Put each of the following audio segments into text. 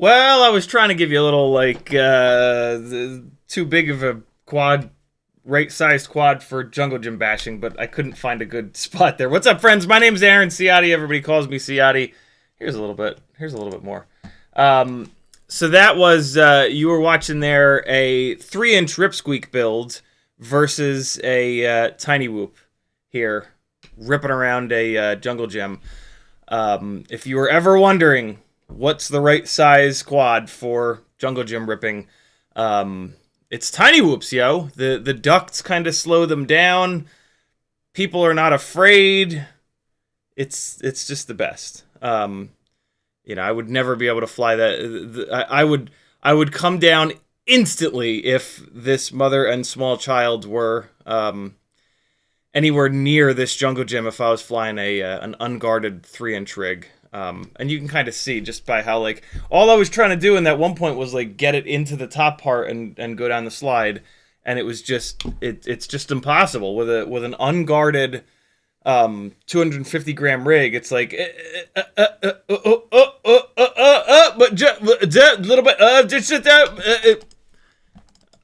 Well, I was trying to give you a little, like, too big of a quad, right-sized quad for jungle gym bashing, but I couldn't find a good spot there. What's up, friends? My name's Aaron Ciotti. Everybody calls me Ciotti. Here's a little bit more. So that was, you were watching there a 3-inch Ripsqueak build versus a TinyWhoop here, ripping around a jungle gym. If you were ever wondering what's the right size quad for jungle gym ripping, it's TinyWhoops, yo. The ducts kind of slow them down. People are not afraid. It's just the best. You know, I would never be able to fly that. I would come down instantly if this mother and small child were anywhere near this jungle gym if I was flying an unguarded 3-inch rig. And you can kind of see just by how, like, all I was trying to do in that one point was, like, get it into the top part and go down the slide, and it was just it's just impossible with an unguarded 250 gram rig. It's like but just a little bit just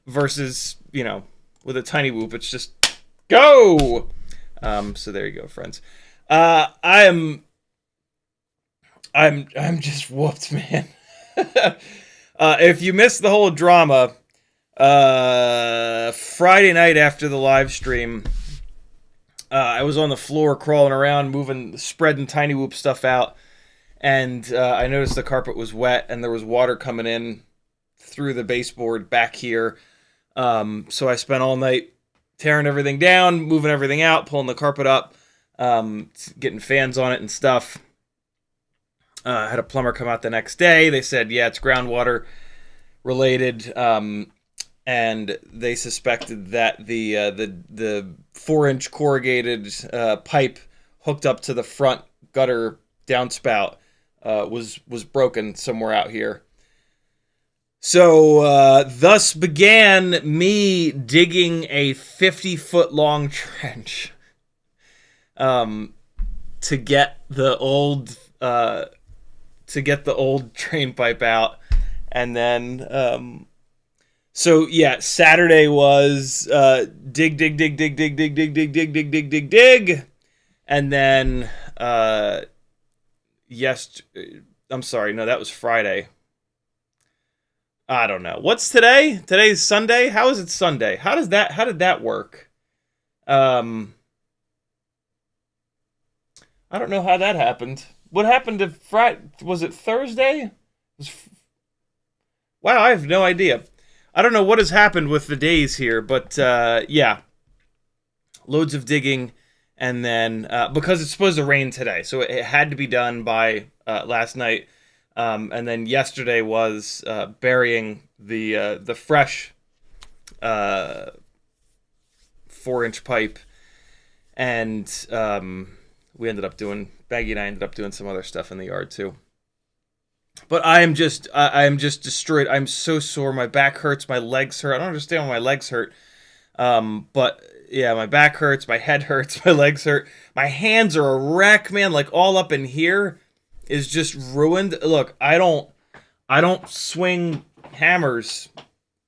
versus, you know, with a TinyWhoop, it's just go. So there you go, friends. I'm just whooped, man. If you missed the whole drama, Friday night after the live stream, I was on the floor crawling around, spreading TinyWhoop stuff out, and I noticed the carpet was wet and there was water coming in through the baseboard back here. So I spent all night tearing everything down, moving everything out, pulling the carpet up, getting fans on it and stuff. I had a plumber come out the next day. They said, yeah, it's groundwater related, and they suspected that the 4-inch corrugated pipe hooked up to the front gutter downspout was broken somewhere out here. So thus began me digging a 50-foot long trench to get the old drain pipe out. And then so yeah, Saturday was dig, and then I'm sorry, no, that was Friday. I don't know. What's today? Today's Sunday? How is it Sunday? How did that work? I don't know how that happened. What happened to Friday? Was it Thursday? Wow, I have no idea. I don't know what has happened with the days here, but yeah. Loads of digging, and then because it's supposed to rain today, so it had to be done by last night. And then yesterday was burying the fresh 4-inch pipe, and we ended up doing, Baggy and I ended up doing some other stuff in the yard too. But I am just destroyed. I'm so sore. My back hurts. My legs hurt. I don't understand why my legs hurt. But yeah, my back hurts. My head hurts. My legs hurt. My hands are a wreck, man. Like all up in here is just ruined. Look, I don't swing hammers,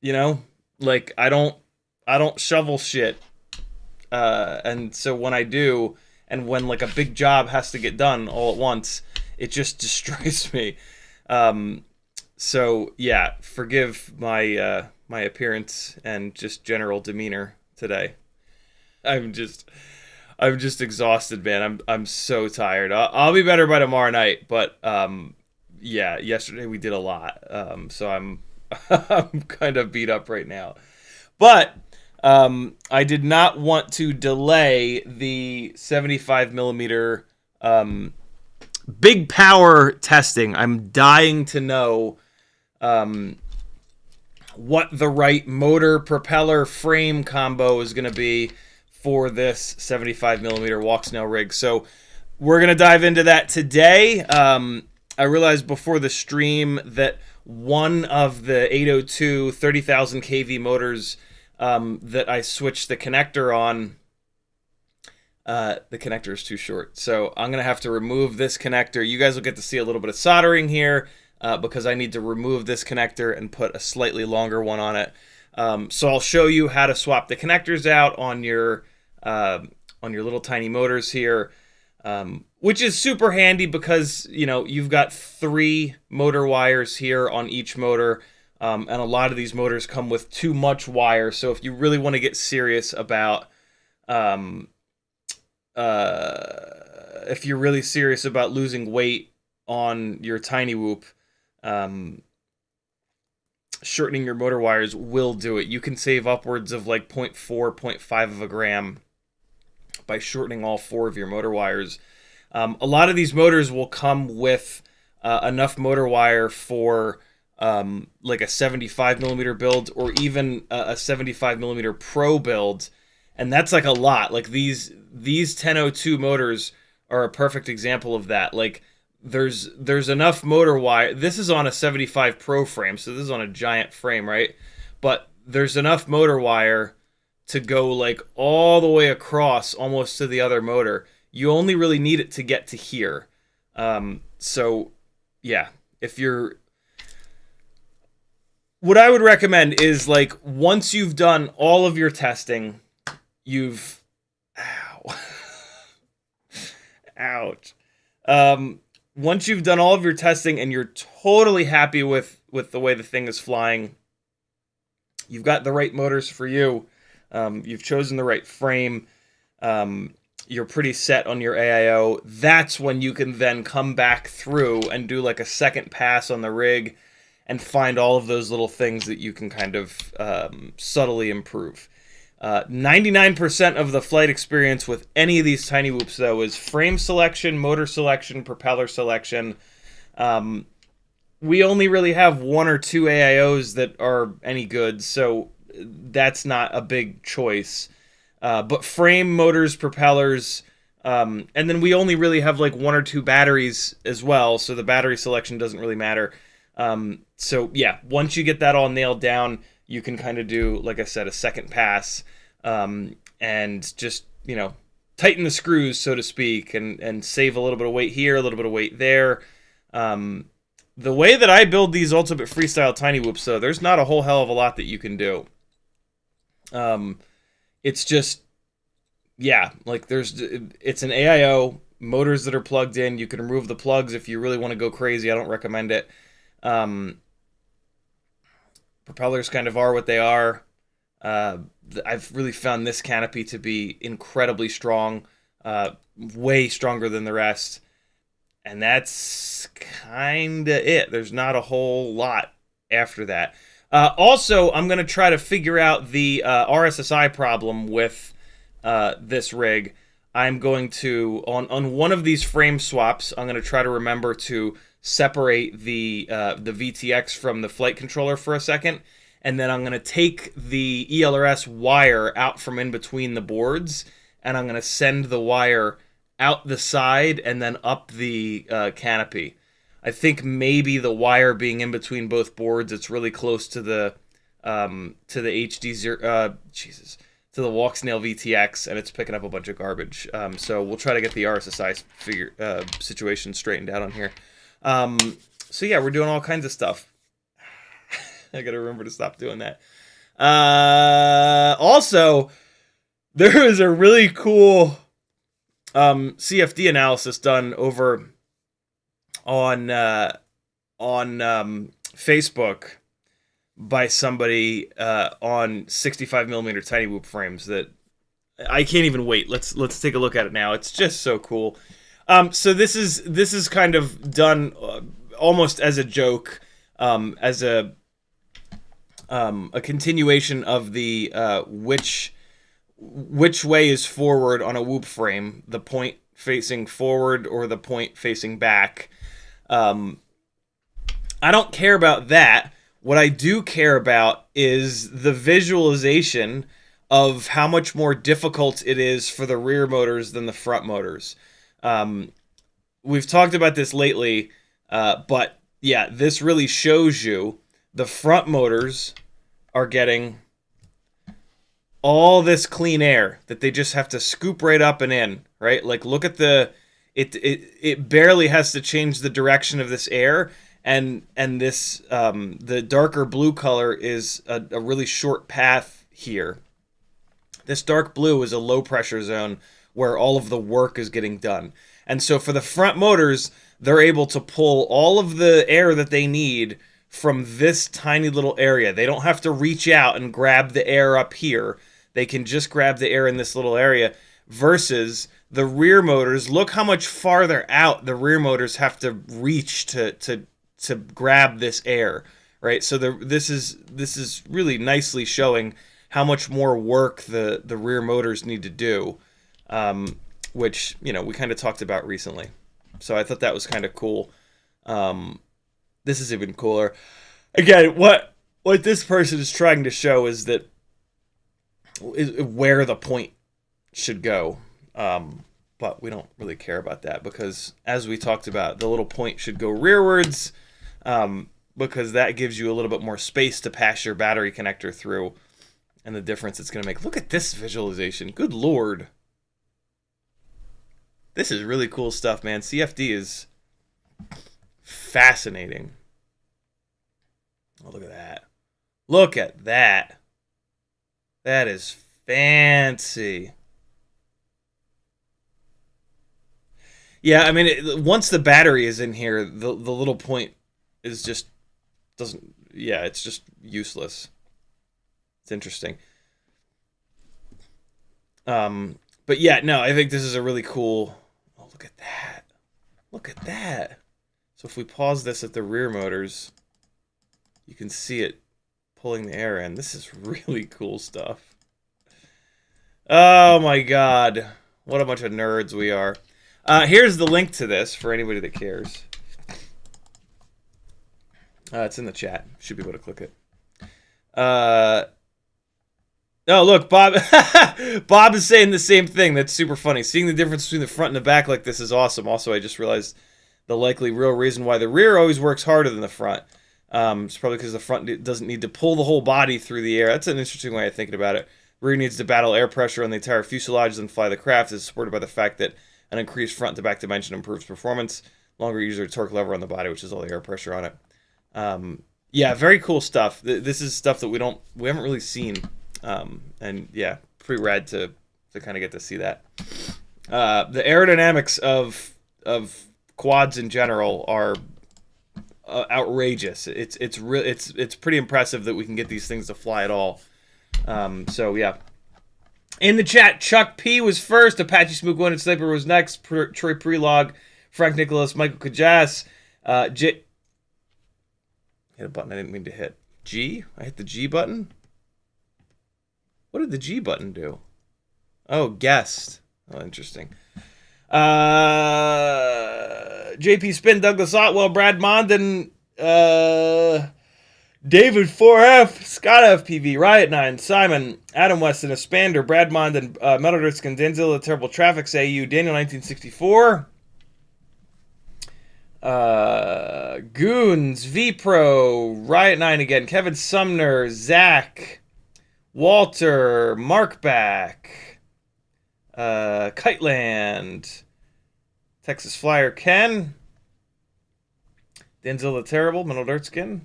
you know? Like I don't shovel shit. And so when I do, and when like a big job has to get done all at once, it just destroys me. So yeah, forgive my my appearance and just general demeanor today. I'm just exhausted, man. I'm so tired. I'll be better by tomorrow night, but yeah, yesterday we did a lot. So I'm I'm kind of beat up right now. But I did not want to delay the 75 millimeter big power testing. I'm dying to know what the right motor propeller frame combo is going to be for this 75 millimeter walk snail rig. So we're going to dive into that today. I realized before the stream that one of the 802 30,000 kV motors that I switched the connector on, the connector is too short. So I'm going to have to remove this connector. You guys will get to see a little bit of soldering here because I need to remove this connector and put a slightly longer one on it. So I'll show you how to swap the connectors out on your little tiny motors here, which is super handy because, you know, you've got 3 motor wires here on each motor. And a lot of these motors come with too much wire. So if you really want to get serious about, if you're really serious about losing weight on your TinyWhoop, shortening your motor wires will do it. You can save upwards of like 0.4, 0.5 of a gram by shortening all 4 of your motor wires. A lot of these motors will come with enough motor wire for like a 75 millimeter build or even a 75 millimeter Pro build, and that's like a lot. Like these 1002 motors are a perfect example of that. Like there's enough motor wire. This is on a 75 Pro frame, so this is on a giant frame, right? But there's enough motor wire to go like all the way across almost to the other motor. You only really need it to get to here. So yeah, what I would recommend is like once you've done all of your testing, Ouch. Once you've done all of your testing and you're totally happy with the way the thing is flying, you've got the right motors for you, you've chosen the right frame, you're pretty set on your AIO, that's when you can then come back through and do like a second pass on the rig and find all of those little things that you can kind of subtly improve. 99% of the flight experience with any of these TinyWhoops, though, is frame selection, motor selection, propeller selection. We only really have 1 or 2 AIOs that are any good, so that's not a big choice. But frame, motors, propellers, and then we only really have like 1 or 2 batteries as well, so the battery selection doesn't really matter. So yeah, once you get that all nailed down, you can kind of do, like I said, a second pass, and just, you know, tighten the screws, so to speak, and save a little bit of weight here, a little bit of weight there. The way that I build these Ultimate Freestyle TinyWhoops, though, there's not a whole hell of a lot that you can do. It's just, yeah, like it's an AIO, motors that are plugged in. You can remove the plugs if you really want to go crazy. I don't recommend it. Propellers kind of are what they are. I've really found this canopy to be incredibly strong, way stronger than the rest. And that's kind of it. There's not a whole lot after that. Also, I'm going to try to figure out the RSSI problem with this rig. I'm going to, on one of these frame swaps, I'm going to try to remember to separate the VTX from the flight controller for a second, and then I'm going to take the ELRS wire out from in between the boards, and I'm going to send the wire out the side and then up the canopy. I think maybe the wire being in between both boards, it's really close to the HDZero, to the walk snail VTX, and it's picking up a bunch of garbage. So we'll try to get the RSSI situation straightened out on here. So yeah, we're doing all kinds of stuff. I gotta remember to stop doing that. Also, there is a really cool CFD analysis done over on Facebook by somebody on 65mm TinyWhoop frames that I can't even wait. Let's take a look at it now. It's just so cool. So this is kind of done almost as a joke, as a continuation of the which way is forward on a whoop frame, the point facing forward or the point facing back. I don't care about that. What I do care about is the visualization of how much more difficult it is for the rear motors than the front motors. We've talked about this lately, but yeah, this really shows you the front motors are getting all this clean air that they just have to scoop right up and in, right? Like, look at it barely has to change the direction of this air, and this the darker blue color is a really short path here. This dark blue is a low pressure zone where all of the work is getting done. And so for the front motors, they're able to pull all of the air that they need from this tiny little area. They don't have to reach out and grab the air up here. They can just grab the air in this little area, versus the rear motors. Look how much farther out the rear motors have to reach to grab this air, right? So this is really nicely showing how much more work the rear motors need to do, which, you know, we kind of talked about recently. So I thought that was kind of cool. This is even cooler. Again, what this person is trying to show is where the point should go. But we don't really care about that, because as we talked about, the little point should go rearwards, because that gives you a little bit more space to pass your battery connector through, and the difference it's going to make. Look at this visualization. Good Lord. This is really cool stuff, man. CFD is fascinating. Oh, look at that. Look at that. That is fancy. Yeah, I mean, once the battery is in here, the little point is just doesn't. Yeah, it's just useless. It's interesting. But yeah, no, I think this is a really cool. Oh, look at that! Look at that! So if we pause this at the rear motors, you can see it pulling the air in. This is really cool stuff. Oh my god, what a bunch of nerds we are. Here's the link to this for anybody that cares. It's in the chat. Should be able to click it. Oh, look, Bob. Bob is saying the same thing. That's super funny. Seeing the difference between the front and the back like this is awesome. Also, I just realized the likely real reason why the rear always works harder than the front. It's probably because the front doesn't need to pull the whole body through the air. That's an interesting way of thinking about it. Rear needs to battle air pressure on the entire fuselage and fly the craft. Is supported by the fact that an increased front-to-back dimension improves performance. Longer user torque lever on the body, which is all the air pressure on it. Yeah, very cool stuff. This is stuff that we haven't really seen. And yeah, pretty rad to kind of get to see that. The aerodynamics of quads in general are outrageous. It's pretty impressive that we can get these things to fly at all. So yeah. In the chat, Chuck P was first, Apache Smoke 1 and Sniper was next, Troy Prelog, Frank Nicholas, Michael Kajas, hit a button I didn't mean to hit. G? I hit the G button? What did the G button do? Oh, guest. Oh, interesting. JP Spin, Douglas Otwell, Brad Mondin, David 4F, Scott FPV, Riot 9, Simon, Adam Weston, Espander, Brad Mondin, Metal Driskin, Denzel, The Terrible Traffics AU, Daniel 1964, Goons, V-Pro, Riot 9 again, Kevin Sumner, Zach, Walter, Markback, Kiteland, Texas Flyer Ken, Denzel the Terrible, Metal Dirtskin,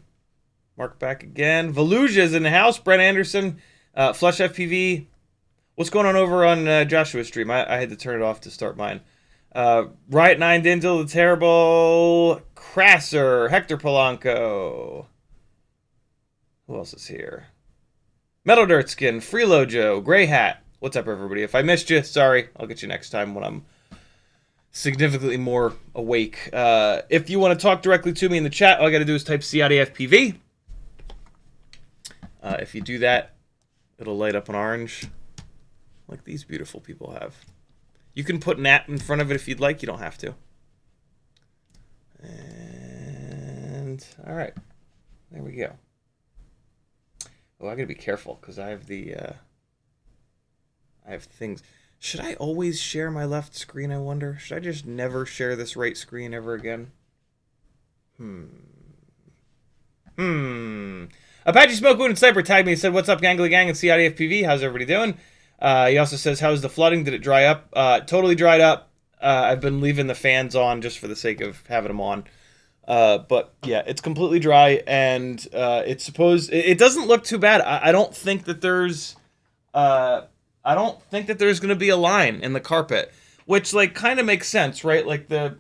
Markback again, Volusia's in the house, Brent Anderson, Flush FPV. What's going on over on Joshua's stream? I had to turn it off to start mine. Riot 9, Denzel the Terrible, Crasser, Hector Polanco. Who else is here? Metal Dirtskin, Freelojo, Grey Hat. What's up, everybody? If I missed you, sorry. I'll get you next time when I'm significantly more awake. If you want to talk directly to me in the chat, all I got to do is type CiottiFPV. If you do that, it'll light up an orange like these beautiful people have. You can put an @ in front of it if you'd like. You don't have to. And all right, there we go. Oh, I gotta be careful because I have the I have things. Should I always share my left screen, I wonder? Should I just never share this right screen ever again? Apache Smoke Wound and Sniper tagged me and said, "What's up, Gangly Gang and CiottiFPV? How's everybody doing?" He also says, "How's the flooding? Did it dry up?" Totally dried up. I've been leaving the fans on just for the sake of having them on. But yeah, it's completely dry, and it's supposed. It doesn't look too bad. I don't think that there's. I don't think that there's going to be a line in the carpet, which like kind of makes sense, right? Like the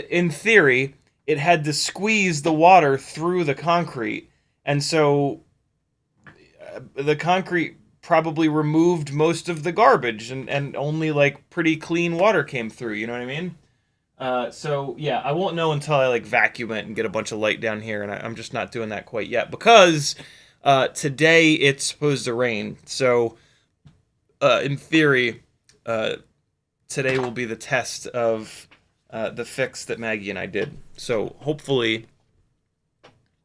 in theory, it had to squeeze the water through the concrete, and so the concrete probably removed most of the garbage, and only like pretty clean water came through. You know what I mean? So yeah, I won't know until I like vacuum it and get a bunch of light down here, and I'm just not doing that quite yet because today it's supposed to rain. So in theory, today will be the test of the fix that Maggie and I did. So hopefully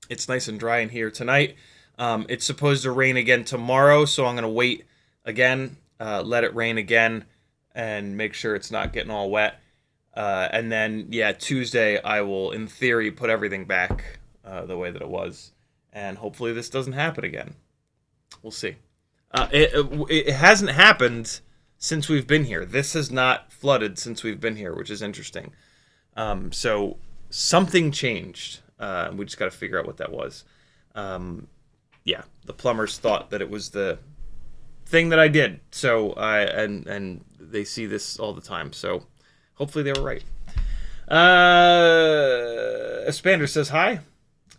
it's nice and dry in here tonight. It's supposed to rain again tomorrow, so I'm going to wait again, let it rain again, and make sure it's not getting all wet. And then, yeah, Tuesday I will, in theory, put everything back the way that it was. And hopefully this doesn't happen again. We'll see. It hasn't happened since we've been here. This has not flooded since we've been here, which is interesting. So something changed. We just got to figure out what that was. Yeah, the plumbers thought that it was the thing that I did. So and they see this all the time. So hopefully they were right. Espander says hi.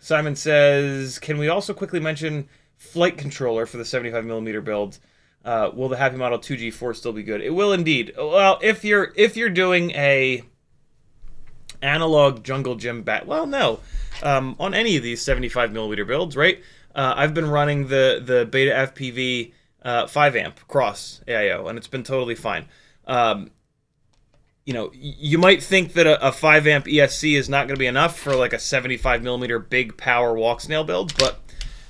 Simon says, can we also quickly mention flight controller for the 75mm build? Will the Happy Model 2G4 still be good? It will indeed. Well, if you're doing a analog jungle gym well, no. On any of these 75mm builds, right? I've been running the BetaFPV 5-amp cross AIO, and it's been totally fine. You know, you might think that a 5-amp ESC is not going to be enough for like a 75mm big power walk snail build, but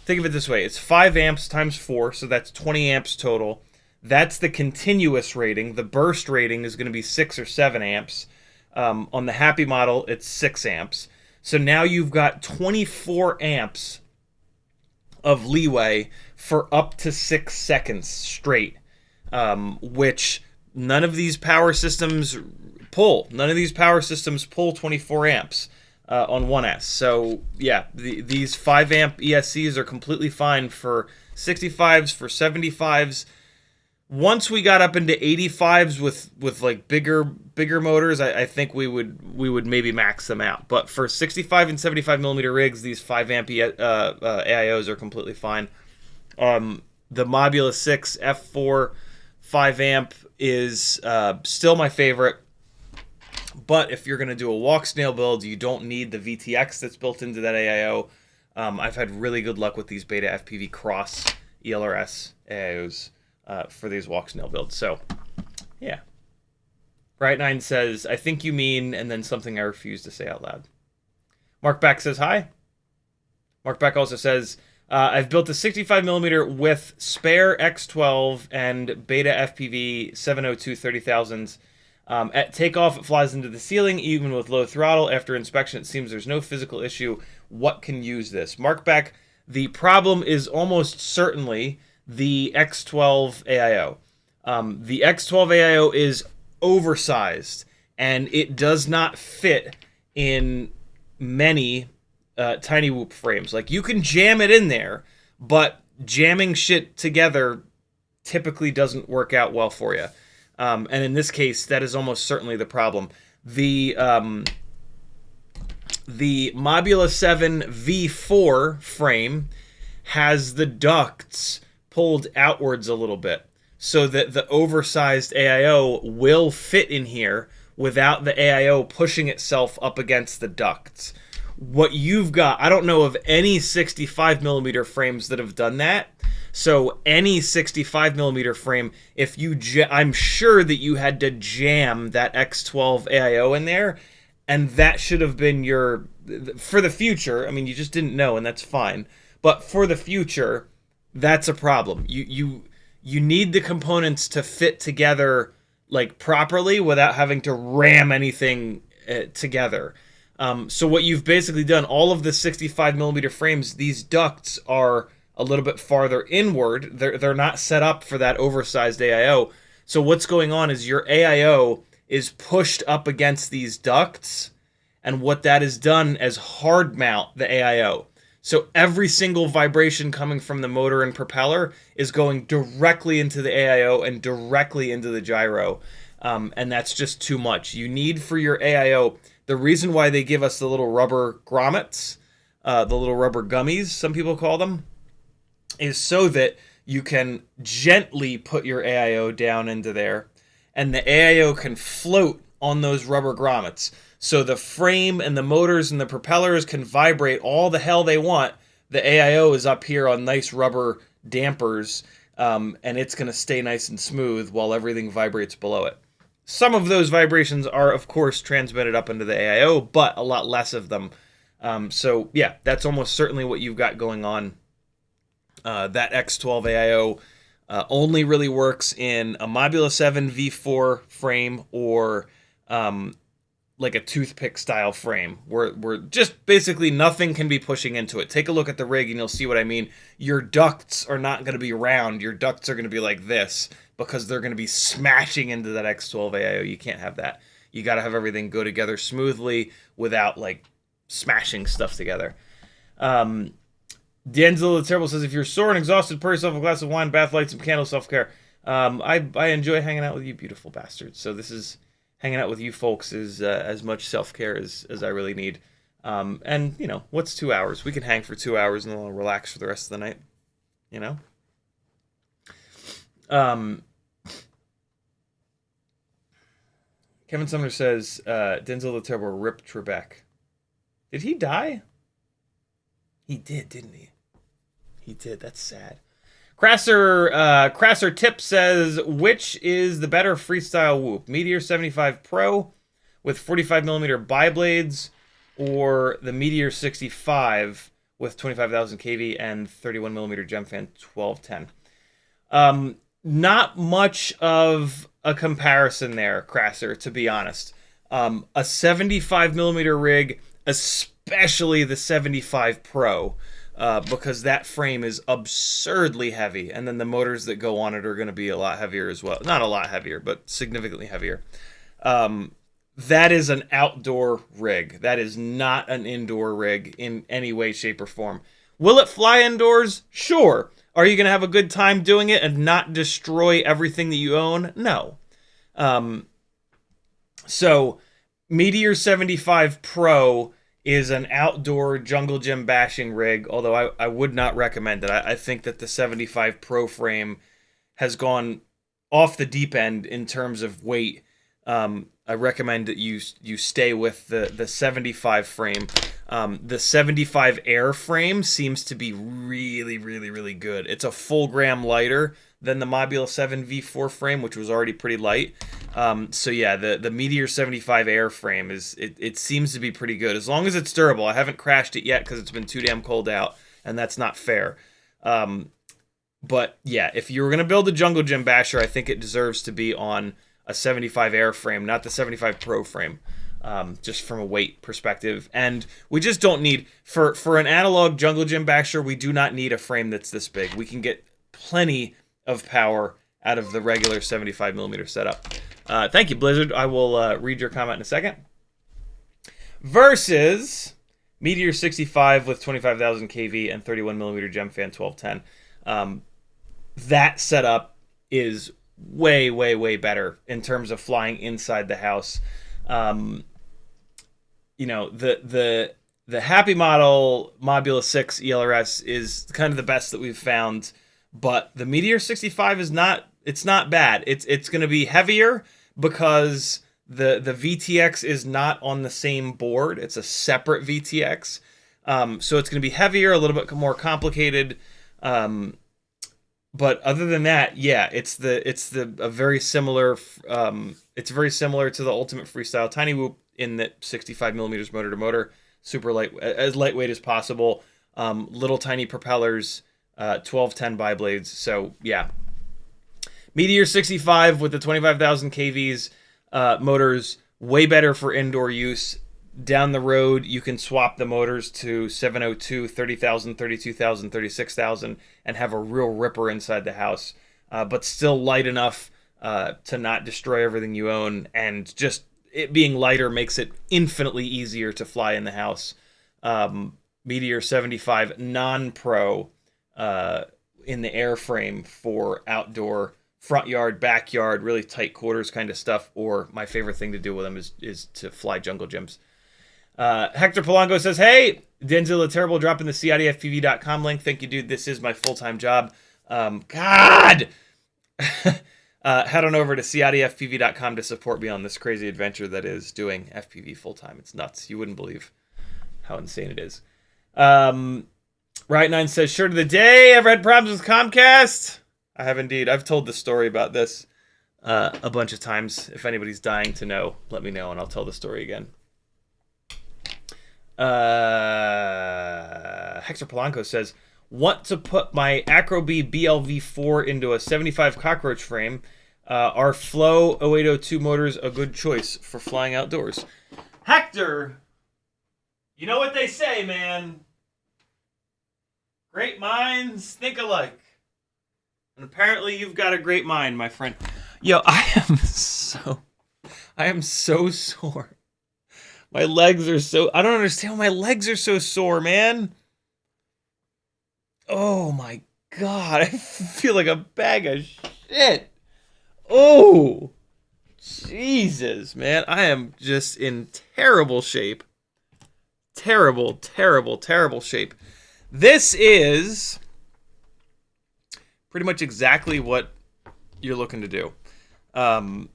think of it this way. It's 5 amps times 4, so that's 20 amps total. That's the continuous rating. The burst rating is going to be 6 or 7 amps. On the Happy model, it's 6 amps. So now you've got 24 amps of leeway for up to 6 seconds straight, which none of these power systems pull. None of these power systems pull 24 amps on 1S. So yeah, these 5-amp ESCs are completely fine for 65s, for 75s. Once we got up into 85s with like bigger motors, I think we would maybe max them out. But for 65 and 75mm rigs, these 5-amp AIOs are completely fine. The Mobula 6 F4 5-amp is still my favorite. But if you're going to do a walk snail build, you don't need the VTX that's built into that AIO. I've had really good luck with these BetaFPV Cross ELRS AIOs for these walk snail builds. So, yeah. Bright9 says, I think you mean, and then something I refuse to say out loud. Mark Back says, hi. Mark Back also says, I've built a 65mm with spare X12 and BetaFPV 702 30,000s. At takeoff, it flies into the ceiling, even with low throttle. After inspection, it seems there's no physical issue. What can use this? Mark Back, the problem is almost certainly the X12 AIO. The X12 AIO is oversized, and it does not fit in many TinyWhoop frames. Like, you can jam it in there, but jamming shit together typically doesn't work out well for you. And in this case, that is almost certainly the problem. The Mobula 7 V4 frame has the ducts pulled outwards a little bit, so that the oversized AIO will fit in here without the AIO pushing itself up against the ducts. What you've got, I don't know of any 65mm frames that have done that. So any 65mm frame, if you, I'm sure that you had to jam that X12 AIO in there, and that should have been your, for the future. I mean, you just didn't know, and that's fine. But for the future, that's a problem. You need the components to fit together like properly without having to ram anything together. So what you've basically done, all of the 65mm frames, these ducts are a little bit farther inward. They're not set up for that oversized AIO. So what's going on is your AIO is pushed up against these ducts, and what that is done is hard mount the AIO. So every single vibration coming from the motor and propeller is going directly into the AIO and directly into the gyro. And that's just too much. You need for your AIO, the reason why they give us the little rubber grommets, the little rubber gummies, some people call them, is so that you can gently put your AIO down into there, and the AIO can float on those rubber grommets. So the frame and the motors and the propellers can vibrate all the hell they want. The AIO is up here on nice rubber dampers, and it's going to stay nice and smooth while everything vibrates below it. Some of those vibrations are, of course, transmitted up into the AIO, but a lot less of them. So, yeah, that's almost certainly what you've got going on. That X12 AIO only really works in a Mobula 7 V4 frame or like a toothpick style frame where just basically nothing can be pushing into it. Take a look at the rig and you'll see what I mean. Your ducts are not going to be round. Your ducts are going to be like this because they're going to be smashing into that X12 AIO. You can't have that. You got to have everything go together smoothly without like smashing stuff together. D'Angelo the Terrible says, if you're sore and exhausted, pour yourself a glass of wine, bath lights, some candle, self-care. I enjoy hanging out with you beautiful bastards. So this is hanging out with you folks is as much self-care as I really need. And, you know, what's 2 hours? We can hang for 2 hours and then I'll relax for the rest of the night, you know? Kevin Sumner says, Denzel the Turbo ripped Trebek. Did he die? He did, didn't he? He did. That's sad. Crasser Tip says, which is the better freestyle whoop? Meteor 75 Pro with 45mm bi blades, or the Meteor 65 with 25,000 kV and 31mm Gemfan 1210? Not much of a comparison there, Crasser, to be honest. A 75mm rig, especially the 75 Pro, because that frame is absurdly heavy, and then the motors that go on it are going to be a lot heavier as well. Not a lot heavier, but significantly heavier. That is an outdoor rig. That is not an indoor rig in any way, shape, or form. Will it fly indoors? Sure. Are you going to have a good time doing it and not destroy everything that you own? No. So, Meteor 75 Pro is an outdoor jungle gym bashing rig, although I would not recommend it. I think that the 75 Pro frame has gone off the deep end in terms of weight. I recommend that you stay with the 75 frame. The 75 Air frame seems to be really, really, really good. It's a full gram lighter than the Mobula 7 V4 frame, which was already pretty light. So yeah, the Meteor 75 Air frame it seems to be pretty good, as long as it's durable. I haven't crashed it yet because it's been too damn cold out, and that's not fair. But yeah, if you were gonna build a jungle gym basher, I think it deserves to be on a 75 Air frame, not the 75 Pro frame, just from a weight perspective. And we just don't need, for an analog jungle gym basher, we do not need a frame that's this big. We can get plenty of power out of the regular 75mm setup. Thank you, Blizzard. I will read your comment in a second. Versus Meteor 65 with 25,000 kV and 31mm Gemfan 1210. That setup is way, way, way better in terms of flying inside the house. You know, the Happy Model Mobula 6 ELRS is kind of the best that we've found, but the Meteor 65 is not, it's not bad. It's going to be heavier because the VTX is not on the same board. It's a separate VTX. So it's going to be heavier, a little bit more complicated. But other than that, yeah, it's very similar to the Ultimate Freestyle TinyWhoop in that 65mm motor to motor, super light, as lightweight as possible, little tiny propellers, 1210 bi blades. So yeah, Meteor 65 with the 25,000 kVs motors, way better for indoor use. Down the road, you can swap the motors to 702, 30,000, 32,000, 36,000, and have a real ripper inside the house, but still light enough to not destroy everything you own, and just it being lighter makes it infinitely easier to fly in the house. Meteor 75 non-pro in the airframe for outdoor, front yard, backyard, really tight quarters kind of stuff, or my favorite thing to do with them is to fly jungle gyms. Hector Polanco says, hey, Denzel the Terrible dropping the CiottiFPV.com link. Thank you, dude. This is my full-time job. God! Head on over to CiottiFPV.com to support me on this crazy adventure that is doing FPV full-time. It's nuts. You wouldn't believe how insane it is. Right9 says, shirt of the day. Ever had problems with Comcast? I have indeed. I've told the story about this a bunch of times. If anybody's dying to know, let me know and I'll tell the story again. Hector Polanco says, want to put my Acrobee BLV4 into a 75 cockroach frame. Are Flow 0802 motors a good choice for flying outdoors? Hector, you know what they say, man. Great minds think alike. And apparently you've got a great mind, my friend. Yo, I am so sore. My legs are so... I don't understand why my legs are so sore, man. Oh, my God. I feel like a bag of shit. Oh. Jesus, man. I am just in terrible shape. Terrible, terrible, terrible shape. This is pretty much exactly what you're looking to do. Acrobee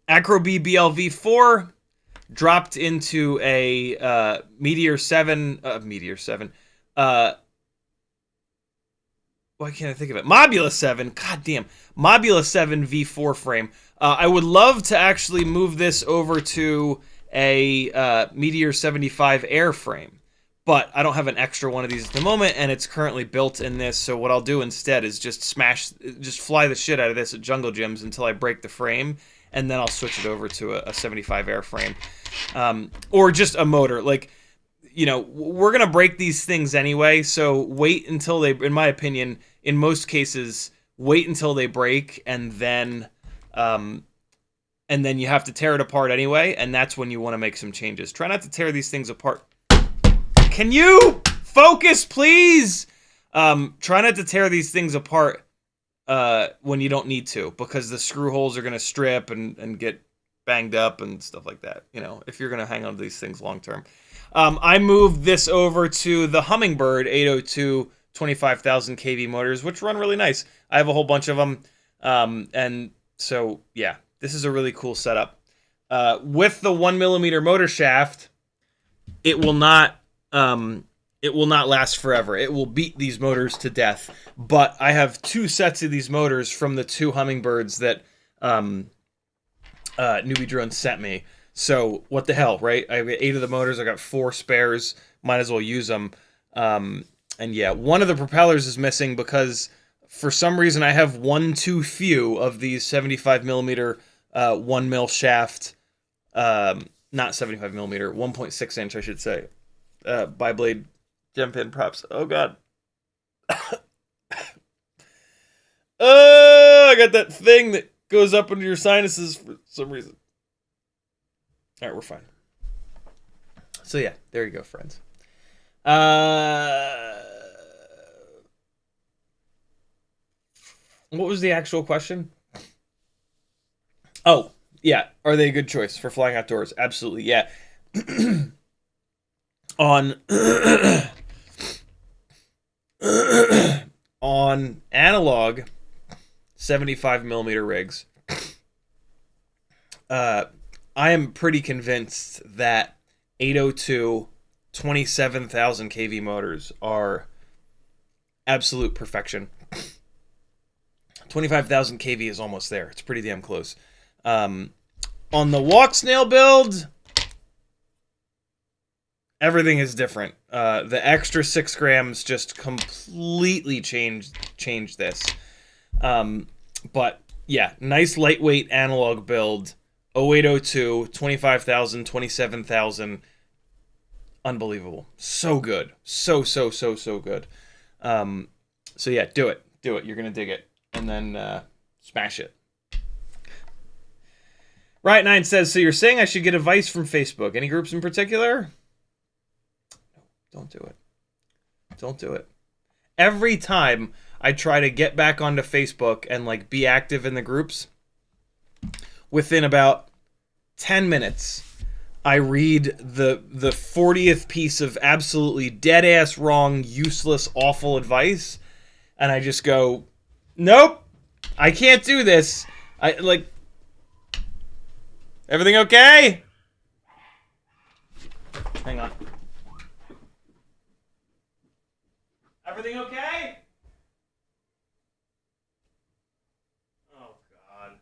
BLV4 dropped into a Meteor 7. Why can't I think of it? Mobula 7. God damn. Mobula 7 V4 frame. I would love to actually move this over to a Meteor 75 airframe, but I don't have an extra one of these at the moment, and it's currently built in this. So what I'll do instead is just fly the shit out of this at jungle gyms until I break the frame, and then I'll switch it over to a 75 airframe, or just a motor. Like, you know, we're gonna break these things anyway, so wait until they, in my opinion, in most cases, wait until they break, and then you have to tear it apart anyway, and that's when you want to make some changes. Try not to tear these things apart. Can you focus, please? Try not to tear these things apart when you don't need to, because the screw holes are gonna strip and get banged up and stuff like that, you know, if you're gonna hang on to these things long term. I moved this over to the Hummingbird 802 25,000 kV motors, which run really nice. I have a whole bunch of them, and so yeah, this is a really cool setup. With the 1mm motor shaft, it will not last forever. It will beat these motors to death. But I have 2 sets of these motors from the 2 Hummingbirds that Newbie Drone sent me. So what the hell, right? I have 8 of the motors. I got 4 spares. Might as well use them. And yeah, one of the propellers is missing because for some reason I have one too few of these 75mm 1mm shaft, not 75mm, 1.6 inch I should say, bi-blade gem pin props. Oh god. Oh, I got that thing that goes up into your sinuses for some reason. All right, we're fine. So yeah, there you go, friends. What was the actual question? Oh, yeah. Are they a good choice for flying outdoors? Absolutely, yeah. On analog 75mm rigs, I am pretty convinced that 802 27,000 kV motors are absolute perfection. 25,000 kV is almost there. It's pretty damn close. On the walk snail build, everything is different. The extra 6 grams just completely changed this. But yeah, nice lightweight analog build. 0802, 25,000, 27,000. Unbelievable. So good. So good. So yeah, do it. Do it. You're going to dig it. And then smash it. Riot9 says, so you're saying I should get advice from Facebook. Any groups in particular? No, don't do it. Don't do it. Every time I try to get back onto Facebook and like be active in the groups, within about 10 minutes, I read the 40th piece of absolutely dead-ass wrong, useless, awful advice, and I just go, nope, I can't do this. Everything okay? Hang on. Everything okay? Oh, God.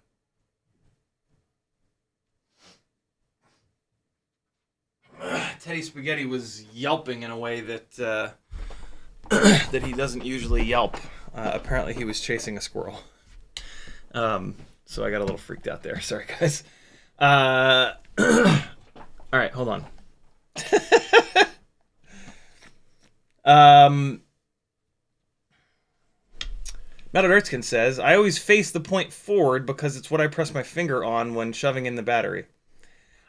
Teddy Spaghetti was yelping in a way that that he doesn't usually yelp. Apparently he was chasing a squirrel. So I got a little freaked out there. Sorry, guys. All right, hold on. Matt Ertzkin says, I always face the point forward because it's what I press my finger on when shoving in the battery.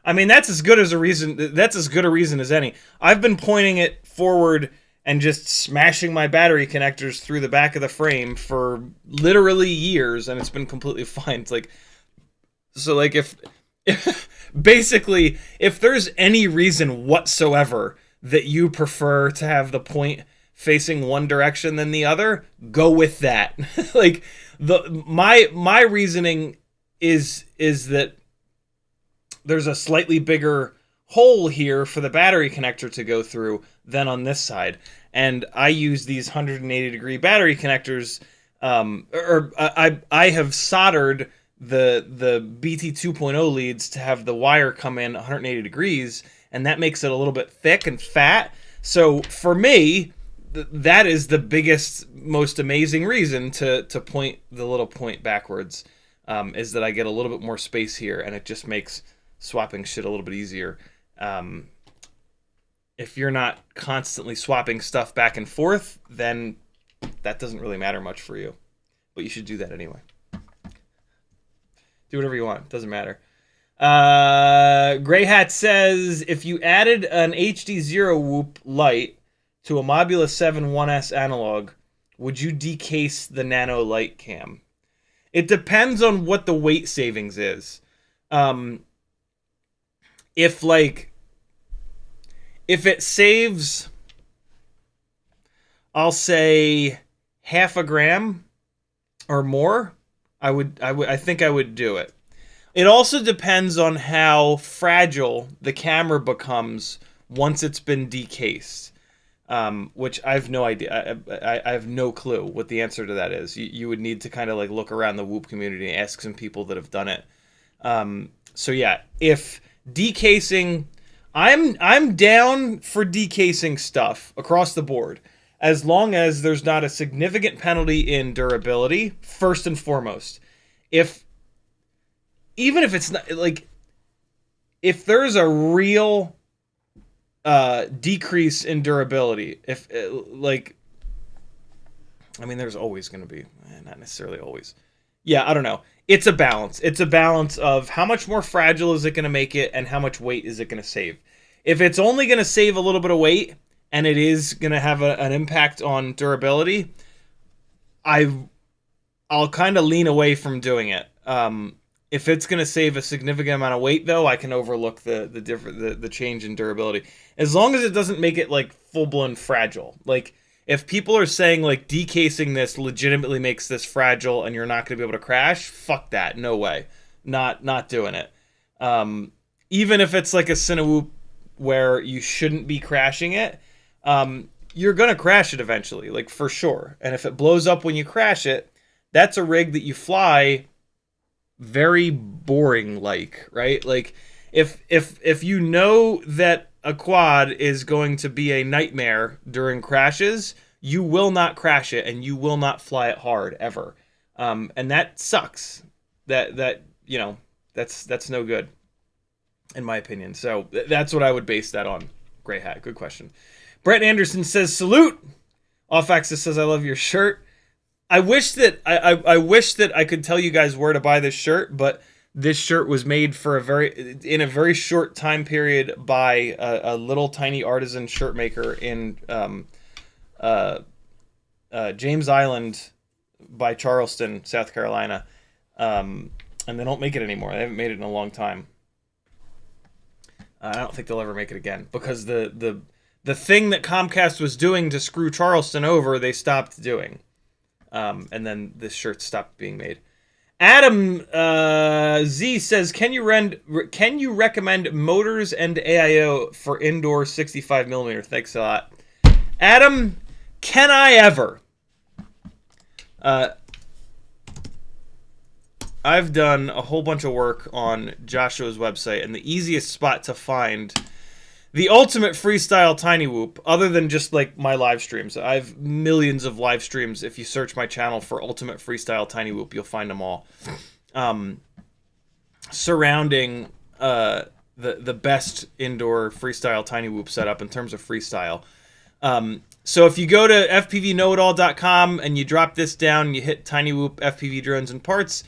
I mean, that's as good a reason as any. I've been pointing it forward and just smashing my battery connectors through the back of the frame for literally years, and it's been completely fine. It's like, so like if basically, if there's any reason whatsoever that you prefer to have the point facing one direction than the other, go with that. Like my reasoning is that there's a slightly bigger hole here for the battery connector to go through than on this side, and I use these 180-degree battery connectors. I have soldered the BT 2.0 leads to have the wire come in 180 degrees, and that makes it a little bit thick and fat. So for me, that is the biggest, most amazing reason to point the little point backwards, is that I get a little bit more space here, and it just makes swapping shit a little bit easier. If you're not constantly swapping stuff back and forth, then that doesn't really matter much for you. But you should do that anyway. Do whatever you want. Doesn't matter. Gray Hat says, if you added an HDZero Whoop Lite to a Mobula 7 1S analog, would you decase the Nano Lite cam? It depends on what the weight savings is. If it saves, I'll say half a gram or more, I think I would do it. It also depends on how fragile the camera becomes once it's been decased, which I have no idea. I have no clue what the answer to that is. You would need to kind of like look around the Whoop community and ask some people that have done it. So yeah, if decasing, I'm down for decasing stuff across the board, as long as there's not a significant penalty in durability, first and foremost. Even if it's not, like, if there's a real decrease in durability, if, like, I mean, there's always going to be, not necessarily always. Yeah, I don't know. It's a balance. It's a balance of how much more fragile is it going to make it and how much weight is it going to save. If it's only going to save a little bit of weight and it is going to have an impact on durability, I'll kind of lean away from doing it. If it's going to save a significant amount of weight, though, I can overlook the change in durability, as long as it doesn't make it like full blown fragile. Like, if people are saying like decasing this legitimately makes this fragile and you're not going to be able to crash, fuck that, no way, not doing it. Even if it's like a CiottiWhoop where you shouldn't be crashing it, you're going to crash it eventually, like, for sure. And if it blows up when you crash it, that's a rig that you fly very boring, like, right? Like, if you know that a quad is going to be a nightmare during crashes, you will not crash it and you will not fly it hard ever. And that sucks. That you know, that's no good, in my opinion. So that's what I would base that on. Gray Hat, good question. Brett Anderson says, salute. Off Axis says, I love your shirt. I wish that I wish that I could tell you guys where to buy this shirt, but this shirt was made for in a very short time period by a little tiny artisan shirt maker in James Island by Charleston, South Carolina, and they don't make it anymore. They haven't made it in a long time. I don't think they'll ever make it again, because the thing that Comcast was doing to screw Charleston over, they stopped doing. And then this shirt stopped being made. Adam Z says, can you recommend motors and AIO for indoor 65mm? Thanks a lot. Adam, can I ever? I've done a whole bunch of work on Joshua's website, and the easiest spot to find the ultimate freestyle TinyWhoop, other than just like my live streams. I have millions of live streams. If you search my channel for ultimate freestyle TinyWhoop, you'll find them all. Surrounding the best indoor freestyle TinyWhoop setup in terms of freestyle. So if you go to fpvknowitall.com and you drop this down, and you hit TinyWhoop FPV drones and parts,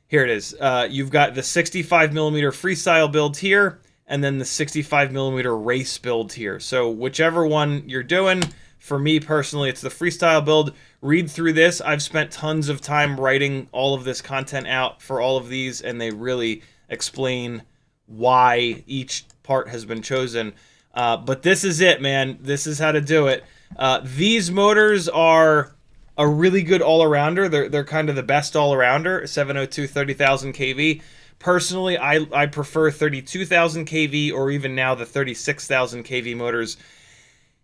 here it is. You've got the 65mm freestyle build here, and then the 65mm race build here. So whichever one you're doing, for me personally, it's the freestyle build. Read through this. I've spent tons of time writing all of this content out for all of these, and they really explain why each part has been chosen. But this is it, man. This is how to do it. These motors are a really good all-arounder. They're kind of the best all-arounder. 702 30,000 kV. Personally, I prefer 32,000 kV or even now the 36,000 kV motors.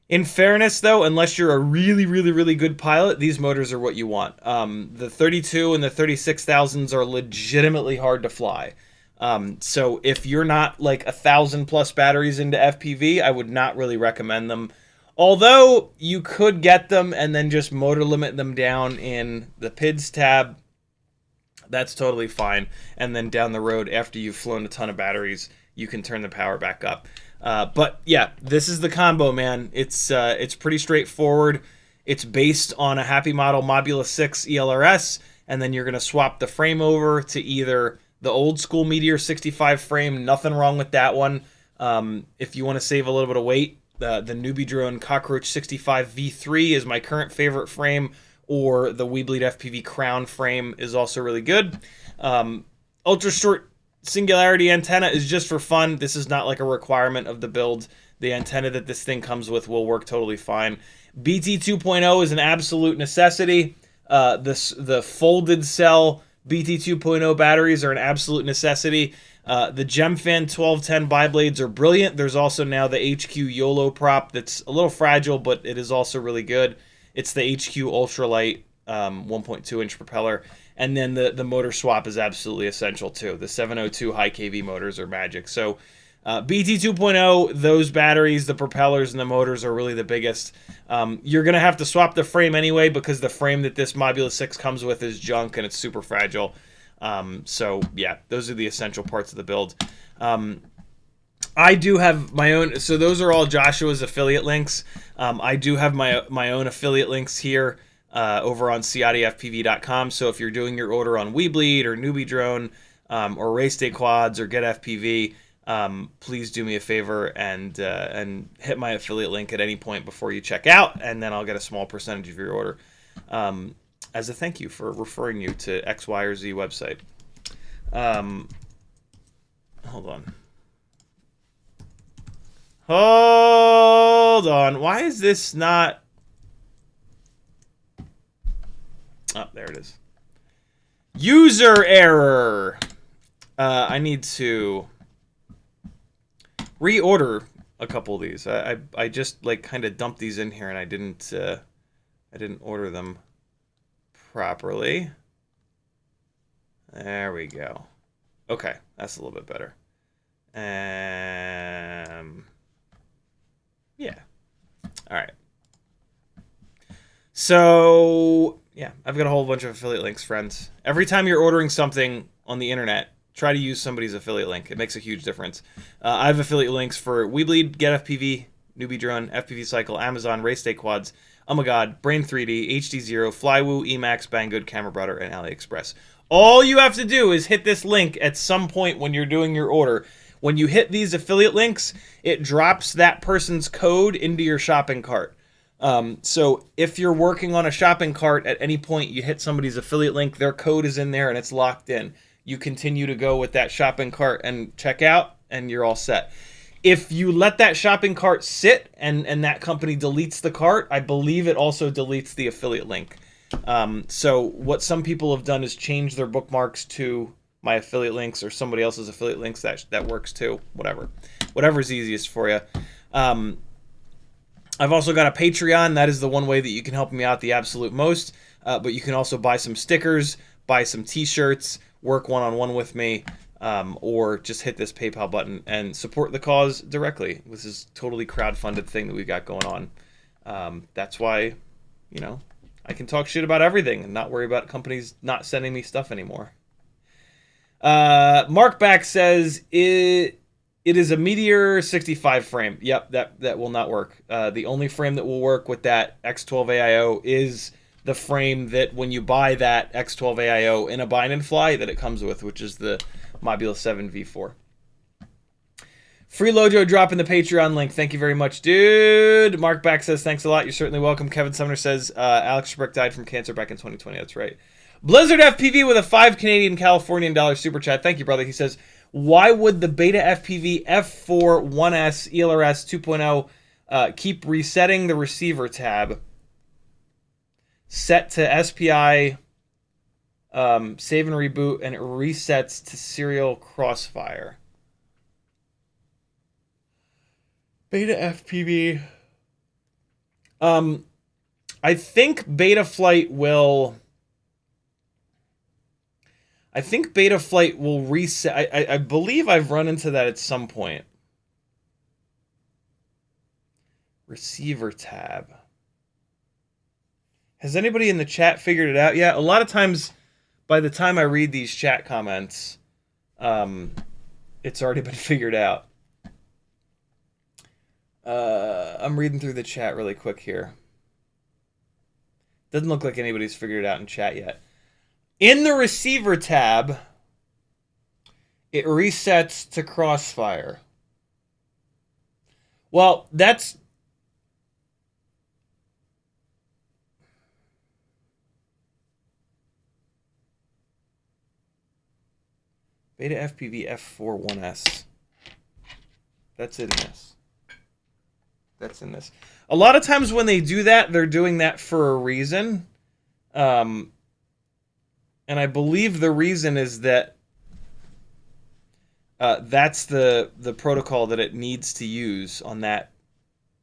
In fairness, though, unless you're a really, really, really good pilot, these motors are what you want. The 32 and the 36,000s are legitimately hard to fly. So if you're not like 1,000+ batteries into FPV, I would not really recommend them. Although you could get them and then just motor limit them down in the PIDs tab. That's totally fine. And then down the road, after you've flown a ton of batteries, you can turn the power back up. But yeah, this is the combo, man. It's pretty straightforward. It's based on a Happy Model Mobula 6 ELRS, and then you're going to swap the frame over to either the old school Meteor 65 frame. Nothing wrong with that one. If you want to save a little bit of weight, the Newbie Drone Cockroach 65 V3 is my current favorite frame, or the WeBleed FPV Crown frame is also really good. Ultra short singularity antenna is just for fun. This is not like a requirement of the build. The antenna that this thing comes with will work totally fine. BT 2.0 is an absolute necessity. The folded cell BT 2.0 batteries are an absolute necessity. The Gemfan 1210 biblades are brilliant. There's also now the HQ YOLO prop that's a little fragile, but it is also really good. It's the HQ Ultralight 1.2-inch propeller. And then the motor swap is absolutely essential too. The 702 high kV motors are magic. So BT 2.0, those batteries, the propellers, and the motors are really the biggest. You're going to have to swap the frame anyway because the frame that this Mobula 6 comes with is junk and it's super fragile. So yeah, those are the essential parts of the build. I do have my own, so those are all Joshua's affiliate links. I do have my own affiliate links here over on CiottiFPV.com. So if you're doing your order on WeBleed or Newbie Drone or Race Day Quads or Get FPV, please do me a favor and hit my affiliate link at any point before you check out, and then I'll get a small percentage of your order as a thank you for referring you to X, Y, or Z website. Hold on. Hold on. Why is this not... Oh, there it is. User error. I need to reorder a couple of these. I just like kind of dumped these in here and I didn't order them properly. There we go. Okay, that's a little bit better. Yeah. All right. So, yeah, I've got a whole bunch of affiliate links, friends. Every time you're ordering something on the internet, try to use somebody's affiliate link. It makes a huge difference. I have affiliate links for WeBleed, Get FPV, Newbie Drone, FPV Cycle, Amazon, Race Day Quads, Oh My God, Brain 3D, HDZero, Flywoo, Emax, Banggood, Camera Brother, and AliExpress. All you have to do is hit this link at some point when you're doing your order. When you hit these affiliate links, it drops that person's code into your shopping cart. So if you're working on a shopping cart at any point, you hit somebody's affiliate link, their code is in there and it's locked in. You continue to go with that shopping cart and check out, and you're all set. If you let that shopping cart sit and that company deletes the cart, I believe it also deletes the affiliate link. So what some people have done is change their bookmarks to my affiliate links or somebody else's affiliate links. That works too. Whatever's easiest for you. I've also got a Patreon. That is the one way that you can help me out the absolute most. But you can also buy some stickers, buy some t-shirts, work one-on-one with me, or just hit this PayPal button and support the cause directly. This is totally crowdfunded thing that we got going on. That's why, you know, I can talk shit about everything and not worry about companies not sending me stuff anymore. Mark Back says it is a Meteor 65 frame. Yep, that will not work. The only frame that will work with that X12 AIO is the frame that when you buy that X12 AIO in a bind and fly that it comes with, which is the Mobula 7 V4. Free Lojo dropping the Patreon link. Thank you very much, dude. Mark Back says, thanks a lot. You're certainly welcome. Kevin Sumner says, Alex Schick died from cancer back in 2020. That's right. Blizzard FPV with a 5 Canadian Californian dollar super chat. Thank you, brother. He says, why would the BetaFPV F4 1S ELRS 2.0 keep resetting the receiver tab set to SPI, save and reboot, and it resets to serial crossfire? BetaFPV. I think Betaflight will... I think Betaflight will reset. I believe I've run into that at some point. Receiver tab. Has anybody in the chat figured it out yet? A lot of times, by the time I read these chat comments, it's already been figured out. I'm reading through the chat really quick here. Doesn't look like anybody's figured it out in chat yet. In the receiver tab, it resets to crossfire. Well, that's... BetaFPV F4 1S. That's in this. That's in this. A lot of times when they do that, they're doing that for a reason. And I believe the reason is that that's the protocol that it needs to use on that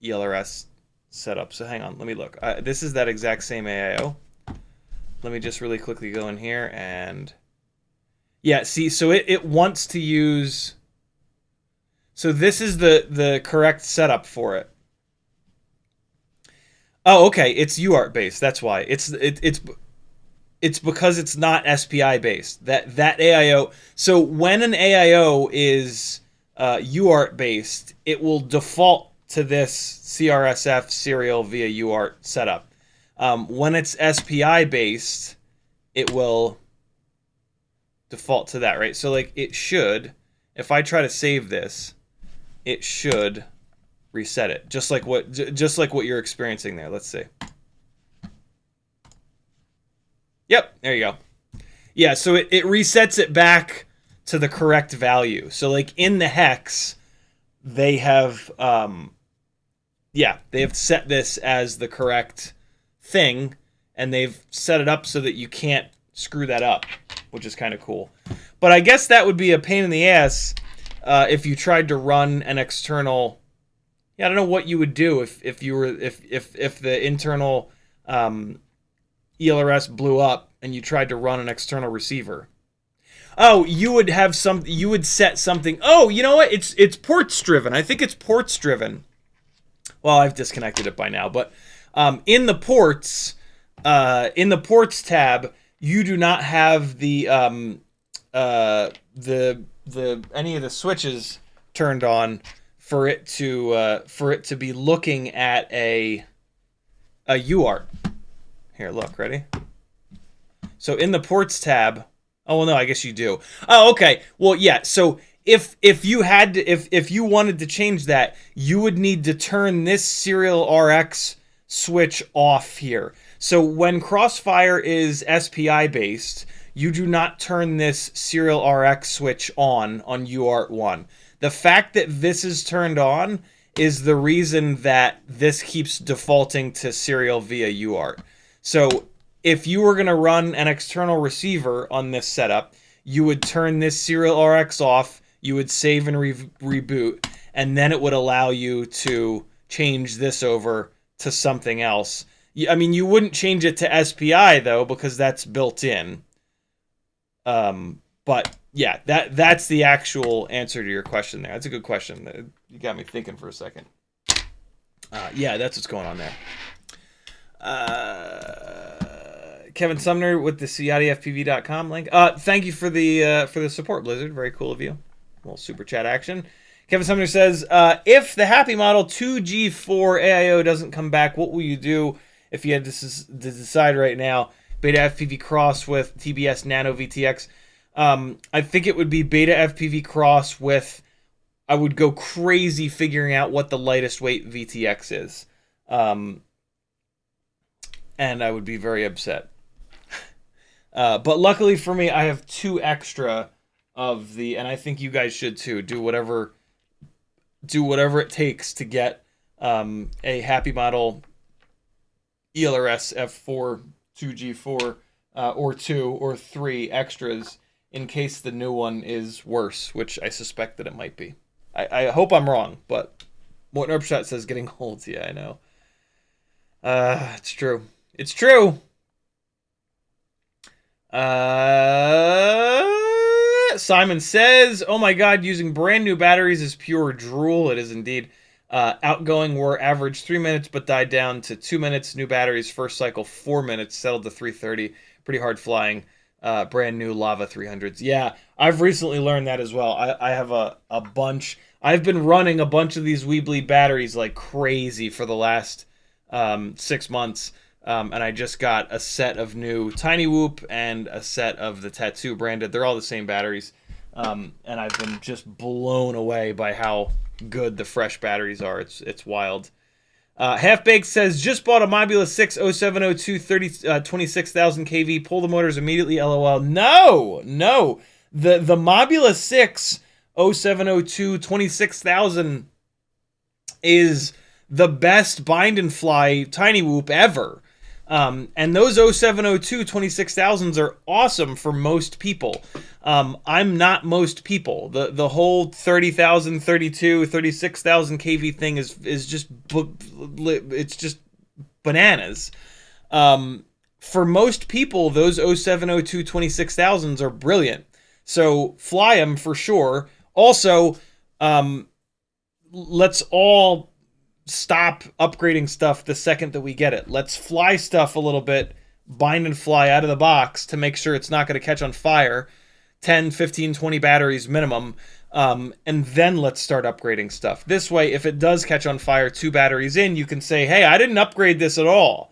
ELRS setup. So hang on, let me look. This is that exact same AIO. Let me just really quickly go in here and... Yeah, see, so it wants to use... So this is the correct setup for it. Oh, okay, it's UART based. That's why. It's because it's not SPI based. That AIO. So when an AIO is UART based, it will default to this CRSF serial via UART setup. When it's SPI based, it will default to that, right? So like it should, if I try to save this, it should reset it, just like what you're experiencing there. Let's see. Yep, there you go. Yeah, so it resets it back to the correct value. So like in the hex, they have they have set this as the correct thing, and they've set it up so that you can't screw that up, which is kind of cool. But I guess that would be a pain in the ass if you tried to run an external. Yeah, I don't know what you would do if the internal ELRS blew up and you tried to run an external receiver. Oh, you would have you would set something. Oh, you know what? It's ports driven. I think it's ports driven. Well, I've disconnected it by now, but in the ports tab, you do not have the any of the switches turned on for it to be looking at a UART. Here, look, ready? So in the ports tab, oh well, no, I guess you do. Oh, okay. Well, yeah. So if you had to, if you wanted to change that, you would need to turn this serial RX switch off here. So when Crossfire is SPI based, you do not turn this serial RX switch on UART1. The fact that this is turned on is the reason that this keeps defaulting to serial via UART. So if you were going to run an external receiver on this setup, you would turn this serial RX off, you would save and reboot, and then it would allow you to change this over to something else. I mean, you wouldn't change it to SPI, though, because that's built in. But, yeah, that's the actual answer to your question there. That's a good question. You got me thinking for a second. Yeah, that's what's going on there. Kevin Sumner with the CiottiFPV.com link. Thank you for the support, Blizzard. Very cool of you. A little super chat action. Kevin Sumner says, if the Happy Model 2G4 AIO doesn't come back, what will you do if you had to decide right now? BetaFPV cross with TBS Nano VTX. I think it would be BetaFPV cross with... I would go crazy figuring out what the lightest weight VTX is. And I would be very upset. But luckily for me, I have 2 extra of the, and I think you guys should too. Do whatever it takes to get a Happy Model ELRS F4 2G4 or 2 or 3 extras in case the new one is worse, which I suspect that it might be. I hope I'm wrong, but Morton Upshot says getting old. Yeah, I know. It's true. It's true. Simon says, oh my god, using brand new batteries is pure drool. It is indeed. Outgoing were average 3 minutes, but died down to 2 minutes. New batteries, first cycle 4 minutes, settled to 330. Pretty hard flying. Brand new Lava 300s. Yeah, I've recently learned that as well. I have a bunch. I've been running a bunch of these WeBleed batteries like crazy for the last 6 months. And I just got a set of new TinyWhoop and a set of the Tattu branded. They're all the same batteries. And I've been just blown away by how good the fresh batteries are. It's wild. Half Baked says, just bought a Mobula 6 0702 26,000 kV. Pull the motors immediately, LOL. No. The Mobula 6 0702 26,000 is the best bind and fly TinyWhoop ever. And those 0702 26,000s are awesome for most people. I'm not most people. The whole 30,000, 32, 36,000 kV thing is just, it's just bananas. For most people, those 0702 26,000s are brilliant. So fly them for sure. Also, let's all stop upgrading stuff the second that we get it. Let's fly stuff a little bit, bind and fly out of the box to make sure it's not going to catch on fire. 10, 15, 20 batteries minimum. And then let's start upgrading stuff. This way, if it does catch on fire 2 batteries in, you can say, hey, I didn't upgrade this at all.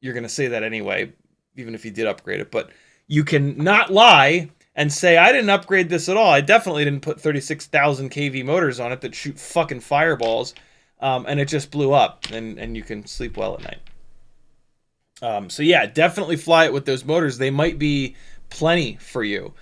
You're going to say that anyway, even if you did upgrade it. But you can not lie and say, I didn't upgrade this at all. I definitely didn't put 36,000 kV motors on it that shoot fucking fireballs. And it just blew up, and you can sleep well at night. So yeah, definitely fly it with those motors. They might be plenty for you,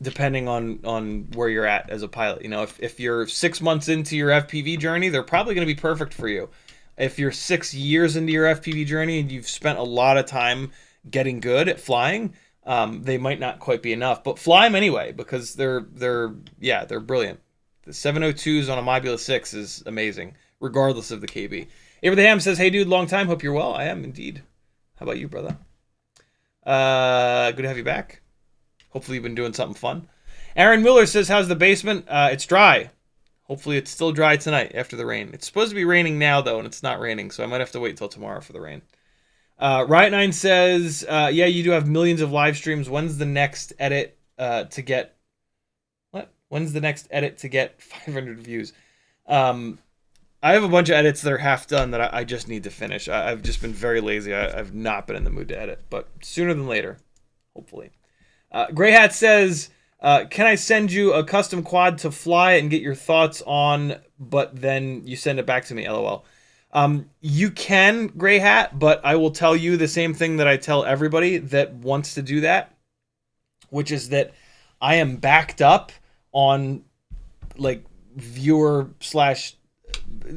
depending on where you're at as a pilot. You know, if you're 6 months into your FPV journey, they're probably going to be perfect for you. If you're 6 years into your FPV journey and you've spent a lot of time getting good at flying, they might not quite be enough. But fly them anyway, because they're brilliant. The 702s on a Mobula 6 is amazing, regardless of the KB. Abraham says, hey, dude, long time. Hope you're well. I am indeed. How about you, brother? Good to have you back. Hopefully you've been doing something fun. Aaron Miller says, how's the basement? It's dry. Hopefully it's still dry tonight after the rain. It's supposed to be raining now, though, and it's not raining, so I might have to wait till tomorrow for the rain. Riot9 says, yeah, you do have millions of live streams. When's the next edit to get... When's the next edit to get 500 views? I have a bunch of edits that are half done that I just need to finish. I've just been very lazy. I've not been in the mood to edit, but sooner than later, hopefully. Grey Hat says, can I send you a custom quad to fly and get your thoughts on, but then you send it back to me, LOL. You can, Grey Hat, but I will tell you the same thing that I tell everybody that wants to do that, which is that I am backed up on like viewer slash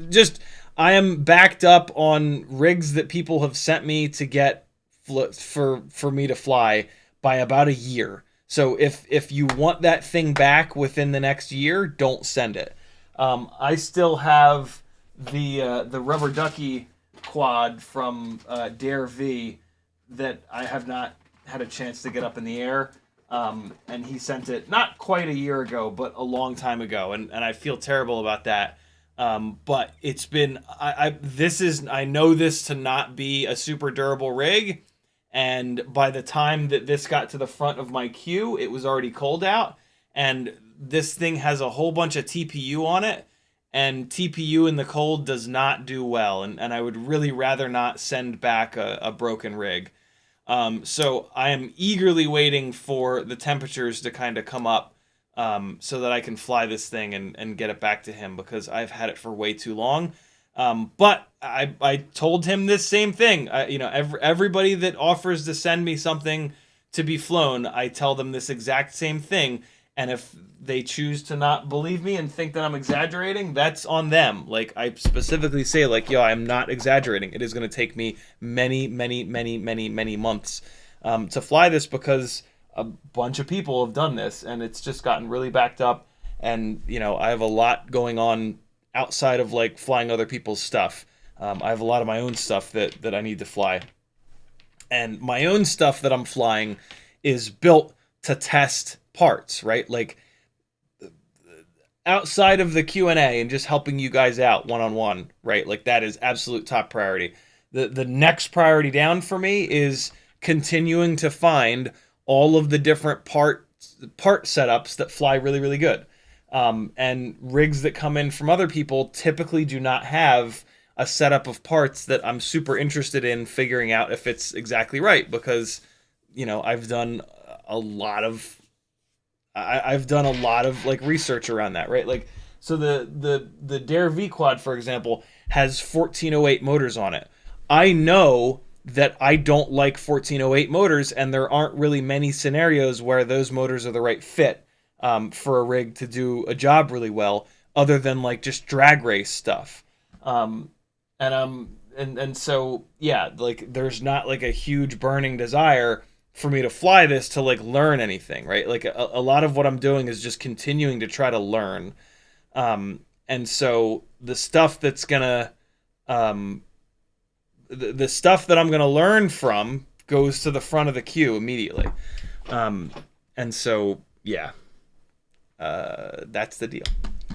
just I am backed up on rigs that people have sent me to get for me to fly by about a year. So if you want that thing back within the next year, don't send it. I still have the rubber ducky quad from Dare V that I have not had a chance to get up in the air. And he sent it not quite a year ago, but a long time ago, and I feel terrible about that. But it's been I know this to not be a super durable rig, and by the time that this got to the front of my queue, it was already cold out, and this thing has a whole bunch of TPU on it, and TPU in the cold does not do well, and I would really rather not send back a broken rig. So I am eagerly waiting for the temperatures to kind of come up so that I can fly this thing and get it back to him, because I've had it for way too long. But I told him this same thing. Everybody that offers to send me something to be flown, I tell them this exact same thing. And if they choose to not believe me and think that I'm exaggerating, that's on them. Like, I specifically say, like, yo, I'm not exaggerating. It is going to take me many, many, many, many, many months to fly this, because a bunch of people have done this, and it's just gotten really backed up. And, I have a lot going on outside of, like, flying other people's stuff. I have a lot of my own stuff that I need to fly. And my own stuff that I'm flying is built to test parts, right? Like, outside of the Q&A and just helping you guys out one-on-one, right? Like, that is absolute top priority. The next priority down for me is continuing to find all of the different part setups that fly really, really good. And rigs that come in from other people typically do not have a setup of parts that I'm super interested in figuring out if it's exactly right, because, I've done a lot of like research around that, right? Like, so the Dare V Quad, for example, has 1408 motors on it. I know that I don't like 1408 motors, and there aren't really many scenarios where those motors are the right fit for a rig to do a job really well, other than like just drag race stuff. And so yeah, like, there's not like a huge burning desire for me to fly this to like learn anything, right? Like, a lot of what I'm doing is just continuing to try to learn. And so the stuff that's gonna the stuff that I'm gonna learn from goes to the front of the queue immediately. And so yeah, that's the deal.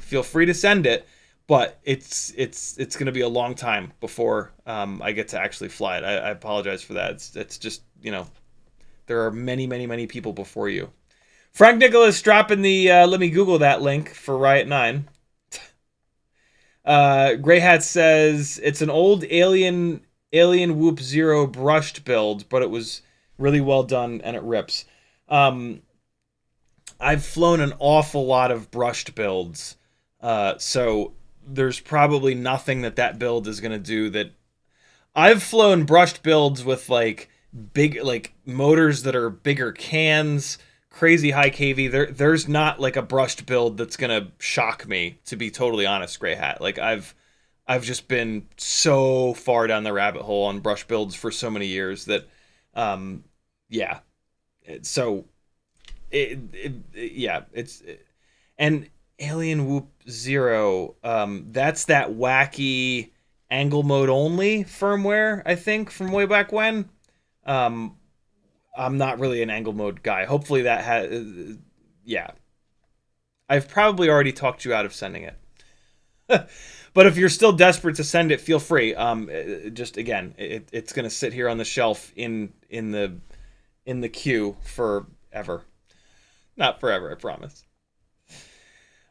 Feel free to send it, but it's going to be a long time before I get to actually fly it. I apologize for that. It's just, there are many, many, many people before you. Frank Nicholas dropping the let me Google that link for Riot 9. Grey Hat says it's an old Alien Whoop Zero brushed build, but it was really well done and it rips. I've flown an awful lot of brushed builds, so there's probably nothing that build is going to do. That I've flown brushed builds with like big, like, motors that are bigger cans, crazy high kV. There's not like a brushed build that's going to shock me, to be totally honest, Grey Hat. Like, I've just been so far down the rabbit hole on brush builds for so many years that yeah. So and Alien Whoop Zero, that's that wacky angle mode only firmware, I think, from way back when. I'm not really an angle mode guy. Hopefully that has, yeah. I've probably already talked you out of sending it. But if you're still desperate to send it, feel free. Just again, it's gonna sit here on the shelf in the queue forever. Not forever, I promise.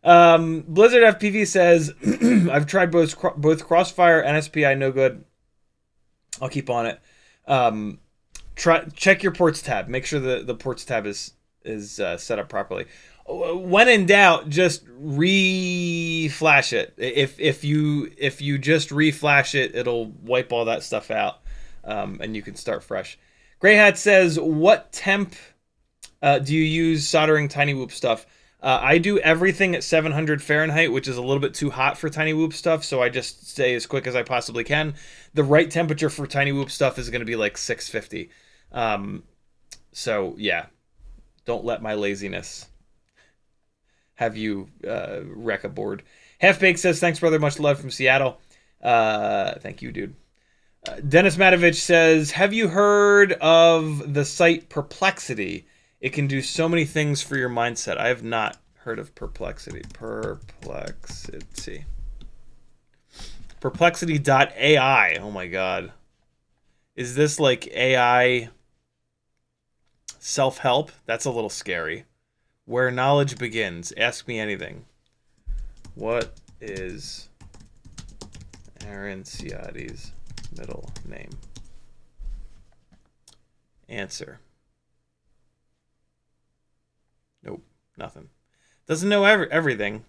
Blizzard FPV says, I've tried both Crossfire and SPI, no good. I'll keep on it. Check your ports tab. Make sure the ports tab is set up properly. When in doubt, just re-flash it. If you just re-flash it, it'll wipe all that stuff out, and you can start fresh. Grey Hat says, what temp do you use soldering TinyWhoop stuff? I do everything at 700 Fahrenheit, which is a little bit too hot for TinyWhoop stuff, so I just stay as quick as I possibly can. The right temperature for TinyWhoop stuff is going to be like 650. So yeah, don't let my laziness have you wreck a board. Half Baked says, thanks, brother. Much love from Seattle. Thank you, dude. Dennis Matovich says, have you heard of the site Perplexity? It can do so many things for your mindset. I have not heard of Perplexity. Perplexity.ai. Oh my god. Is this like AI self-help? That's a little scary. Where knowledge begins. Ask me anything. What is Aaron Ciotti's middle name? Answer. Nope, nothing. Doesn't know everything.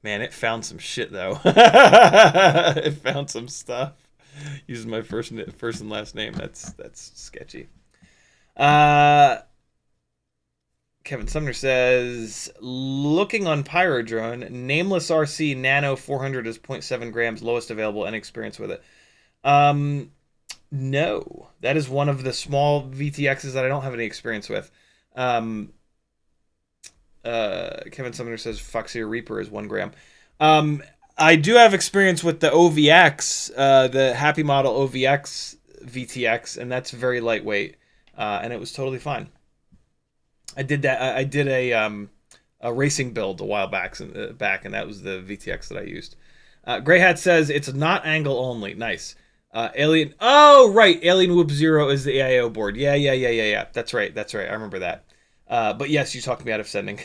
Man, it found some shit though. It found some stuff. Using my first and last name. That's sketchy. Kevin Sumner says, looking on Pyrodrone, Nameless RC Nano 400 is 0.7 grams, lowest available, and experience with it. No, that is one of the small VTXs that I don't have any experience with. Kevin Sumner says Foxy Reaper is 1 gram. I do have experience with the OVX, the Happy Model OVX VTX, and that's very lightweight, and it was totally fine. I did that. I did a racing build a while back, and that was the VTX that I used. Grey Hat says it's not angle only. Nice. Alien. Oh, right. TinyWhoop 0 is the AIO board. Yeah. That's right. I remember that. But yes, you talked me out of sending.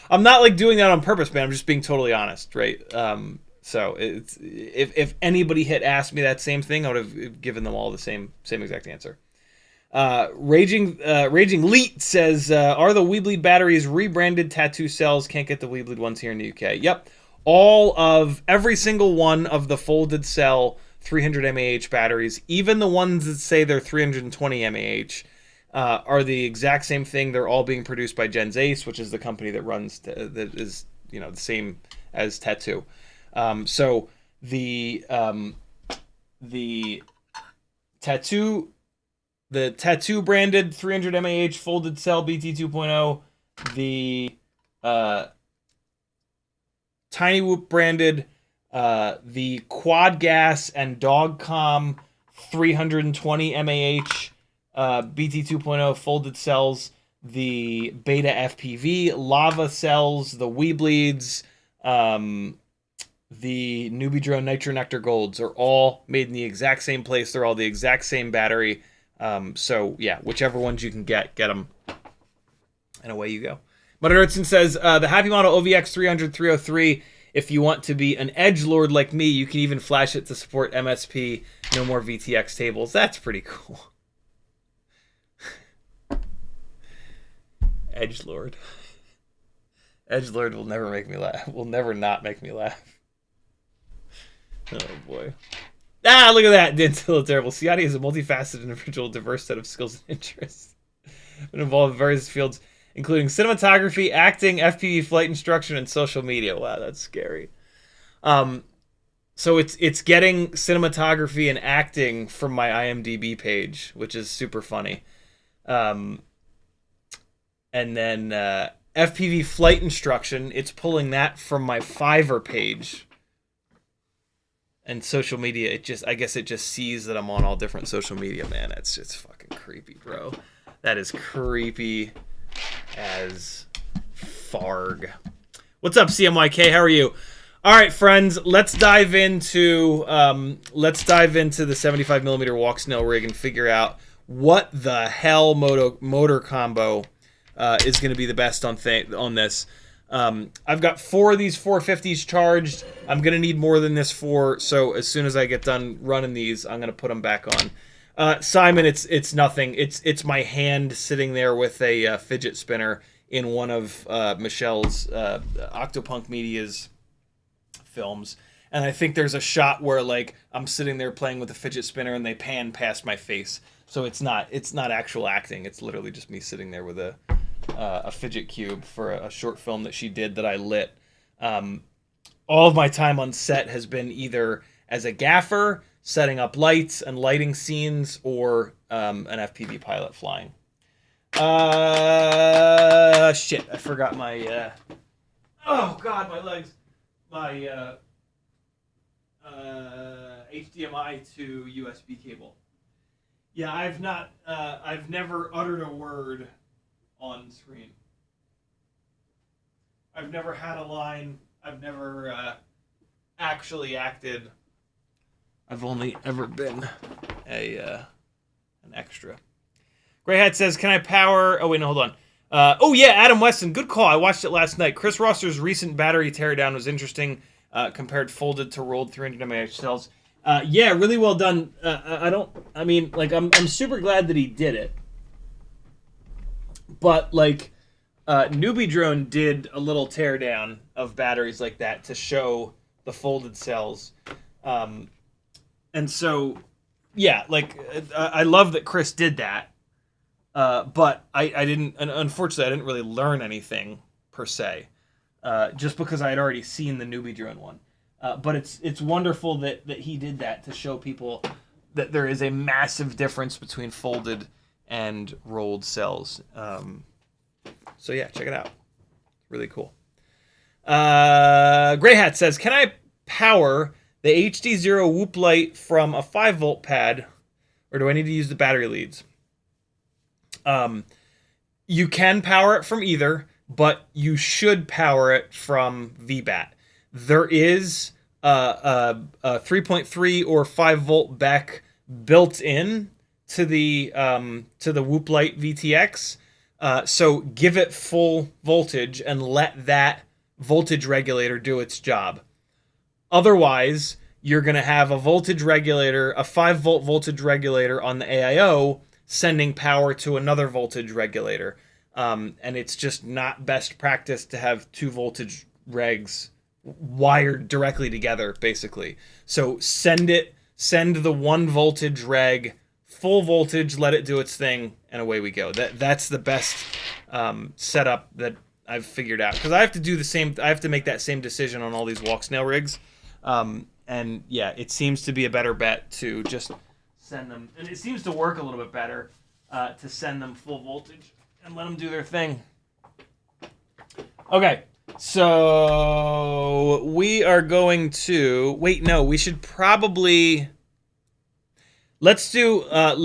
I'm not like doing that on purpose, man. I'm just being totally honest, right? So it's if anybody had asked me that same thing, I would have given them all the same exact answer. Raging Leet says, are the WeBleed batteries rebranded Tattu cells? Can't get the WeBleed ones here in the UK. Yep. Every single one of the folded cell 300 mAh batteries, even the ones that say they're 320 mAh, are the exact same thing. They're all being produced by Gens Ace, which is the company that runs, that is, the same as Tattu. So the Tattu branded 300 mAh folded cell BT 2.0, the TinyWhoop branded, the Quad Gas and Dogcom 320 mAh BT 2.0 folded cells, the BetaFPV lava cells, the WeBleeds, the Newbie Drone Nitro Nectar Golds are all made in the exact same place. They're all the exact same battery. So yeah, whichever ones you can get them, and away you go. But Ertson says, the Happy Model OVX 300-303, if you want to be an edgelord like me, you can even flash it to support MSP, no more VTX tables. That's pretty cool. Edgelord. Edgelord will never make me laugh. Will never not make me laugh. Oh boy. Ah, look at that. Didn't feel terrible. Ciotti is a multifaceted individual, diverse set of skills and interests. Been involved in various fields, including cinematography, acting, FPV flight instruction, and social media. Wow, that's scary. So it's getting cinematography and acting from my IMDb page, which is super funny. And then FPV flight instruction, it's pulling that from my Fiverr page. And social media, I guess it just sees that I'm on all different social media, man. It's fucking creepy, bro. That is creepy as farg. What's up, CMYK? How are you? All right, friends, let's dive into the 75mm walk snail rig and figure out what the hell motor combo is going to be the best on this. I've got 4 of these 450s charged. I'm going to need more than this 4, so as soon as I get done running these, I'm going to put them back on. Simon, it's nothing. It's my hand sitting there with a fidget spinner in one of Michelle's Octopunk Media's films. And I think there's a shot where like I'm sitting there playing with a fidget spinner and they pan past my face. So it's not actual acting. It's literally just me sitting there with a fidget cube for a short film that she did that I lit. All of my time on set has been either as a gaffer, setting up lights and lighting scenes, or an FPV pilot flying. Shit, I forgot my, oh god, my legs. My, HDMI to USB cable. Yeah, I've never uttered a word on screen. I've never had a line. I've never actually acted. I've only ever been an extra. Grey Hat says, can I power... Oh, wait, no, hold on. Oh, yeah, Adam Weston. Good call. I watched it last night. Chris Rosser's recent battery teardown was interesting, compared folded to rolled 300 mAh cells. Yeah, really well done. I'm super glad that he did it. But, like, Newbie Drone did a little teardown of batteries like that to show the folded cells. And so, yeah, like, I love that Chris did that. But I didn't, unfortunately, I didn't really learn anything per se, just because I had already seen the Newbie Drone one. But it's wonderful that he did that to show people that there is a massive difference between folded and rolled cells. So yeah, check it out. Really cool. Grey Hat says, can I power the HDZero WHOOP light from a 5-volt pad, or do I need to use the battery leads? You can power it from either, but you should power it from VBAT. There is a 3.3 or 5-volt BEC built in to the WHOOP light VTX. So give it full voltage and let that voltage regulator do its job. Otherwise, you're going to have a voltage regulator, a 5-volt voltage regulator on the AIO sending power to another voltage regulator. And it's just not best practice to have 2 voltage regs wired directly together, basically. So send the 1 voltage reg, full voltage, let it do its thing, and away we go. That's the best setup that I've figured out. Because I have to do the same, I have to make that same decision on all these walk snail rigs. And yeah, it seems to be a better bet to just send them, and it seems to work a little bit better to send them full voltage and let them do their thing. Okay, so we are going to wait. No, we should probably let's do a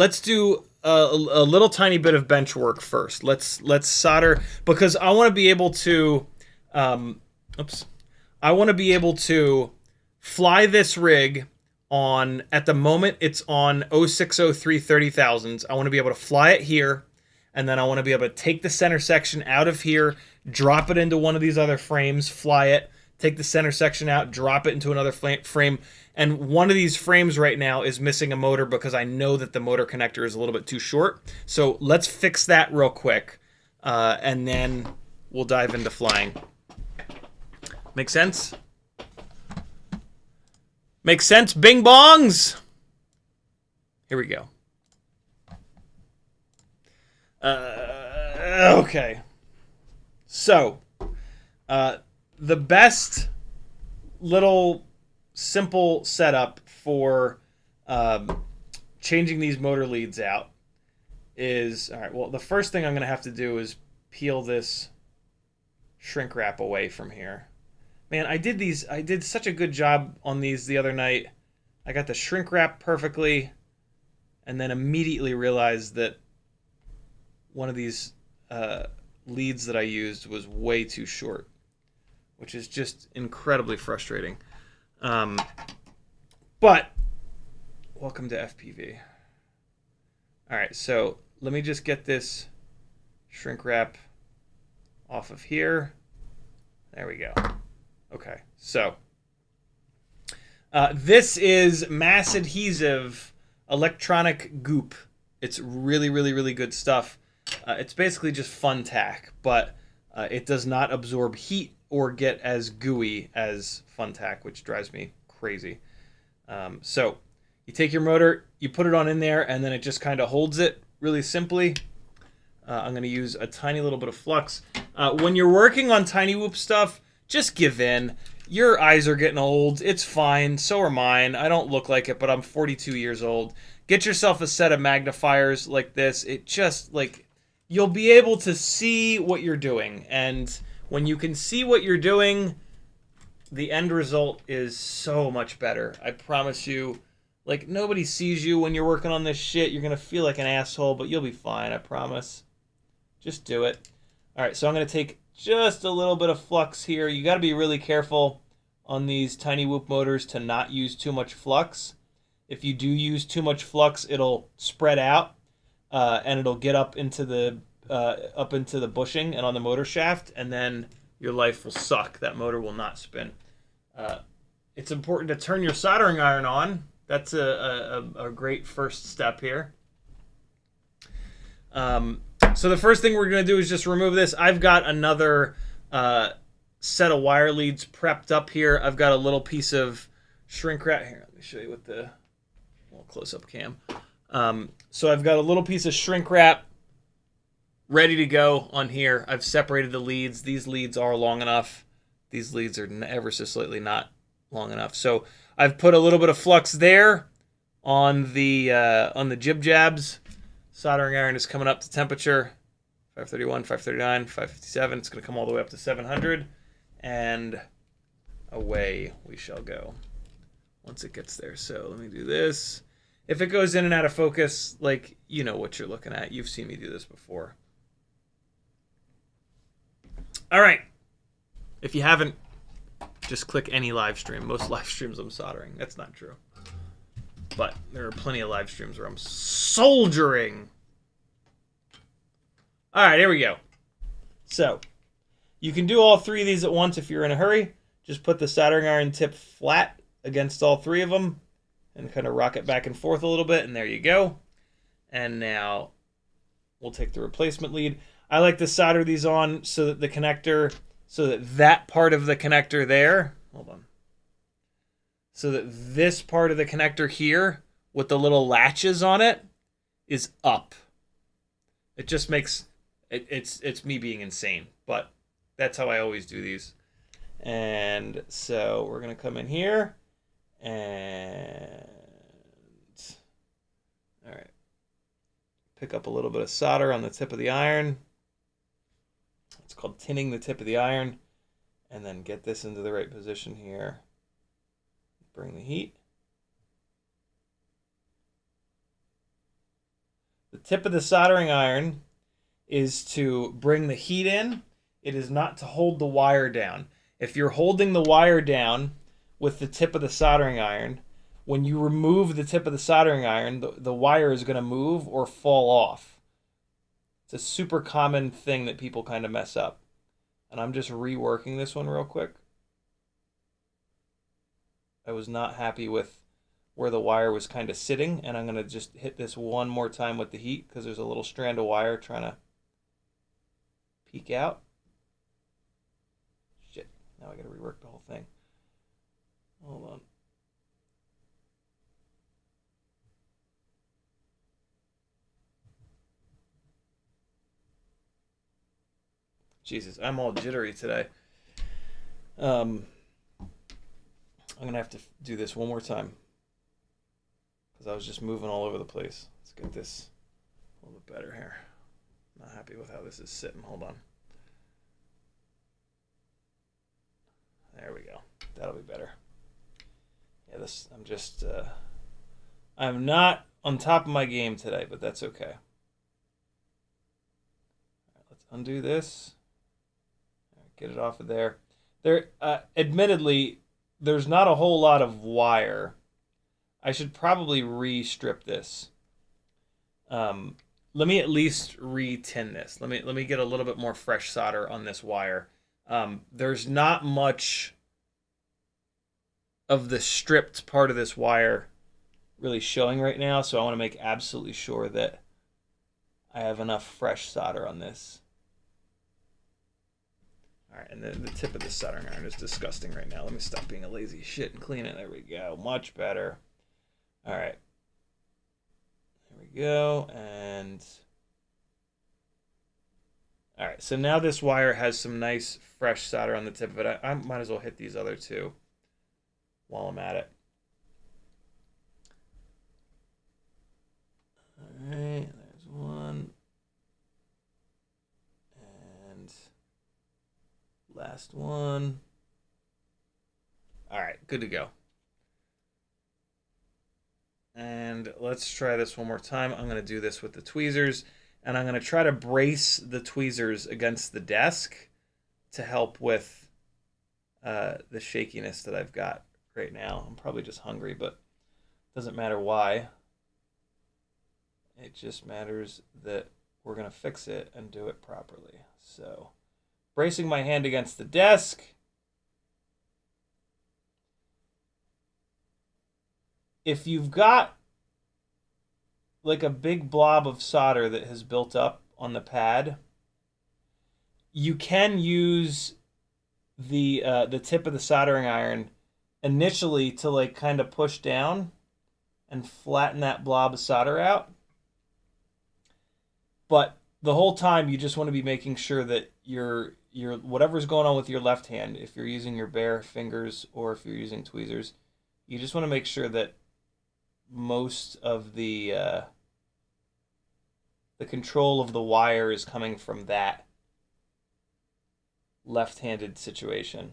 little tiny bit of bench work first. Let's solder, because I want to be able to I want to be able to fly this rig on, at the moment it's on 0603 30,000s. I want to be able to fly it here, and then I want to be able to take the center section out of here, drop it into one of these other frames, fly it, take the center section out, drop it into another frame. And one of these frames right now is missing a motor because I know that the motor connector is a little bit too short. So let's fix that real quick, and then we'll dive into flying. Make sense? Makes sense, bing bongs? Here we go. Okay. So, the best little simple setup for changing these motor leads out is, all right, well, the first thing I'm going to have to do is peel this shrink wrap away from here. Man, I did such a good job on these the other night. I got the shrink wrap perfectly, and then immediately realized that one of these leads that I used was way too short, which is just incredibly frustrating. But welcome to FPV. All right, so let me just get this shrink wrap off of here. There we go. Okay, so this is mass adhesive electronic goop. It's really, really, really good stuff. It's basically just fun tack, but it does not absorb heat or get as gooey as fun tack, which drives me crazy. So you take your motor, you put it on in there, and then it just kind of holds it really simply. I'm going to use a tiny little bit of flux. When you're working on TinyWhoop stuff, just give in. Your eyes are getting old. It's fine. So are mine. I don't look like it, but I'm 42 years old. Get yourself a set of magnifiers like this. It just, like, you'll be able to see what you're doing. And when you can see what you're doing, the end result is so much better. I promise you. Like, nobody sees you when you're working on this shit. You're going to feel like an asshole, but you'll be fine. I promise. Just do it. All right, so I'm going to take just a little bit of flux here. You got to be really careful on these TinyWhoop motors to not use too much flux. If you do use too much flux, it'll spread out and it'll get up into the bushing and on the motor shaft, and then your life will suck. That motor will not spin. It's important to turn your soldering iron on. That's a great first step here. So the first thing we're going to do is just remove this. I've got another set of wire leads prepped up here. I've got a little piece of shrink wrap. Here, let me show you with the little close-up cam. So I've got a little piece of shrink wrap ready to go on here. I've separated the leads. These leads are long enough. These leads are ever so slightly not long enough. So I've put a little bit of flux there on the jib jabs. Soldering iron is coming up to temperature. 531, 539, 557. It's going to come all the way up to 700. And away we shall go once it gets there. So let me do this. If it goes in and out of focus, like, you know what you're looking at. You've seen me do this before. All right. If you haven't, just click any live stream. Most live streams I'm soldering. That's not true. But there are plenty of live streams where I'm soldering. All right, here we go. So you can do all three of these at once if you're in a hurry. Just put the soldering iron tip flat against all three of them and kind of rock it back and forth a little bit, and there you go. And now we'll take the replacement lead. I like to solder these on so that the connector, so that that part of the connector there, hold on, so that this part of the connector here with the little latches on it is up. It just makes, it's me being insane, but that's how I always do these. And so we're going to come in here and, all right, pick up a little bit of solder on the tip of the iron. It's called tinning the tip of the iron. And then get this into the right position here. Bring the heat. The tip of the soldering iron is to bring the heat in. It is not to hold the wire down. If you're holding the wire down with the tip of the soldering iron, when you remove the tip of the soldering iron, the wire is going to move or fall off. It's a super common thing that people kind of mess up. And I'm just reworking this one real quick. I was not happy with where the wire was kind of sitting, and I'm going to just hit this one more time with the heat because there's a little strand of wire trying to peek out. Shit, now I got to rework the whole thing. Hold on. Jesus, I'm all jittery today. I'm going to have to do this one more time because I was just moving all over the place. Let's get this a little bit better here. Not happy with how this is sitting. Hold on. There we go. That'll be better. Yeah, this, I'm just, I'm not on top of my game today, but that's okay. All right, let's undo this. Get it off of there. There, admittedly, there's not a whole lot of wire. I should probably re-strip this. Let me at least re-tin this. Let me get a little bit more fresh solder on this wire. There's not much of the stripped part of this wire really showing right now, so I want to make absolutely sure that I have enough fresh solder on this. All right, and the tip of the soldering iron is disgusting right now. Let me stop being a lazy shit and clean it. There we go. Much better. All right. There we go. And all right, so now this wire has some nice fresh solder on the tip of it. I might as well hit these other two while I'm at it. All right, there's one. Last one. All right, good to go. And let's try this one more time. I'm going to do this with the tweezers, and I'm going to try to brace the tweezers against the desk to help with the shakiness that I've got right now. I'm probably just hungry, but it doesn't matter why. It just matters that we're going to fix it and do it properly. So, bracing my hand against the desk. If you've got like a big blob of solder that has built up on the pad. You can use the tip of the soldering iron initially to like kind of push down and flatten that blob of solder out. But the whole time you just want to be making sure that your whatever's going on with your left hand, if you're using your bare fingers or if you're using tweezers, you just want to make sure that most of the control of the wire is coming from that left-handed situation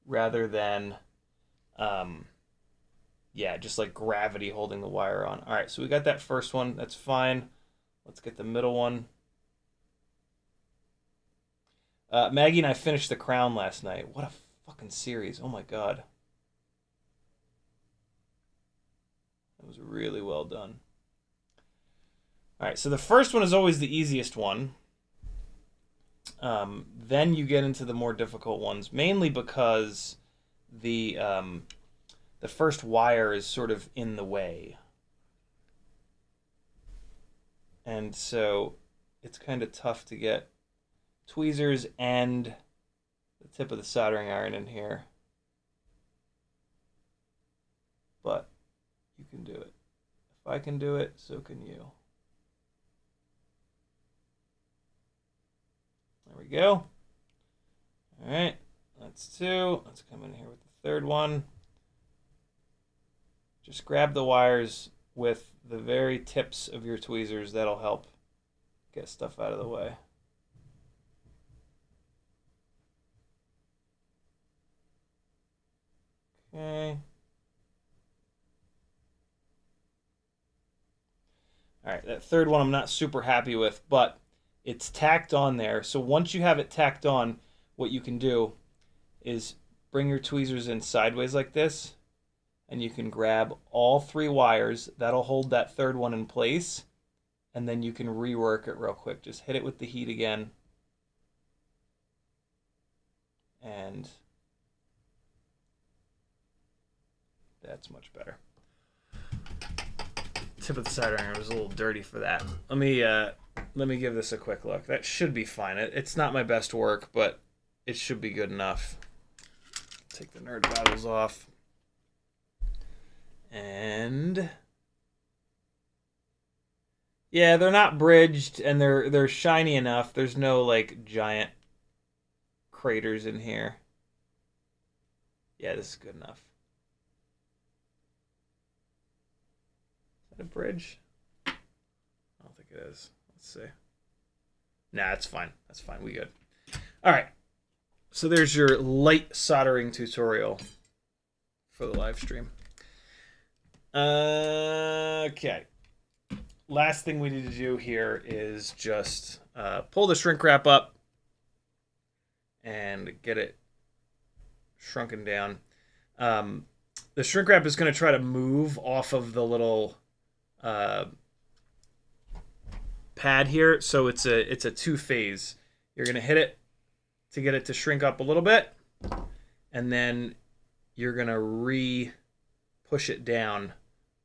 rather than yeah, just like gravity holding the wire on. All right, so we got that first one. That's fine. Let's get the middle one. Maggie and I finished The Crown last night. What a fucking series. Oh my god. It was really well done. All right, so the first one is always the easiest one. Then you get into the more difficult ones, mainly because the first wire is sort of in the way. And so it's kind of tough to get tweezers and the tip of the soldering iron in here. But you can do it. If I can do it, so can you. There we go. All right, that's two. Let's come in here with the third one. Just grab the wires with the very tips of your tweezers. That'll help get stuff out of the way. Okay. All right, that third one I'm not super happy with, but it's tacked on there. So once you have it tacked on, what you can do is bring your tweezers in sideways like this, and you can grab all three wires. That'll hold that third one in place, and then you can rework it real quick. Just hit it with the heat again, and that's much better. Tip of the soldering iron was a little dirty for that. Let me give this a quick look. That should be fine. It's not my best work, but it should be good enough. Take the nerd goggles off. And yeah, they're not bridged and they're shiny enough. There's no like giant craters in here. Yeah, this is good enough. Is that a bridge? I don't think it is. Let's see. Nah, it's fine. That's fine. We good. All right. So there's your light soldering tutorial for the live stream. Okay. Last thing we need to do here is just pull the shrink wrap up and get it shrunken down. The shrink wrap is going to try to move off of the little pad here, so it's a two-phase. You're going to hit it to get it to shrink up a little bit, and then you're going to push it down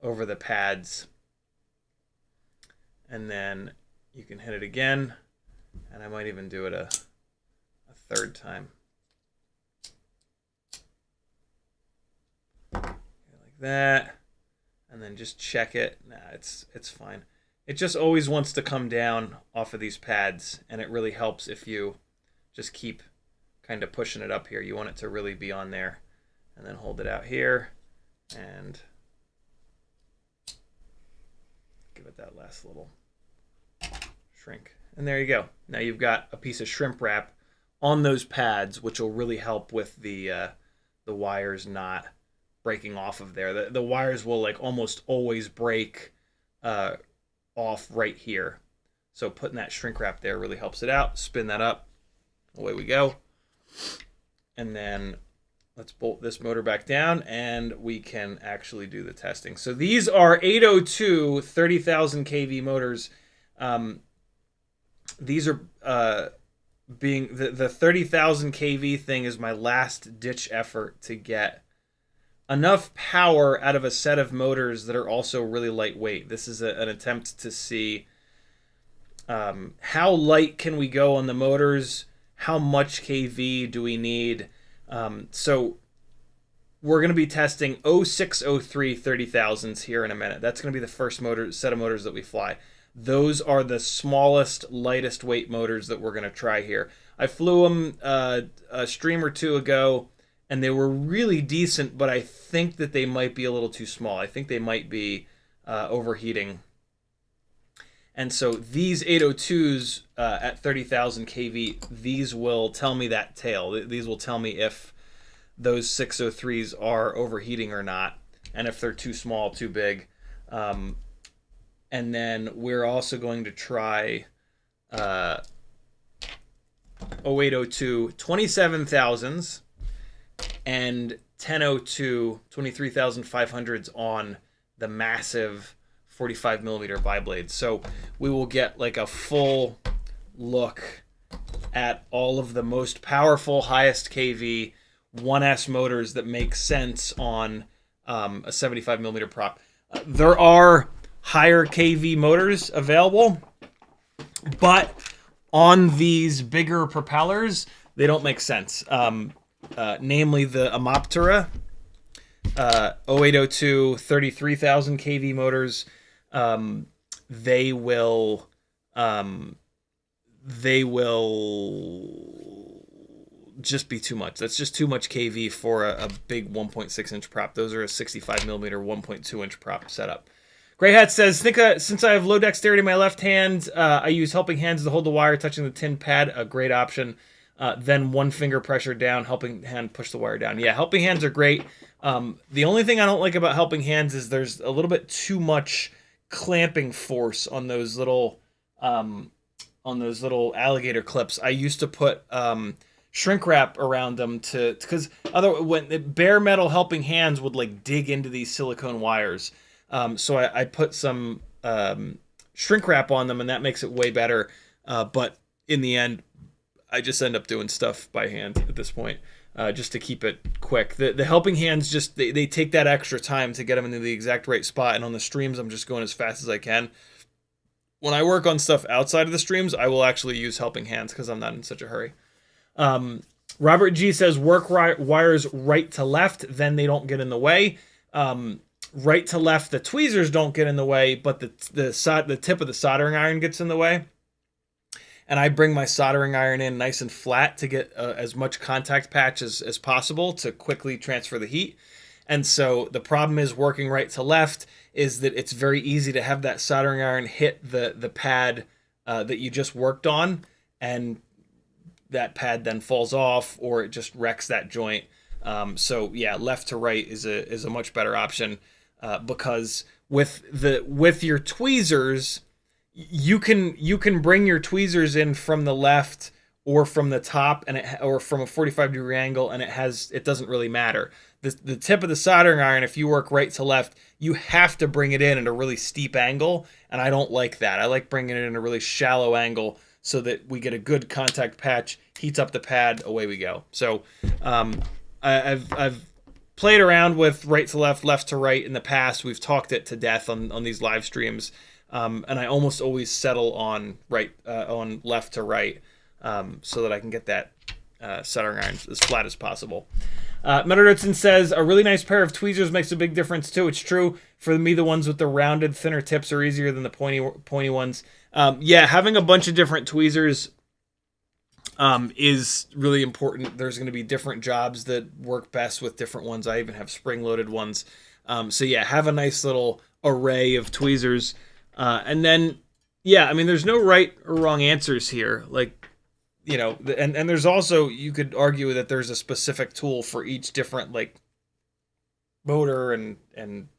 over the pads, and then you can hit it again, and I might even do it a third time. Like that, and then just check it. Nah, it's fine. It just always wants to come down off of these pads, and it really helps if you just keep kind of pushing it up here. You want it to really be on there, and then hold it out here, and give it that last little shrink. And there you go. Now you've got a piece of shrimp wrap on those pads, which will really help with the wires not breaking off of there. The wires will like almost always break off right here. So putting that shrink wrap there really helps it out. Spin that up. Away we go. And then let's bolt this motor back down and we can actually do the testing. So these are 802 30,000 kV motors. These are being the 30,000 kV thing is my last ditch effort to get enough power out of a set of motors that are also really lightweight. This is an attempt to see how light can we go on the motors? How much kV do we need? So we're going to be testing 0603 30,000s here in a minute. That's going to be the first set of motors that we fly. Those are the smallest, lightest weight motors that we're going to try here. I flew them a stream or two ago, and they were really decent, but I think that they might be a little too small. I think they might be overheating. And so these 802s at 30,000 kV, these will tell me that tail. These will tell me if those 603s are overheating or not, and if they're too small, too big. And then we're also going to try 0802 27,000s and 1002 23,500s on the massive 45 millimeter WeBleed. So we will get like a full look at all of the most powerful, highest kV 1S motors that make sense on a 75 millimeter prop. There are higher kV motors available, but on these bigger propellers, they don't make sense. Namely the Omnifixo 0802 33,000 kV motors. They will just be too much. That's just too much kV for a big 1.6 inch prop. Those are a 65 millimeter 1.2 inch prop setup. Grey Hat says, since I have low dexterity in my left hand, I use helping hands to hold the wire touching the tin pad. A great option. Then one finger pressure down, helping hand push the wire down. Yeah, helping hands are great. The only thing I don't like about helping hands is there's a little bit too much clamping force on those little alligator clips. I used to put shrink wrap around them because when bare metal helping hands would like dig into these silicone wires. So I put some shrink wrap on them, and that makes it way better. But in the end, I just end up doing stuff by hand at this point, just to keep it quick. The helping hands just they take that extra time to get them into the exact right spot, and on the streams, I'm just going as fast as I can. When I work on stuff outside of the streams, I will actually use helping hands because I'm not in such a hurry. Robert G says work wires right to left, then they don't get in the way. Right to left, the tweezers don't get in the way, but the tip of the soldering iron gets in the way. And I bring my soldering iron in nice and flat to get as much contact patch as possible to quickly transfer the heat. And so the problem is working right to left is that it's very easy to have that soldering iron hit the pad that you just worked on, and that pad then falls off or it just wrecks that joint. So yeah, left to right is a much better option. Because with your tweezers, you can bring your tweezers in from the left or from the top, or from a 45-degree angle, and it doesn't really matter. The tip of the soldering iron, if you work right to left, you have to bring it in at a really steep angle, and I don't like that. I like bringing it in a really shallow angle so that we get a good contact patch, heats up the pad, away we go. So I've played around with right to left, left to right in the past. We've talked it to death on these live streams, and I almost always settle on left to right, so that I can get that soldering iron as flat as possible. Meadowdotson says a really nice pair of tweezers makes a big difference too. It's true. For me, the ones with the rounded, thinner tips are easier than the pointy ones. Yeah, having a bunch of different tweezers is really important. There's going to be different jobs that work best with different ones. I even have spring-loaded ones. So yeah, have a nice little array of tweezers. And then, yeah, I mean, there's no right or wrong answers here. Like, you know, and there's also, you could argue that there's a specific tool for each different, like, motor and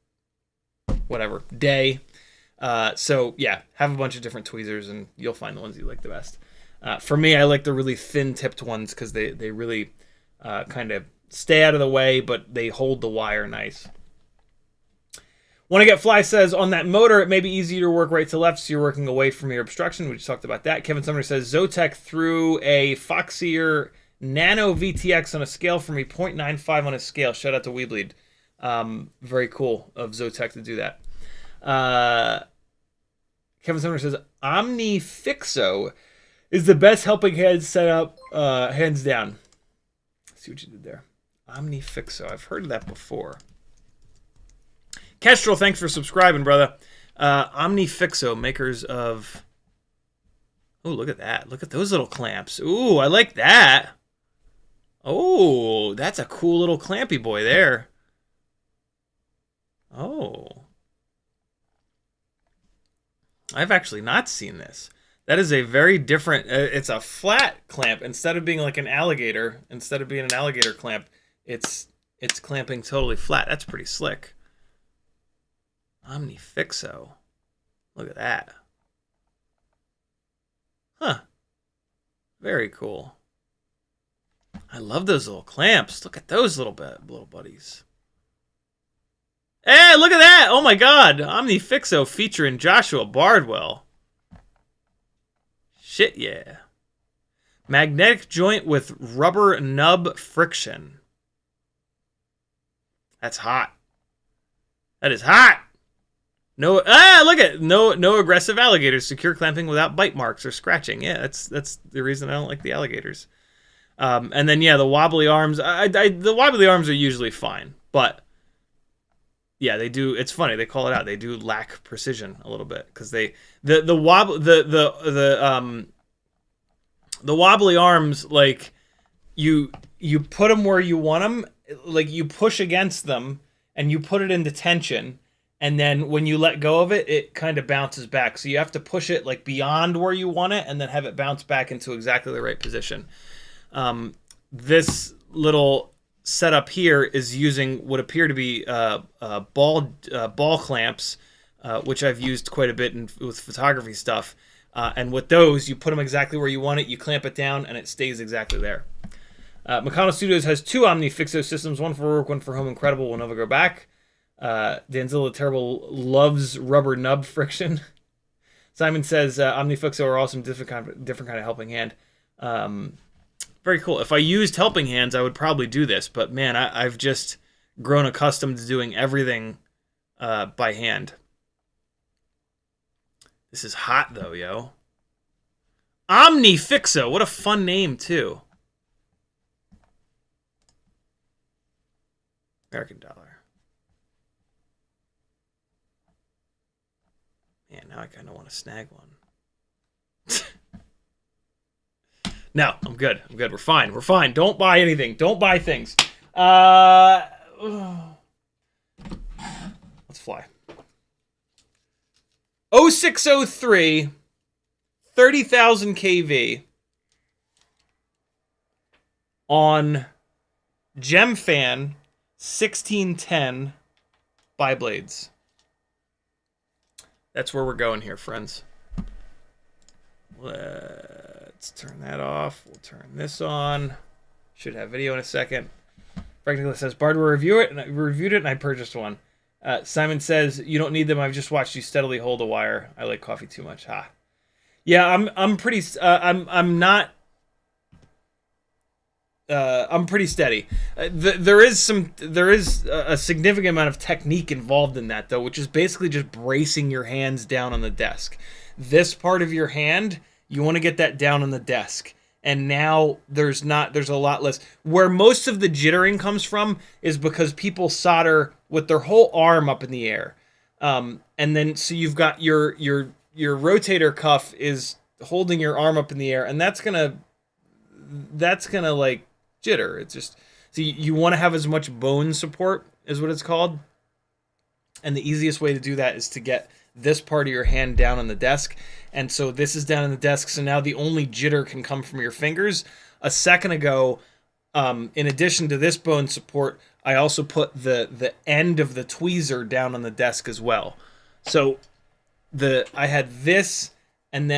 whatever, day. So yeah, have a bunch of different tweezers and you'll find the ones you like the best. For me, I like the really thin-tipped ones because they really kind of stay out of the way, but they hold the wire nice. Wanna Get Fly says, on that motor, it may be easier to work right to left, so you're working away from your obstruction. We just talked about that. Kevin Sumner says, Zotac threw a Foxier Nano VTX on a scale for me, 0.95 on a scale. Shout out to WeBleed. Very cool of Zotac to do that. Kevin Sumner says Omnifixo is the best helping hand setup, hands down. Let's see what you did there. Omnifixo. I've heard of that before. Kestrel, thanks for subscribing, brother. Omnifixo, makers of... Oh, look at that. Look at those little clamps. Ooh, I like that. Oh, that's a cool little clampy boy there. Oh. I've actually not seen this. That is a very different... it's a flat clamp. Instead of being like an alligator, instead of being an alligator clamp, it's clamping totally flat. That's pretty slick. Omnifixo. Look at that. Huh. Very cool. I love those little clamps. Look at those little buddies. Hey, look at that! Oh my god! Omnifixo featuring Joshua Bardwell. Shit, yeah. Magnetic joint with rubber nub friction. That's hot. That is hot! No, look at no aggressive alligators. Secure clamping without bite marks or scratching. Yeah, that's the reason I don't like the alligators. And then yeah, the wobbly arms. The wobbly arms are usually fine, but yeah, they do. It's funny they call it out. They do lack precision a little bit because the wobbly arms, like you put them where you want them, like you push against them and you put it into tension. And then when you let go of it, it kind of bounces back. So you have to push it like beyond where you want it and then have it bounce back into exactly the right position. This little setup here is using what appear to be ball clamps, which I've used quite a bit with photography stuff. And with those, you put them exactly where you want it, you clamp it down, and it stays exactly there. Meccano Studios has 2 Omnifixo systems, one for work, one for home. Incredible, will never go back. Danzilla Terrible loves rubber nub friction. Simon says Omnifixo are awesome, different kind of helping hand. Very cool. If I used helping hands, I would probably do this, but man, I've just grown accustomed to doing everything by hand. This is hot though, yo. Omnifixo, what a fun name too. American dollar. Man, now I kind of want to snag one. No, I'm good. I'm good. We're fine. We're fine. Don't buy anything. Don't buy things. Let's fly. 0603, 30,000 kV on Gemfan 1610 biblades. That's where we're going here, friends. Let's turn that off. We'll turn this on. Should have video in a second. Frank Nicholas says, Bard will review it, and I reviewed it, and I purchased one. Simon says, you don't need them. I've just watched you steadily hold a wire. I like coffee too much. Ha. Yeah, I'm pretty steady. There is a significant amount of technique involved in that though, which is basically just bracing your hands down on the desk. This part of your hand, you want to get that down on the desk. And now there's a lot less. Where most of the jittering comes from is because people solder with their whole arm up in the air. And then so you've got your rotator cuff is holding your arm up in the air, and that's gonna like jitter. It's just, so you want to have as much bone support is what it's called. And the easiest way to do that is to get this part of your hand down on the desk. And so this is down on the desk. So now the only jitter can come from your fingers. A second ago, in addition to this bone support, I also put the end of the tweezer down on the desk as well. So I had this and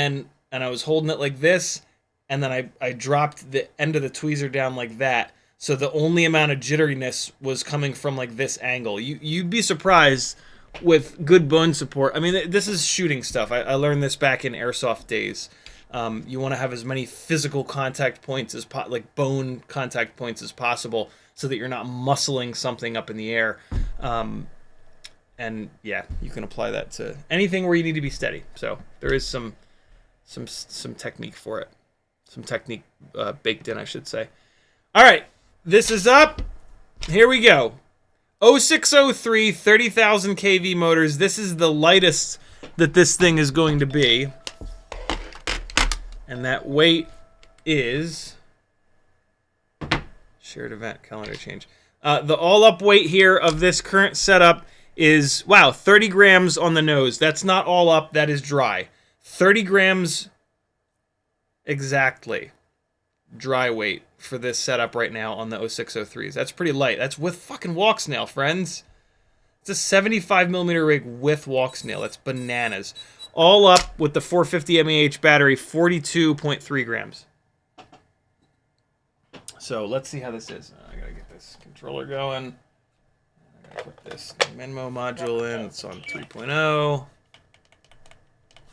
I was holding it like this. And then I dropped the end of the tweezer down like that. So the only amount of jitteriness was coming from like this angle. You'd be surprised with good bone support. I mean, this is shooting stuff. I learned this back in airsoft days. You want to have as many physical contact points as like bone contact points as possible, so that you're not muscling something up in the air. And yeah, you can apply that to anything where you need to be steady. So there is some technique for it. Some technique baked in, I should say. All right, this is up. Here we go. 0603 30,000 kV motors. This is the lightest that this thing is going to be. And that weight is... Shared event, calendar change. The all-up weight here of this current setup is, wow, 30 grams on the nose. That's not all up, that is dry. 30 grams exactly. Dry weight for this setup right now on the 0603s. That's pretty light. That's with fucking walk snail, friends. It's a 75mm rig with walk snail. That's bananas. All up with the 450 mAh battery, 42.3 grams. So let's see how this is. I gotta get this controller going. I gotta put this Menmo module in. It's on 3.0.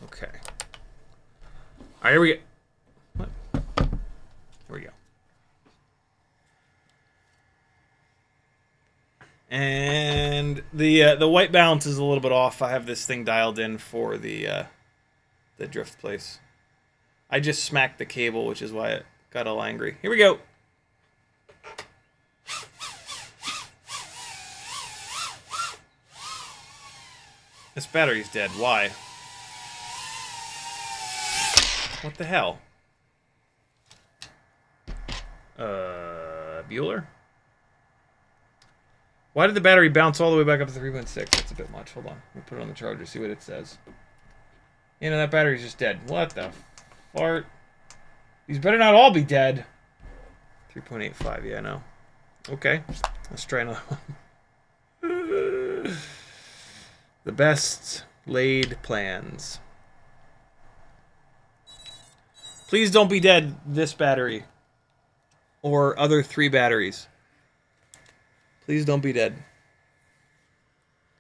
Okay. All right, here we go. What? Here we go. And the white balance is a little bit off. I have this thing dialed in for the drift place. I just smacked the cable, which is why it got all angry. Here we go. This battery's dead. Why? What the hell? Bueller? Why did the battery bounce all the way back up to 3.6? That's a bit much. Hold on. Let me put it on the charger, see what it says. You know, that battery's just dead. What the fart? These better not all be dead. 3.85, yeah, I know. Okay. Let's try another one. The best laid plans. Please don't be dead, this battery. Or other 3 batteries. Please don't be dead.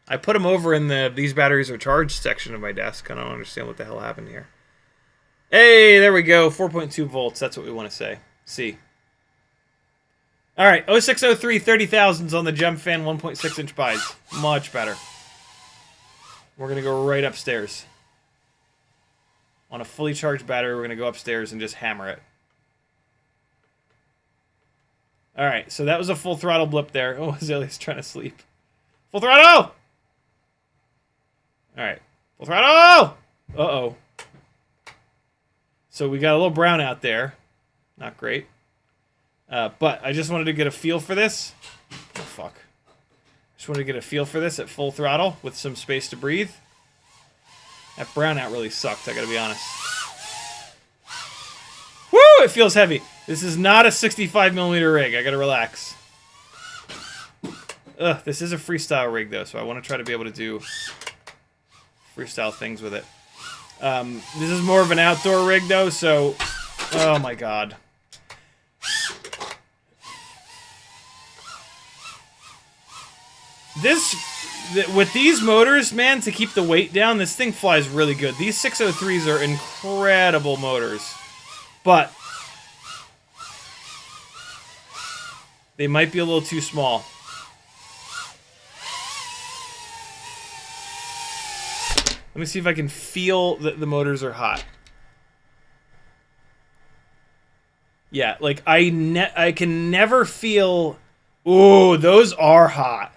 I put them over in the these batteries are charged section of my desk. I don't understand what the hell happened here. Hey, there we go. 4.2 volts. That's what we want to say. See. All right. 0603 30,000s on the Gemfan 1.6 inch buys. Much better. We're going to go right upstairs. On a fully charged battery, we're going to go upstairs and just hammer it. All right, so that was a full throttle blip there. Oh, Azalea's trying to sleep. Full throttle! All right, full throttle! Uh-oh. So we got a little brown out there. Not great. But I just wanted to get a feel for this. Oh, fuck. Just wanted to get a feel for this at full throttle with some space to breathe. That brownout really sucked, I gotta be honest. Woo! It feels heavy. This is not a 65mm rig. I gotta relax. Ugh, this is a freestyle rig though, so I want to try to be able to do freestyle things with it. This is more of an outdoor rig though, so... Oh my god. With these motors, man, to keep the weight down, this thing flies really good. These 603s are incredible motors. But they might be a little too small. Let me see if I can feel that the motors are hot. Yeah, like I can never feel... Ooh, those are hot.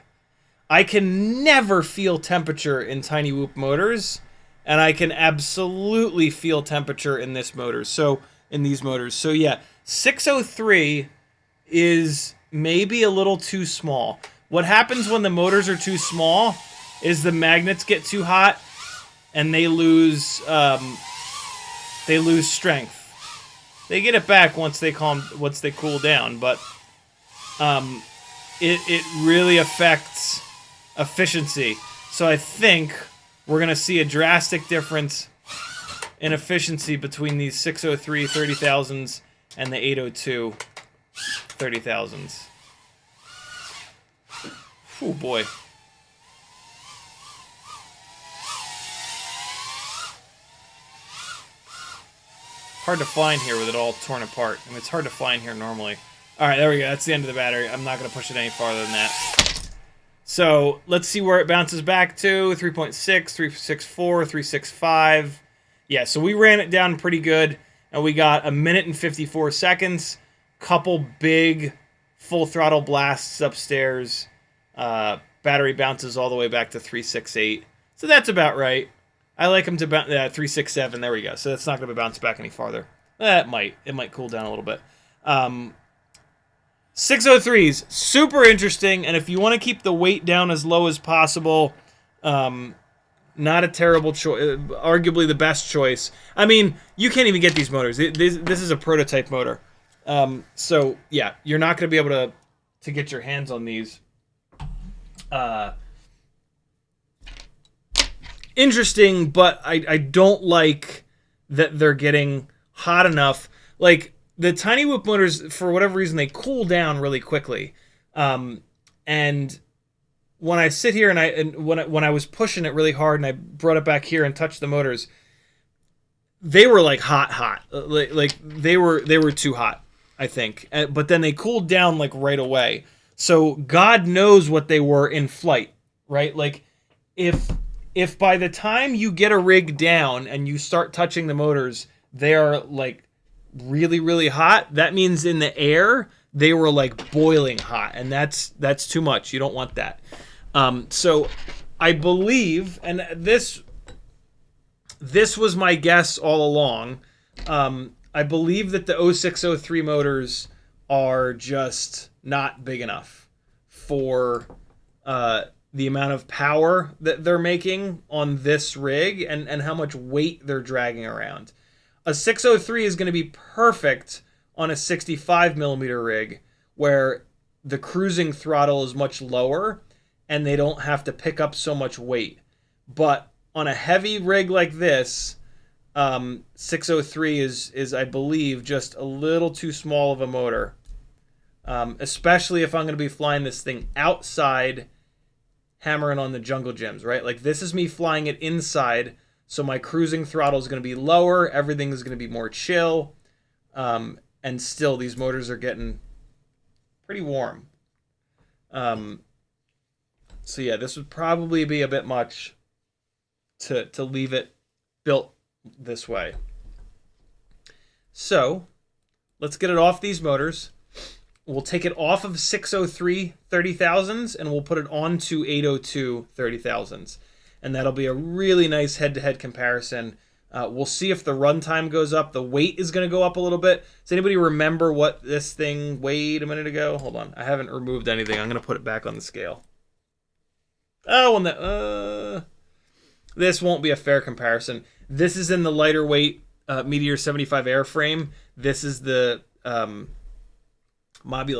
I can never feel temperature in TinyWhoop motors, and I can absolutely feel temperature in this motor. So in these motors. So yeah, 603 is maybe a little too small. What happens when the motors are too small is the magnets get too hot and they lose strength. They get it back once they cool down, but it really affects efficiency. So I think we're gonna see a drastic difference in efficiency between these 603 30,000s and the 802 30,000s. Oh boy. Hard to fly in here with it all torn apart. I mean, it's hard to fly in here normally. Alright, there we go. That's the end of the battery. I'm not going to push it any farther than that. So let's see where it bounces back to. 3.6, 3.64, 3.65. Yeah, so we ran it down pretty good, and we got 1 minute and 54 seconds. Couple big full throttle blasts upstairs. Battery bounces all the way back to 3.68. So that's about right. I like them to bounce 3.67. There we go. So that's not going to bounce back any farther. It might cool down a little bit. 603s, super interesting, and if you want to keep the weight down as low as possible, not a terrible choice, arguably the best choice. I mean, you can't even get these motors. This is a prototype motor. So, yeah, you're not going to be able to get your hands on these. Interesting, but I don't like that they're getting hot enough. Like, the TinyWhoop motors, for whatever reason, they cool down really quickly. And when I sit here and when I was pushing it really hard and I brought it back here and touched the motors, they were like hot. Like they were too hot, I think. But then they cooled down like right away. So God knows what they were in flight, right? Like if by the time you get a rig down and you start touching the motors, they are like really, really hot, that means in the air they were like boiling hot, and that's too much. You don't want that. So I believe, and this was my guess all along, I believe that the 0603 motors are just not big enough for the amount of power that they're making on this rig and how much weight they're dragging around. A 603 is going to be perfect on a 65 millimeter rig where the cruising throttle is much lower and they don't have to pick up so much weight. But on a heavy rig like this, 603 is I believe just a little too small of a motor, especially if I'm going to be flying this thing outside, hammering on the jungle gyms, right? Like this is me flying it inside. So my cruising throttle is going to be lower. Everything is going to be more chill. And still, these motors are getting pretty warm. So yeah, this would probably be a bit much to leave it built this way. So let's get it off these motors. We'll take it off of 603 30,000s and we'll put it onto 802 30,000s. And that'll be a really nice head-to-head comparison. We'll see if the runtime goes up. The weight is going to go up a little bit. Does anybody remember what this thing weighed a minute ago? Hold on. I haven't removed anything. I'm going to put it back on the scale. Oh, and this won't be a fair comparison. This is in the lighter weight Meteor 75 airframe. This is the Mobula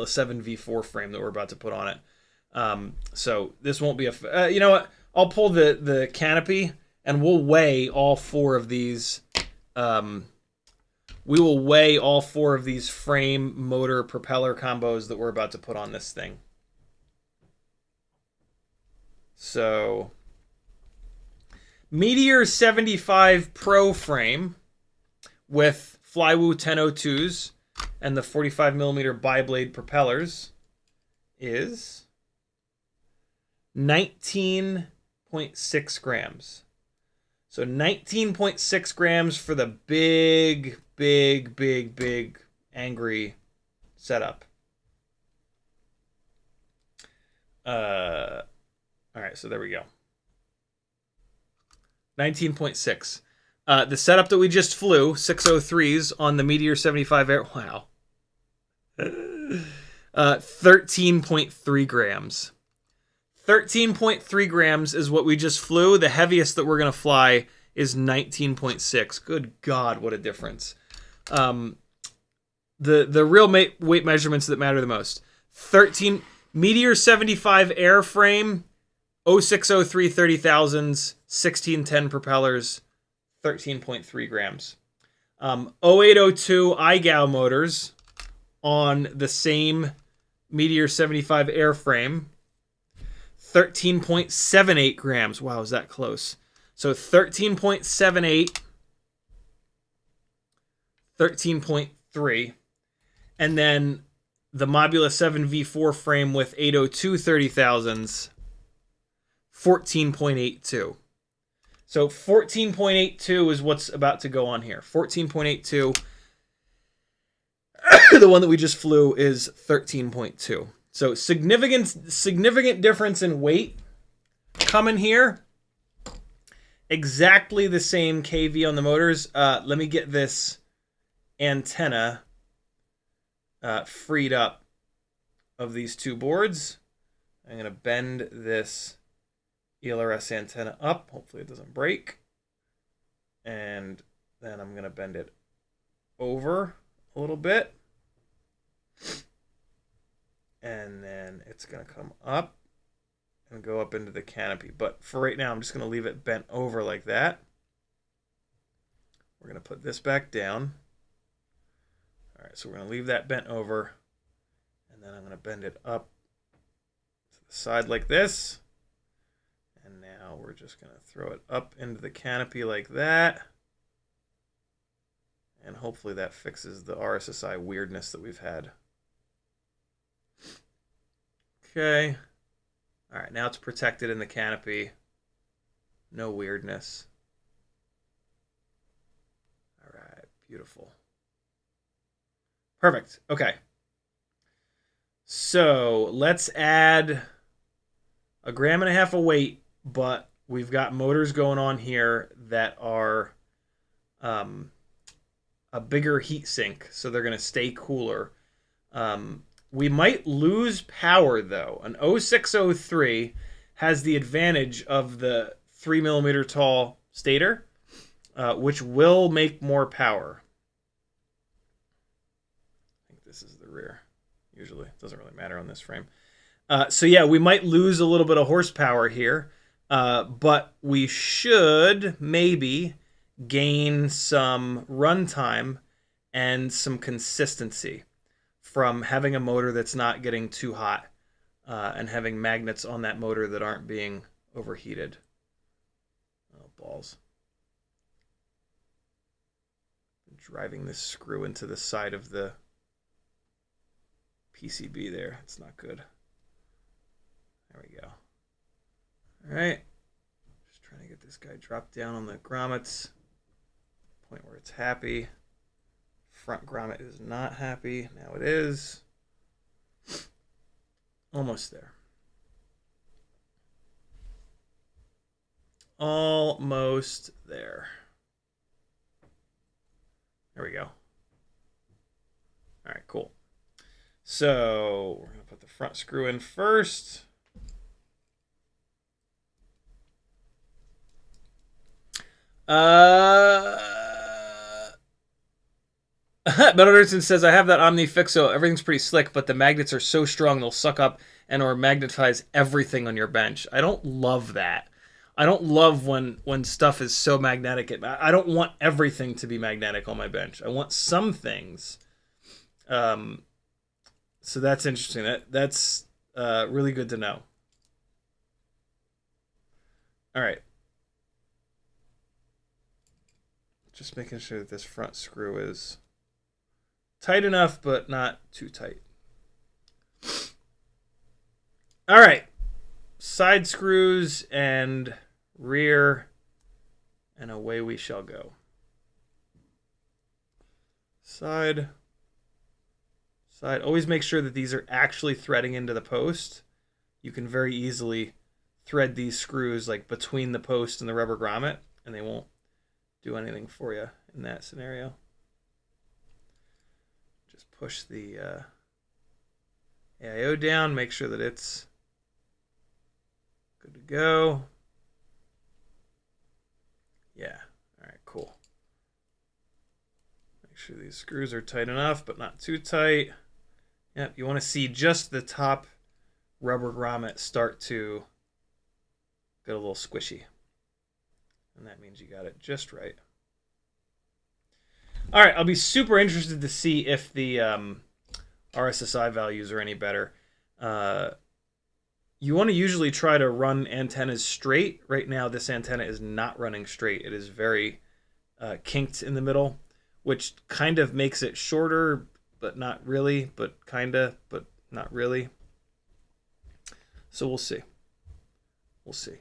7 V4 frame that we're about to put on it. So this won't be a... you know what? I'll pull the canopy and we'll weigh all four of these. We will weigh all four of these frame, motor, propeller combos that we're about to put on this thing. So, Meteor 75 Pro frame with Flywoo 1002s and the 45 millimeter bi-blade propellers is 19.6 grams. So 19.6 grams for the big angry setup. All right, so there we go. 19.6. The setup that we just flew, 603s on the Meteor 75 Air. Wow. 13.3 grams. 13.3 grams is what we just flew. The heaviest that we're going to fly is 19.6. Good God, what a difference. The real weight measurements that matter the most. Meteor 75 airframe, 0603 30,000s, 1610 propellers, 13.3 grams. 0802 iGao motors on the same Meteor 75 airframe, 13.78 grams. Wow, is that close? So 13.78, 13.3, and then the Mobula 7 V4 frame with 802 30,000s, 14.82. So 14.82 is what's about to go on here. 14.82. The one that we just flew is 13.2. So significant difference in weight coming here. Exactly the same KV on the motors. Let me get this antenna freed up of these two boards. I'm going to bend this ELRS antenna up. Hopefully it doesn't break. And then I'm going to bend it over a little bit. And then it's going to come up and go up into the canopy. But for right now, I'm just going to leave it bent over like that. We're going to put this back down. All right, so we're going to leave that bent over. And then I'm going to bend it up to the side like this. And now we're just going to throw it up into the canopy like that. And hopefully that fixes the RSSI weirdness that we've had. Okay. All right, now it's protected in the canopy. No weirdness. All right, beautiful. Perfect. Okay. So let's add 1.5 grams of weight, but we've got motors going on here that are a bigger heat sink, so they're going to stay cooler. We might lose power, though. An 0603 has the advantage of the 3mm tall stator, which will make more power. I think this is the rear. Usually, it doesn't really matter on this frame. So yeah, we might lose a little bit of horsepower here, but we should maybe gain some runtime and some consistency from having a motor that's not getting too hot and having magnets on that motor that aren't being overheated. Oh, balls. I'm driving this screw into the side of the PCB there. It's not good. There we go. All right. Just trying to get this guy dropped down on the grommets. Point where it's happy. Front grommet is not happy. Now it is. Almost there. Almost there. There we go. All right, cool. So we're going to put the front screw in first. Benederson says, I have that Omnifixo. Everything's pretty slick, but the magnets are so strong they'll suck up and or magnetize everything on your bench. I don't love that. I don't love when stuff is so magnetic. I don't want everything to be magnetic on my bench. I want some things. So that's interesting. That's really good to know. All right. Just making sure that this front screw is tight enough, but not too tight. All right. Side screws and rear, and away we shall go. Side. Side. Always make sure that these are actually threading into the post. You can very easily thread these screws like between the post and the rubber grommet, and they won't do anything for you in that scenario. Just push the AIO down, make sure that it's good to go. Yeah, all right, cool. Make sure these screws are tight enough, but not too tight. Yep, you want to see just the top rubber grommet start to get a little squishy. And that means you got it just right. All right, I'll be super interested to see if the RSSI values are any better. You want to usually try to run antennas straight. Right now, this antenna is not running straight. It is very kinked in the middle, which kind of makes it shorter, but not really, but kind of, but not really. So we'll see. We'll see.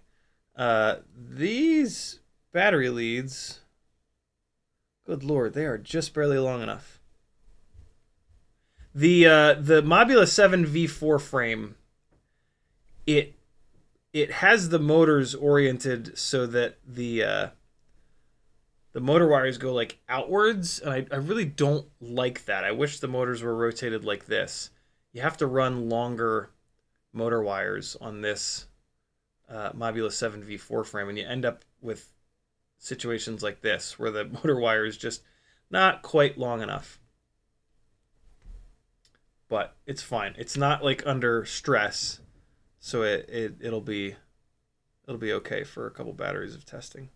These battery leads, good lord, they are just barely long enough. The Mobula 7 V4 frame, it has the motors oriented so that the motor wires go like outwards, and I really don't like that. I wish the motors were rotated like this. You have to run longer motor wires on this Mobula 7 V4 frame, and you end up with situations like this where the motor wire is just not quite long enough. But it's fine. It's not like under stress, so it'll be okay for a couple batteries of testing.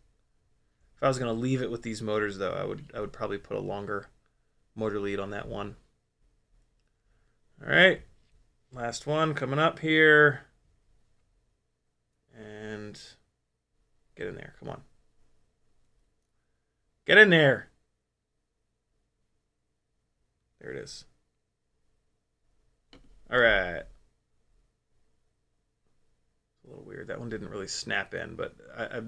If I was going to leave it with these motors, though, I would probably put a longer motor lead on that one. All right, last one coming up here, and get in there. Come on, get in there. There it is. All right. A little weird. That one didn't really snap in, but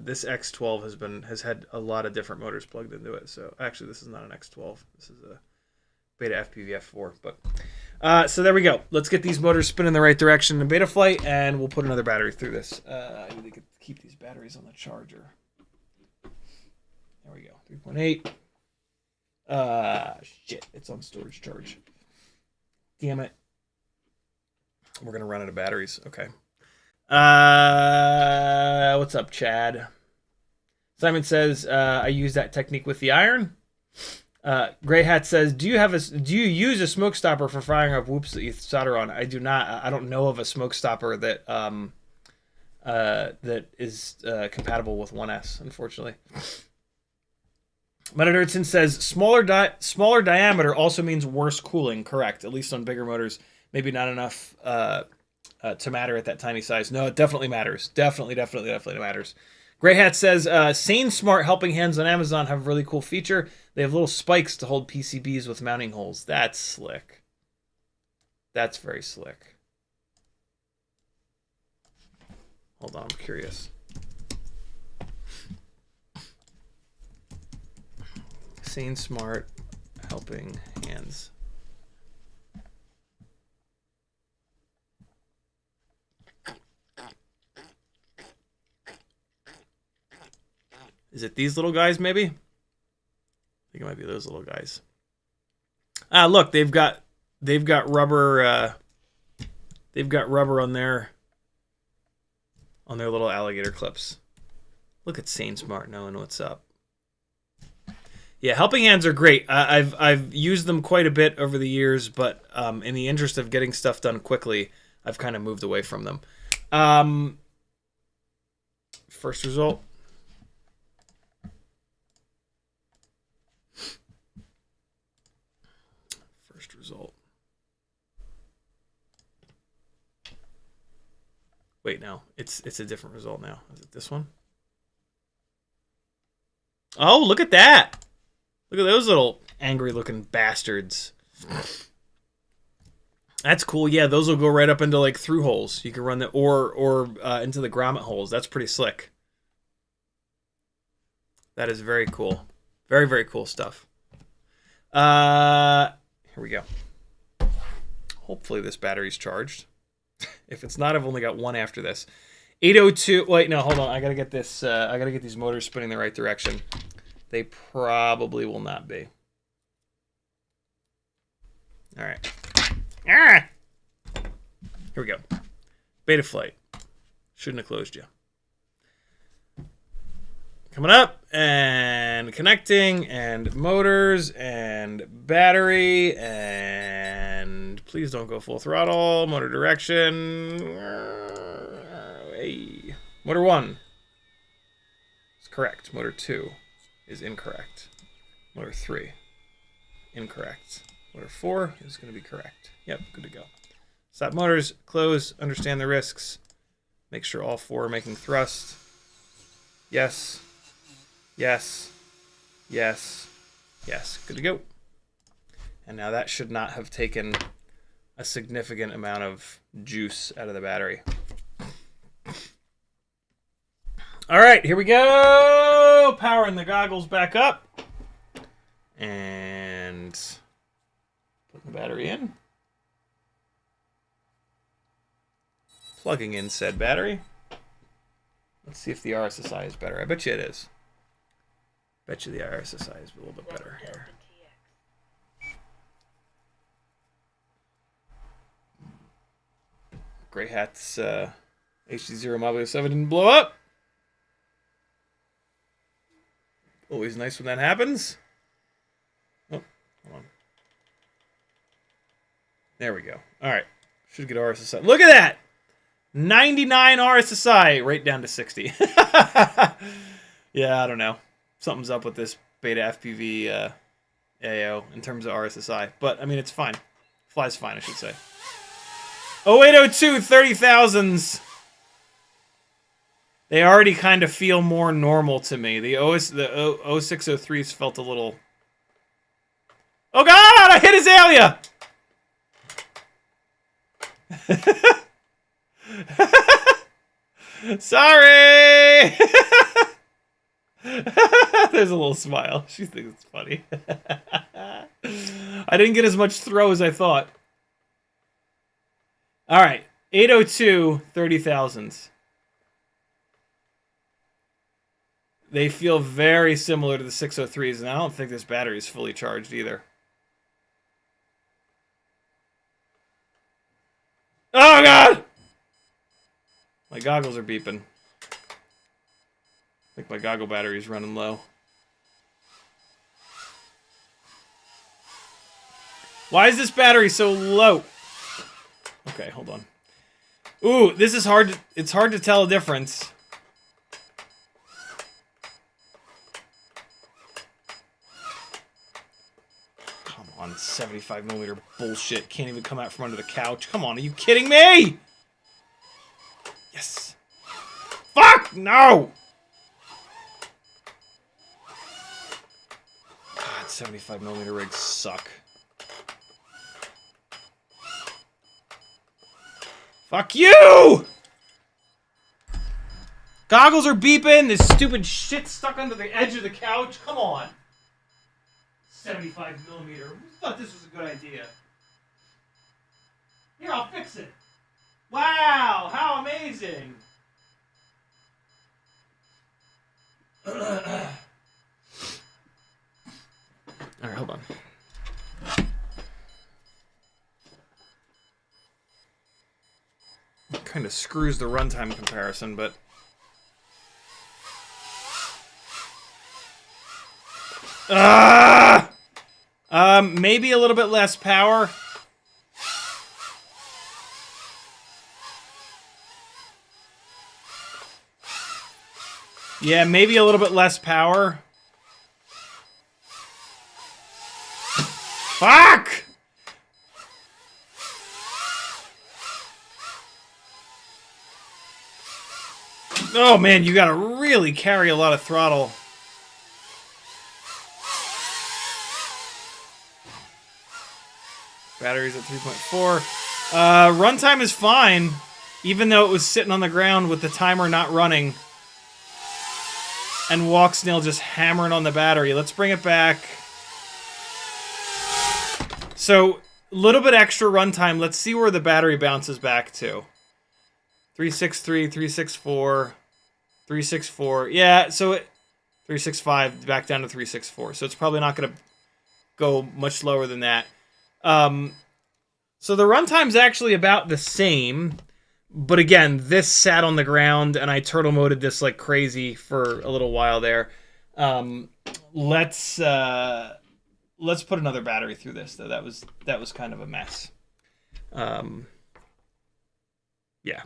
this X12 has had a lot of different motors plugged into it. So actually, this is not an X12. This is a BetaFPV F4. But so there we go. Let's get these motors spinning the right direction in Betaflight, and we'll put another battery through this. I need to keep these batteries on the charger. There we go. 3.8. Shit, it's on storage charge. Damn it. We're going to run out of batteries. Okay. What's up, Chad? Simon says, I use that technique with the iron. Gray Hat says, do you use a smoke stopper for firing up whoops that you solder on? I do not. I don't know of a smoke stopper that that is compatible with 1S, unfortunately. Metadurtson says, smaller diameter also means worse cooling. Correct, at least on bigger motors. Maybe not enough to matter at that tiny size. No, it definitely matters. Definitely matters. Grey Hat says, Sane Smart Helping Hands on Amazon have a really cool feature. They have little spikes to hold PCBs with mounting holes. That's slick. That's very slick. Hold on, I'm curious. Sane Smart Helping Hands. Is it these little guys, maybe? I think it might be those little guys. Ah, look, they've got rubber. They've got rubber on their little alligator clips. Look at Sane Smart knowing what's up. Yeah, helping hands are great. I've used them quite a bit over the years, but in the interest of getting stuff done quickly, I've kind of moved away from them. First result. Result. Wait, no. It's a different result now. Is it this one? Oh, look at that. Look at those little angry looking bastards. That's cool. Yeah, those will go right up into like through holes. You can run the or into the grommet holes. That's pretty slick. That is very cool. Very, very cool stuff. Here we go. Hopefully this battery's charged. If it's not, I've only got one after this. 802. Wait, no, hold on. I gotta get this. I gotta get these motors spinning the right direction. They probably will not be. All right. Ah! Here we go. Betaflight. Shouldn't have closed you. Coming up and connecting and motors and battery and please don't go full throttle. Motor direction. Hey. Motor 1 is correct. Motor 2 is incorrect. Motor 3, incorrect. Motor 4 is going to be correct. Yep, good to go. Stop motors, close, understand the risks. Make sure all 4 are making thrust. Yes. Yes. Yes. Yes. Good to go. And now that should not have taken a significant amount of juice out of the battery. All right, here we go. Powering the goggles back up. And putting the battery in. Plugging in said battery. Let's see if the RSSI is better. I bet you it is. Bet you the RSSI is a little bit better here. Gray Hat's HDZero Mobile 7 didn't blow up. Always nice when that happens. Oh, hold on. There we go. All right. Should get RSSI. Look at that! 99 RSSI, right down to 60. Yeah, I don't know. Something's up with this BetaFPV AO in terms of RSSI. But, I mean, it's fine. Flies fine, I should say. 0802 30,000s. They already kind of feel more normal to me. The 0603s felt a little... Oh god! I hit Azalea! Sorry! There's a little smile. She thinks it's funny. I didn't get as much throw as I thought. Alright. 802 30,000s. They feel very similar to the 603s, and I don't think this battery is fully charged either. Oh, God! My goggles are beeping. I think my goggle battery is running low. Why is this battery so low? Okay, hold on. Ooh, this is hard. It's hard to tell a difference. Come on, 75mm bullshit. Can't even come out from under the couch. Come on, are you kidding me? Yes. Fuck! No! God, 75mm rigs suck. Fuck you! Goggles are beeping. This stupid shit stuck under the edge of the couch. Come on. 75mm. Who thought this was a good idea? Here, I'll fix it. Wow, how amazing. Alright, hold on. Kind of screws the runtime comparison, but... maybe a little bit less power. Yeah, maybe a little bit less power. Fuck! Oh man, you gotta really carry a lot of throttle. Battery's at 3.4. Runtime is fine, even though it was sitting on the ground with the timer not running. And Walk Snail just hammering on the battery. Let's bring it back. So, a little bit extra runtime. Let's see where the battery bounces back to. 363, 364, 364. Yeah, so it 365 back down to 364. So it's probably not going to go much lower than that. So the runtime's actually about the same. But again, this sat on the ground, and I turtle moded this like crazy for a little while there. Let's put another battery through this, though. That was kind of a mess. Yeah.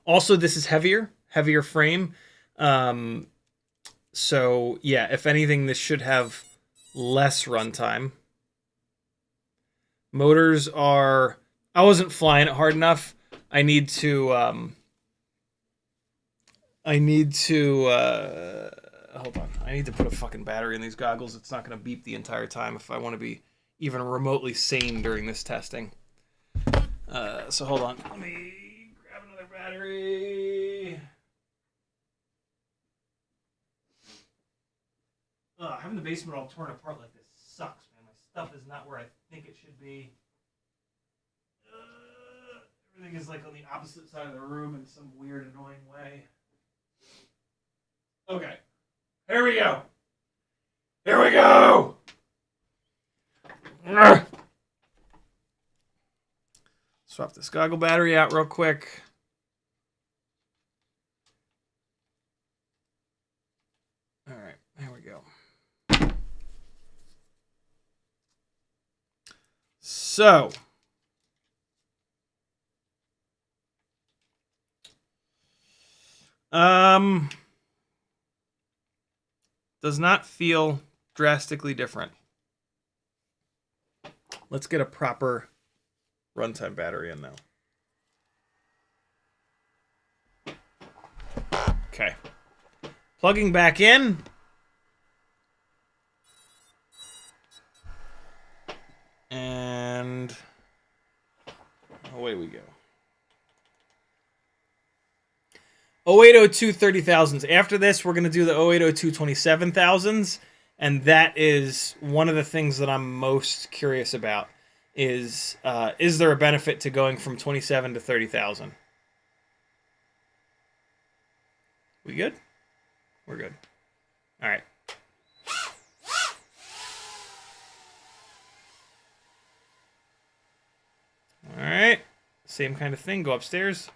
Also, this is heavier frame. So yeah, if anything, this should have less runtime. Motors are... I wasn't flying it hard enough. I need to hold on. I need to put a fucking battery in these goggles. It's not going to beep the entire time if I want to be even remotely sane during this testing. So hold on. Let me grab another battery. Having the basement all torn apart like this sucks, man. My stuff is not where I think it should be. Everything is like on the opposite side of the room in some weird, annoying way. Okay. Here we go. Here we go! Swap this goggle battery out real quick. All right, here we go. So, does not feel drastically different. Let's get a proper runtime battery in now. Okay. Plugging back in. And away we go. 0802 30,000s. After this, we're going to do the 0802 27,000s. And that is one of the things that I'm most curious about. Is there a benefit to going from 27 to 30,000? We good? We're good. All right. All right. Same kind of thing. Go upstairs.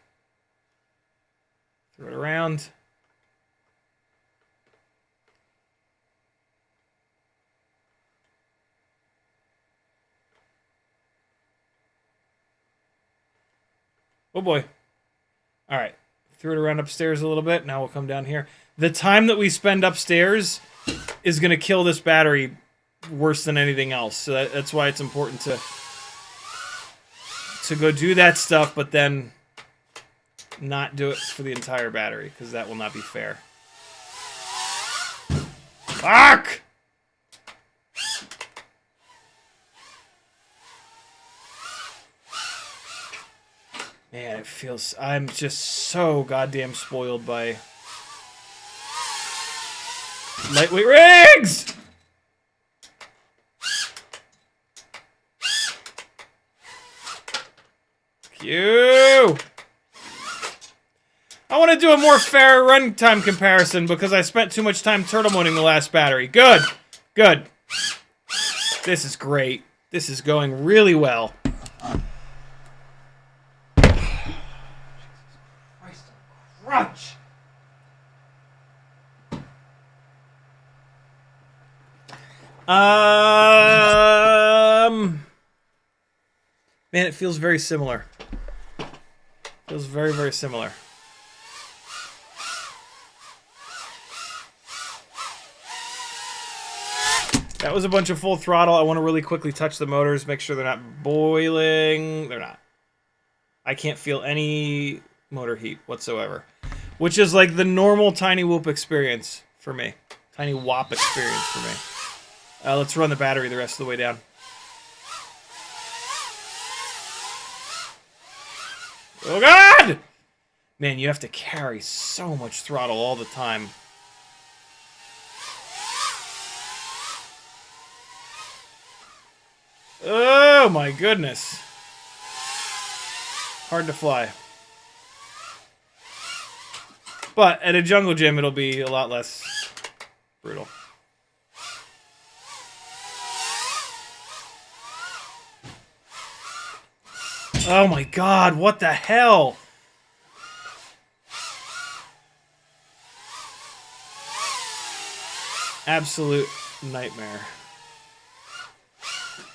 Throw it around. Oh boy. All right. Threw it around upstairs a little bit. Now we'll come down here. The time that we spend upstairs is going to kill this battery worse than anything else. So that's why it's important to go do that stuff, but then not do it for the entire battery, because that will not be fair. Fuck! Man, it feels... I'm just so goddamn spoiled by lightweight rigs! You! I want to do a more fair runtime comparison because I spent too much time turtle moding the last battery. Good. Good. This is great. This is going really well. Crunch. Man, it feels very similar. Feels very, very similar. That was a bunch of full throttle. I want to really quickly touch the motors, make sure they're not boiling. They're not. I can't feel any motor heat whatsoever. Which is like the normal TinyWhoop experience for me. TinyWhoop experience for me. Let's run the battery the rest of the way down. Oh God! Man, you have to carry so much throttle all the time. Oh my goodness. Hard to fly. But at a jungle gym, it'll be a lot less brutal. Oh my God, what the hell? Absolute nightmare. God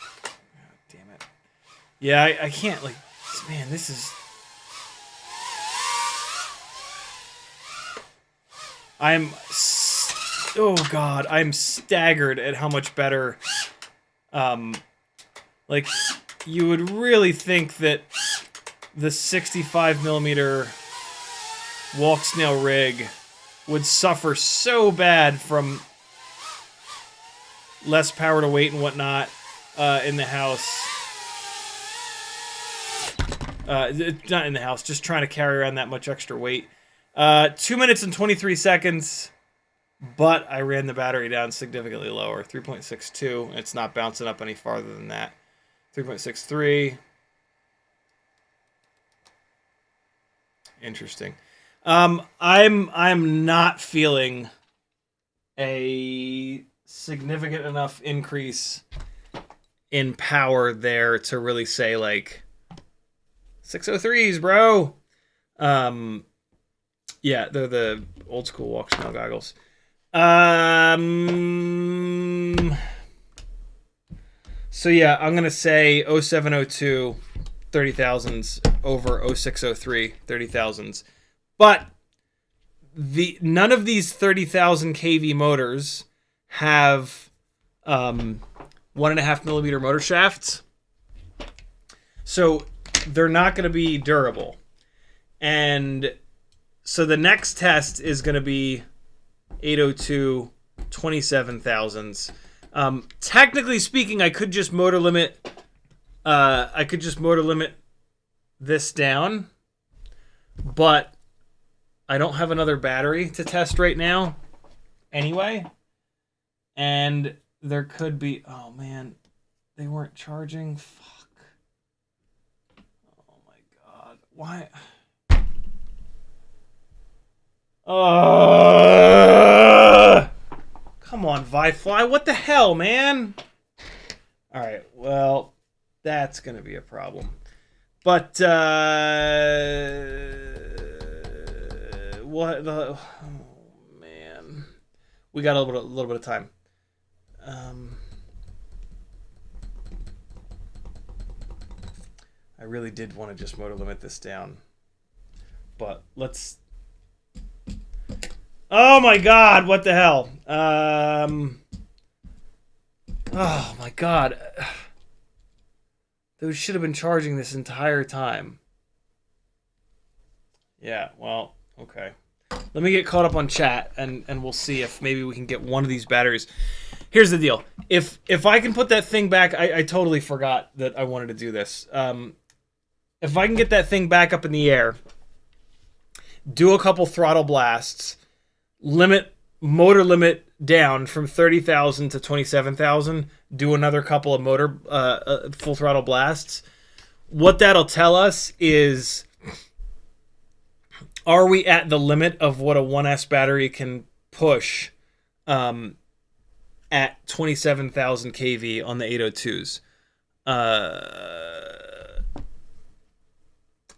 damn it. Yeah, I can't, like, man, this is... oh God, I'm staggered at how much better, like, you would really think that the 65mm walk snail rig would suffer so bad from less power to weight and whatnot in the house. Not in the house, just trying to carry around that much extra weight. 2 minutes and 23 seconds. but I ran the battery down significantly lower, 3.62. It's not bouncing up any farther than that. 3.63. Interesting. I'm not feeling a significant enough increase in power there to really say like 603s, bro. Yeah, they're the old school walk smell goggles. So yeah, I'm gonna say 0702 30,000s over 0603 30,000s, but none of these 30,000 kV motors have 1.5 millimeter motor shafts, so they're not going to be durable. And so the next test is going to be 802 27,000s. Technically speaking, I could just motor limit. This down, but I don't have another battery to test right now, anyway. And there could be. Oh man, they weren't charging. Fuck. Oh my god, why? Come on, Vifly. What the hell, man? All right, well, that's going to be a problem. But, what the... Oh, man. We got a little bit of time. I really did want to just motor limit this down. But let's... Oh, my God. What the hell? Oh, my God. Those should have been charging this entire time. Yeah, well, okay. Let me get caught up on chat, and we'll see if maybe we can get one of these batteries. Here's the deal. If I can put that thing back, I totally forgot that I wanted to do this. If I can get that thing back up in the air, do a couple throttle blasts, motor limit down from 30,000 to 27,000, do another couple of motor full throttle blasts. What that'll tell us is, are we at the limit of what a 1S battery can push at 27,000 kV on the 802s?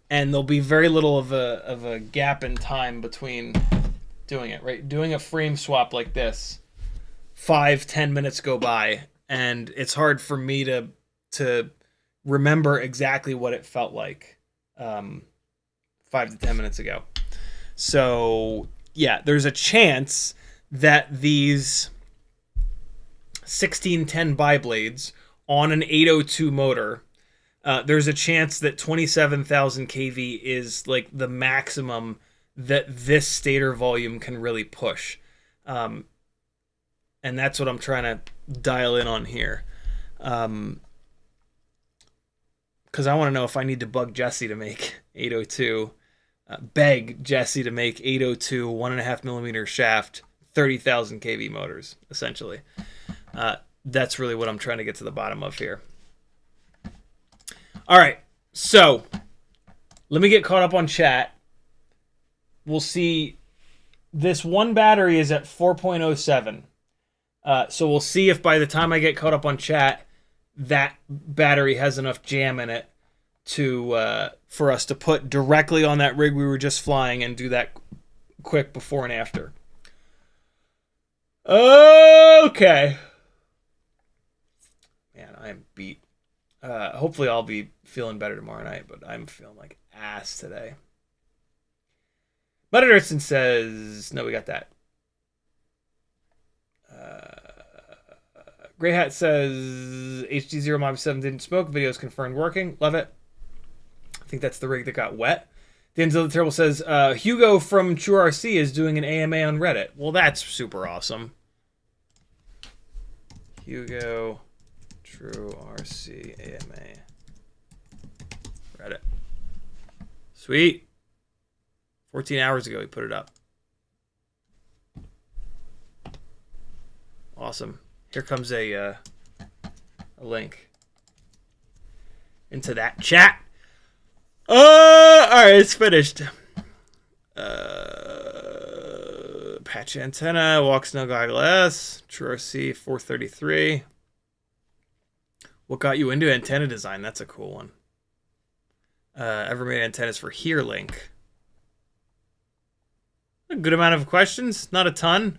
And there'll be very little of a gap in time between doing it, right? Doing a frame swap like this, 5-10 minutes go by, and it's hard for me to remember exactly what it felt like 5 to 10 minutes ago. So yeah, there's a chance that these 1610 biblades on an 802 motor, there's a chance that 27,000 kV is like the maximum that this stator volume can really push. And that's what I'm trying to dial in on here. Because I want to know if I need to bug Jesse to make 802, beg Jesse to make 802 1.5 millimeter shaft 30,000 kV motors, essentially. That's really what I'm trying to get to the bottom of here. All right, so let me get caught up on chat. We'll see. This one battery is at 4.07. So we'll see if by the time I get caught up on chat, that battery has enough jam in it to for us to put directly on that rig we were just flying and do that quick before and after. Okay. Man, I am beat. Hopefully I'll be feeling better tomorrow night, but I'm feeling like ass today. But Anderson says, no, we got that. Grey Hat says, HDZero Mob 7 didn't smoke. Videos confirmed working. Love it. I think that's the rig that got wet. Denzel the Terrible says, Hugo from True RC is doing an AMA on Reddit. Well, that's super awesome. Hugo, True RC, AMA. Reddit. Sweet. 14 hours ago he put it up. Awesome. Here comes a link into that chat. All right, it's finished. Patch antenna, walk snow goggle S, True RC 433. What got you into antenna design? That's a cool one. Ever made antennas for HereLink? A good amount of questions, not a ton.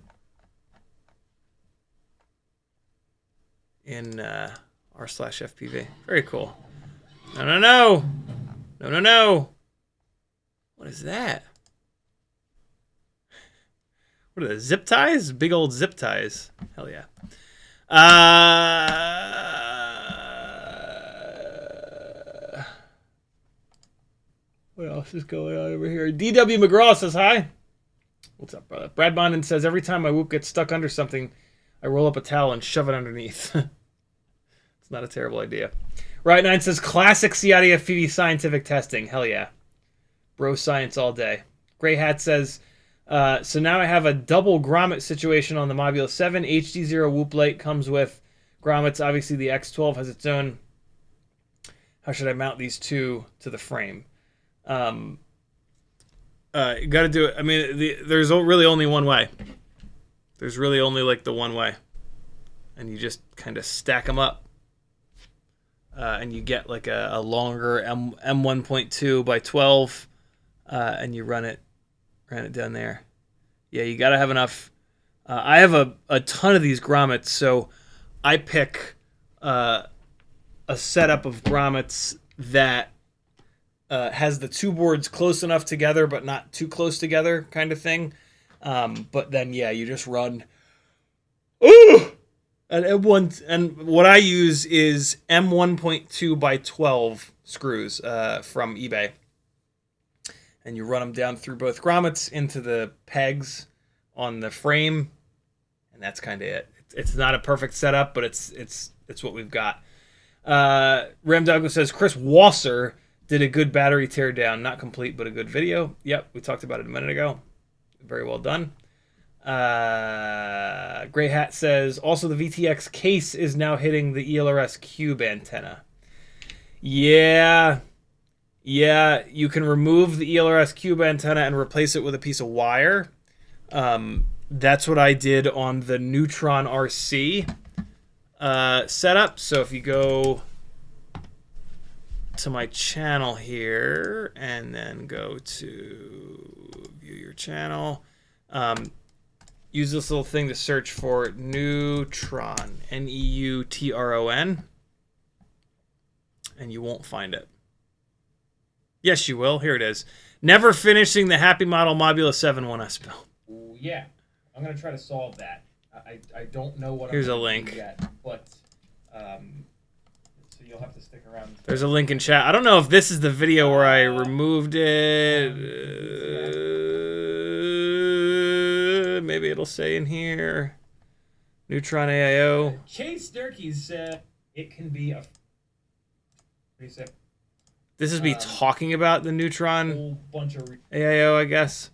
In r/FPV. Very cool. No, no, no. No, no, no. What is that? What are the zip ties? Big old zip ties. Hell yeah. What else is going on over here? DW McGraw says hi. What's up, brother? Brad Bonden says, every time my whoop gets stuck under something, I roll up a towel and shove it underneath. It's not a terrible idea. Right 9 says, classic CiottiFPV scientific testing. Hell yeah. Bro science all day. Gray Hat says, so now I have a double grommet situation on the Mobula 7. HDZero whoop light comes with grommets. Obviously, the X12 has its own. How should I mount these two to the frame? You got to do it. I mean, there's really only one way. There's really only like the one way. And you just kind of stack them up. And you get like a longer M1.2 by 12. And you run it down there. Yeah, you got to have enough. I have a ton of these grommets, so I pick a setup of grommets that has the two boards close enough together, but not too close together, kind of thing. But then, yeah, you just run. Ooh! And what I use is M1.2 by 12 screws from eBay. And you run them down through both grommets into the pegs on the frame, and that's kind of it. It's not a perfect setup, but it's what we've got. Ram Douglas says, Chris Wasser did a good battery teardown. Not complete, but a good video. Yep, we talked about it a minute ago. Very well done. Gray Hat says, also the VTX case is now hitting the ELRS cube antenna. Yeah, you can remove the ELRS cube antenna and replace it with a piece of wire. That's what I did on the Neutron RC setup. So if you go to my channel here and then go to view your channel, use this little thing to search for Neutron, Neutron, and you won't find it. Yes, you will. Here it is. Never finishing the Happy Model Mobula 7 one I spilled. Yeah, I'm going to try to solve that. I don't know what Here's I'm a link. do yet, but so you'll have to stick around. There's a link in chat. I don't know if this is the video where I removed it. Maybe it'll say in here. Neutron AIO. Chase Durkee said it can be a... This is me talking about the Neutron whole bunch of AIO, I guess.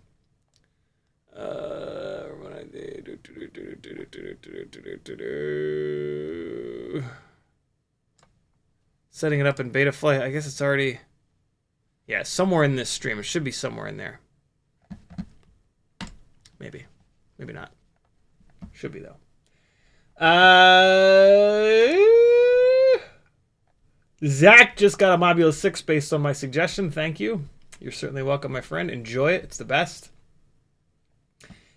Setting it up in Betaflight. I guess it's already... Yeah, somewhere in this stream. It should be somewhere in there. Maybe. Maybe not. Should be, though. Zach just got a Mobula 6 based on my suggestion. Thank you. You're certainly welcome, my friend. Enjoy it. It's the best.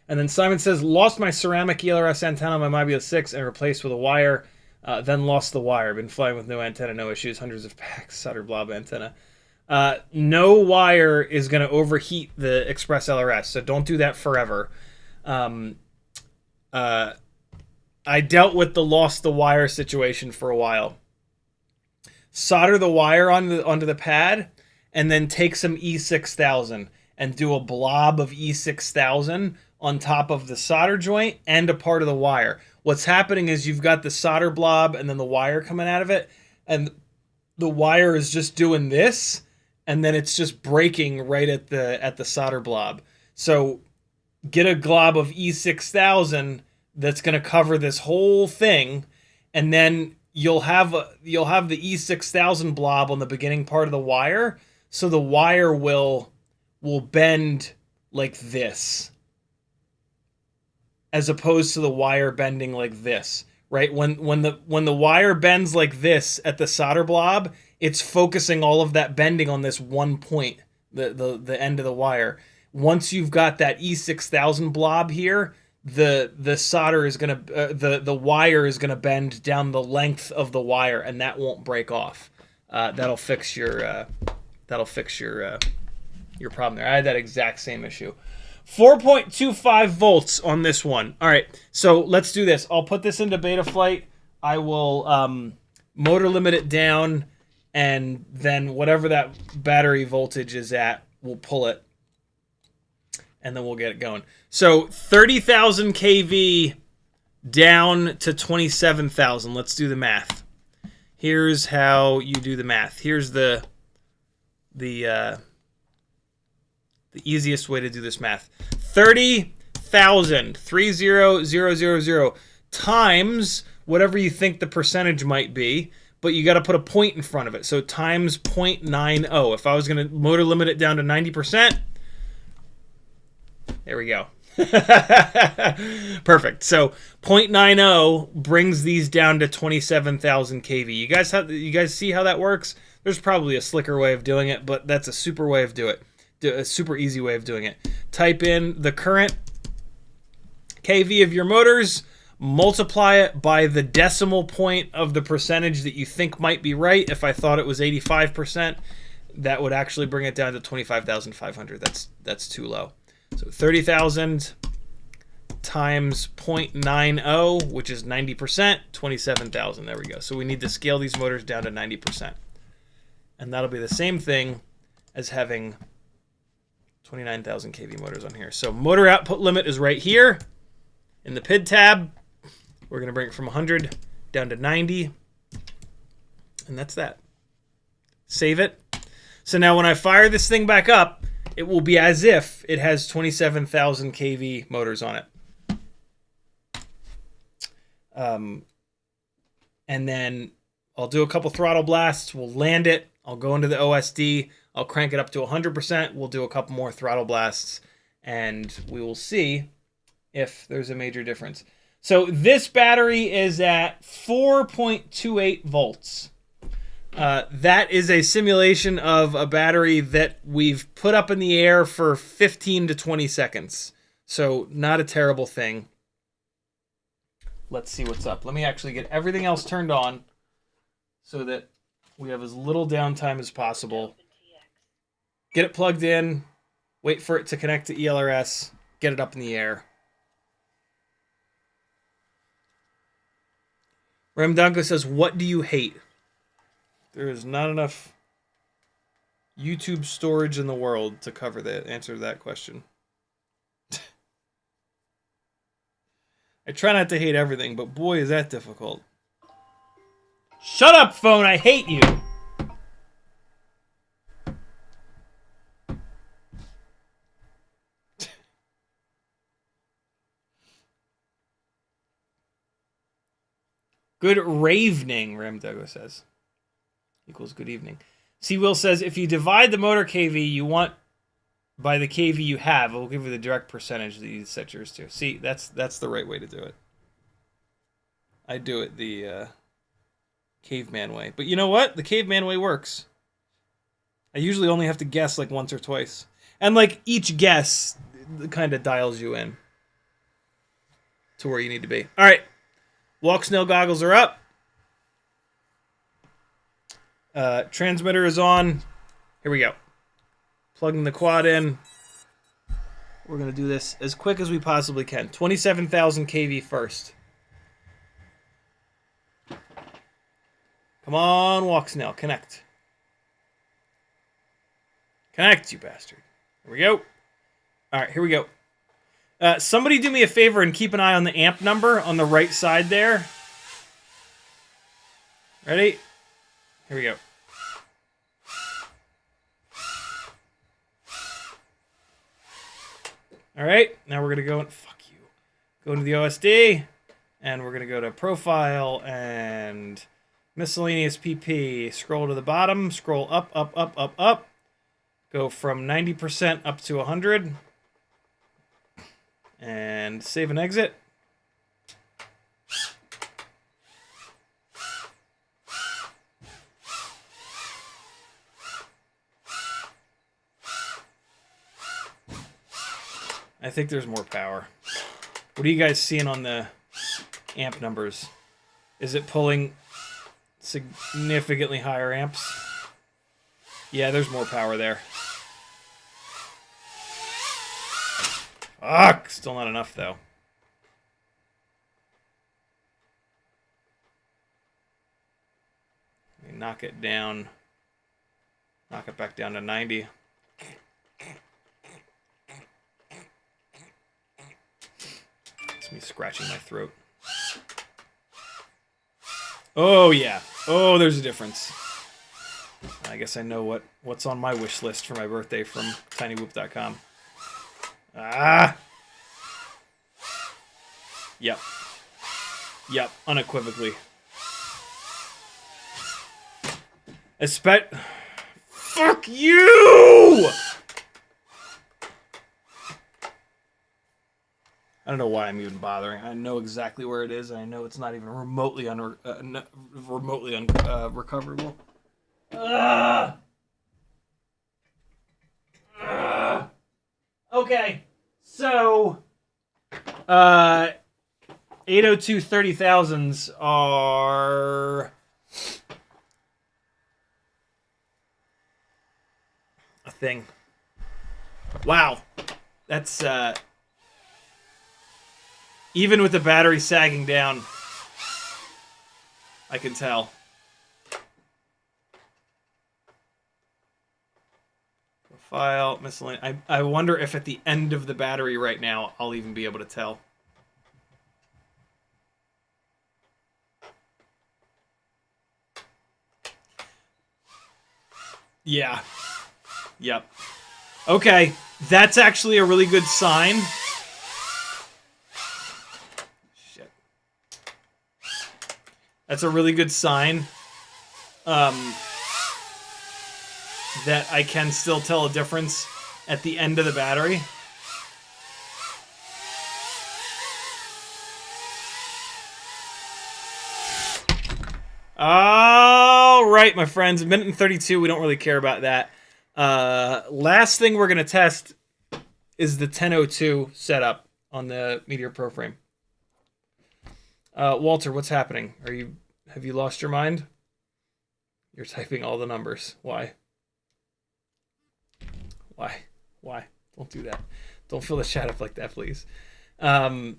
And then Simon says, lost my ceramic ELRS antenna on my Mobula 6 and replaced with a wire. Then lost the wire. Been flying with no antenna, no issues. Hundreds of packs. Solder blob antenna. No wire is going to overheat the Express LRS, so don't do that forever. I dealt with the lost the wire situation for a while. Solder the wire onto the pad, and then take some E6000 and do a blob of E6000 on top of the solder joint and a part of the wire. What's happening is you've got the solder blob and then the wire coming out of it, and the wire is just doing this, and then it's just breaking right at the solder blob. So get a glob of E6000, that's going to cover this whole thing, and then you'll have the E6000 blob on the beginning part of the wire, so the wire will bend like this, as opposed to the wire bending like this, right? When the wire bends like this at the solder blob, it's focusing all of that bending on this one point, the end of the wire. Once you've got that E6000 blob here, the solder is gonna the wire is gonna bend down the length of the wire, and that won't break off. That'll fix your problem there. I had that exact same issue. 4.25 volts on this one. All right, so let's do this. I'll put this into Betaflight. I will motor limit it down, and then whatever that battery voltage is at, we'll pull it, and then we'll get it going. So 30,000 kV down to 27,000. Let's do the math. Here's how you do the math. Here's the easiest way to do this math. 30,000, 30,000 times whatever you think the percentage might be, but you got to put a point in front of it. So times 0.90. If I was going to motor limit it down to 90%, there we go. Perfect. So 0.90 brings these down to 27,000 kV. You guys see how that works? There's probably a slicker way of doing it, but that's a super way of doing it. A super easy way of doing it. Type in the current kV of your motors, multiply it by the decimal point of the percentage that you think might be right. If I thought it was 85%, that would actually bring it down to 25,500. That's too low. So 30,000 times 0.90, which is 90%, 27,000. There we go. So we need to scale these motors down to 90%. And that'll be the same thing as having 29,000 kV motors on here. So motor output limit is right here in the PID tab. We're going to bring it from 100 down to 90. And that's that. Save it. So now when I fire this thing back up, it will be as if it has 27,000 kV motors on it. And then I'll do a couple throttle blasts. We'll land it. I'll go into the OSD. I'll crank it up to 100%. We'll do a couple more throttle blasts, and we will see if there's a major difference. So this battery is at 4.28 volts. That is a simulation of a battery that we've put up in the air for 15 to 20 seconds. So not a terrible thing. Let's see what's up. Let me actually get everything else turned on so that we have as little downtime as possible. Get it plugged in, wait for it to connect to ELRS, get it up in the air. Ramdanko says, what do you hate? There is not enough YouTube storage in the world to cover the answer to that question. I try not to hate everything, but boy, is that difficult. Shut up, phone! I hate you! Good ravening, Ramdago says. Equals good evening. C. Will says, if you divide the motor kV you want by the kV you have, it will give you the direct percentage that you set yours to. See, that's the right way to do it. I do it the caveman way. But you know what? The caveman way works. I usually only have to guess like once or twice. And like each guess kind of dials you in to where you need to be. All right. Walk snail goggles are up. Transmitter is on. Here we go. Plugging the quad in. We're going to do this as quick as we possibly can. 27,000 kV first. Come on, walk snail. Connect. Connect, you bastard. Here we go. All right, here we go. Somebody do me a favor and keep an eye on the amp number on the right side there. Ready? Here we go. All right, now we're going to go and... Fuck you. Go to the OSD, and we're going to go to Profile and Miscellaneous PP. Scroll to the bottom, scroll up, up, up, up, up. Go from 90% up to 100. And save and exit. I think there's more power. What are you guys seeing on the amp numbers? Is it pulling significantly higher amps? Yeah, there's more power there. Fuck! Still not enough, though. Let me knock it down. Knock it back down to 90. It's me scratching my throat. Oh, yeah. Oh, there's a difference. I guess I know what's on my wish list for my birthday from TinyWhoop.com. Ah! Yep. Yep, unequivocally. Fuck you! I don't know why I'm even bothering. I know exactly where it is, and I know it's not even remotely recoverable. Okay, so 802 30,000s are a thing. Wow, that's even with the battery sagging down, I can tell. File, miscellaneous. I wonder if at the end of the battery right now, I'll even be able to tell. Yeah. Yep. Okay, that's actually a really good sign. Shit. That's a really good sign. That I can still tell a difference at the end of the battery. All right, my friends, a minute and 32. We don't really care about that. Last thing we're going to test is the 1002 setup on the Meteor Pro frame. Walter, what's happening? Have you lost your mind? You're typing all the numbers. Why? Why? Don't do that. Don't fill the chat up like that, please. Ramdago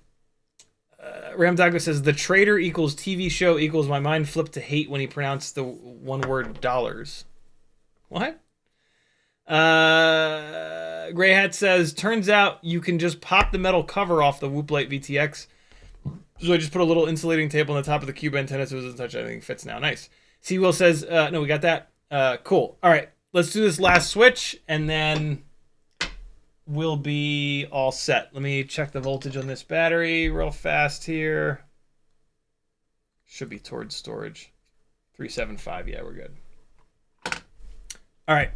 says, the trader equals TV show equals my mind flipped to hate when he pronounced the one word dollars. What? Gray Hat says, turns out you can just pop the metal cover off the Whoop Lite VTX. So I just put a little insulating tape on the top of the cube antenna so it doesn't touch anything. Fits now. Nice. C-Will says, no, we got that. Cool. All right. Let's do this last switch, and then we'll be all set. Let me check the voltage on this battery real fast here. Should be towards storage. 375. Yeah, we're good. All right.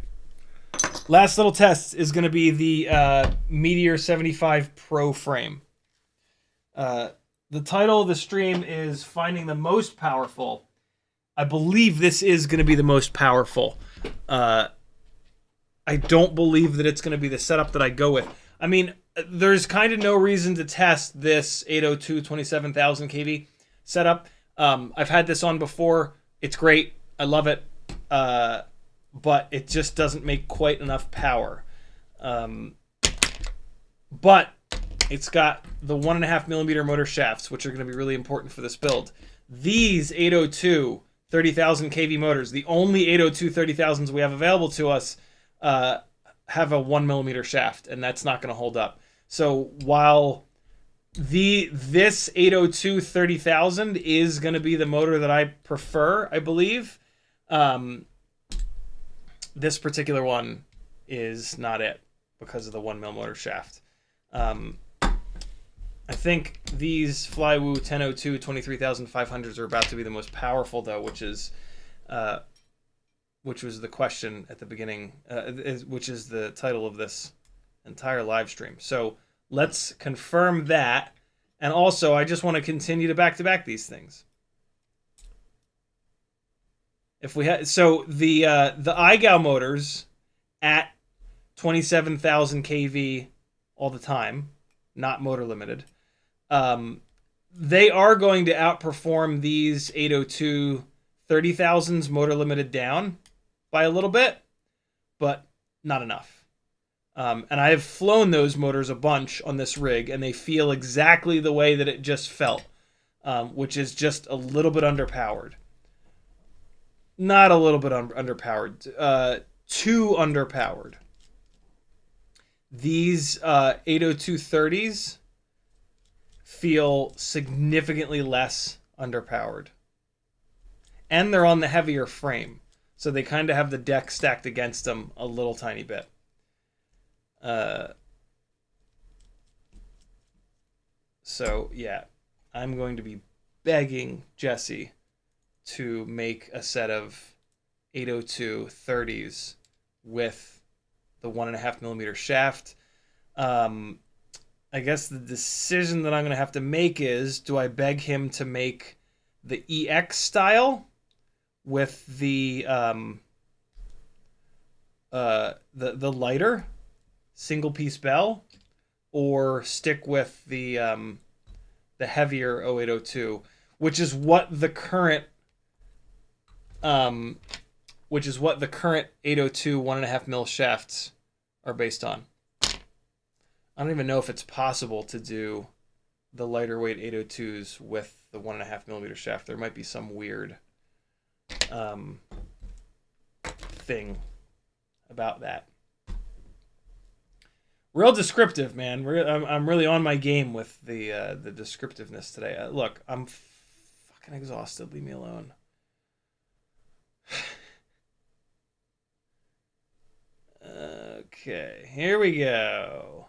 Last little test is going to be the Meteor 75 Pro frame. The title of the stream is Finding the Most Powerful. I believe this is going to be the most powerful. I don't believe that it's going to be the setup that I go with. I mean, there's kind of no reason to test this 802 27,000 kV setup. I've had this on before. It's great. I love it. But it just doesn't make quite enough power. But it's got the 1.5 millimeter motor shafts, which are going to be really important for this build. These 802 30,000 kV motors, the only 802 30,000s we have available to us, have a 1 millimeter shaft, and that's not going to hold up. So while this 802 30,000 is going to be the motor that I prefer, I believe, this particular one is not it because of the 1 mil motor shaft. I I think these Flywoo 1002 23,500s are about to be the most powerful, though, which was the question at the beginning, which is the title of this entire live stream. So let's confirm that. And also, I just want to continue to back-to-back these things. If we had, so the iGao motors at 27,000 kV all the time, not motor limited, they are going to outperform these 802 30,000s motor limited down by a little bit, but not enough. And I have flown those motors a bunch on this rig, and they feel exactly the way that it just felt, which is just a little bit underpowered. Not a little bit underpowered. Too underpowered. These 802 30s feel significantly less underpowered. And they're on the heavier frame. So they kind of have the deck stacked against them a little tiny bit. So, yeah. I'm going to be begging Jesse to make a set of 802 30s with the 1.5mm shaft. I guess the decision that I'm going to have to make is, do I beg him to make the EX style with the lighter single piece bell, or stick with the heavier 0802, which is what the current 802 1.5mm shafts are based on. I don't even know if it's possible to do the lighter weight 802s with the 1.5mm shaft. There might be some weird thing about that. Real descriptive, man. I'm really on my game with the descriptiveness today. Look, I'm fucking exhausted. Leave me alone. Okay, here we go.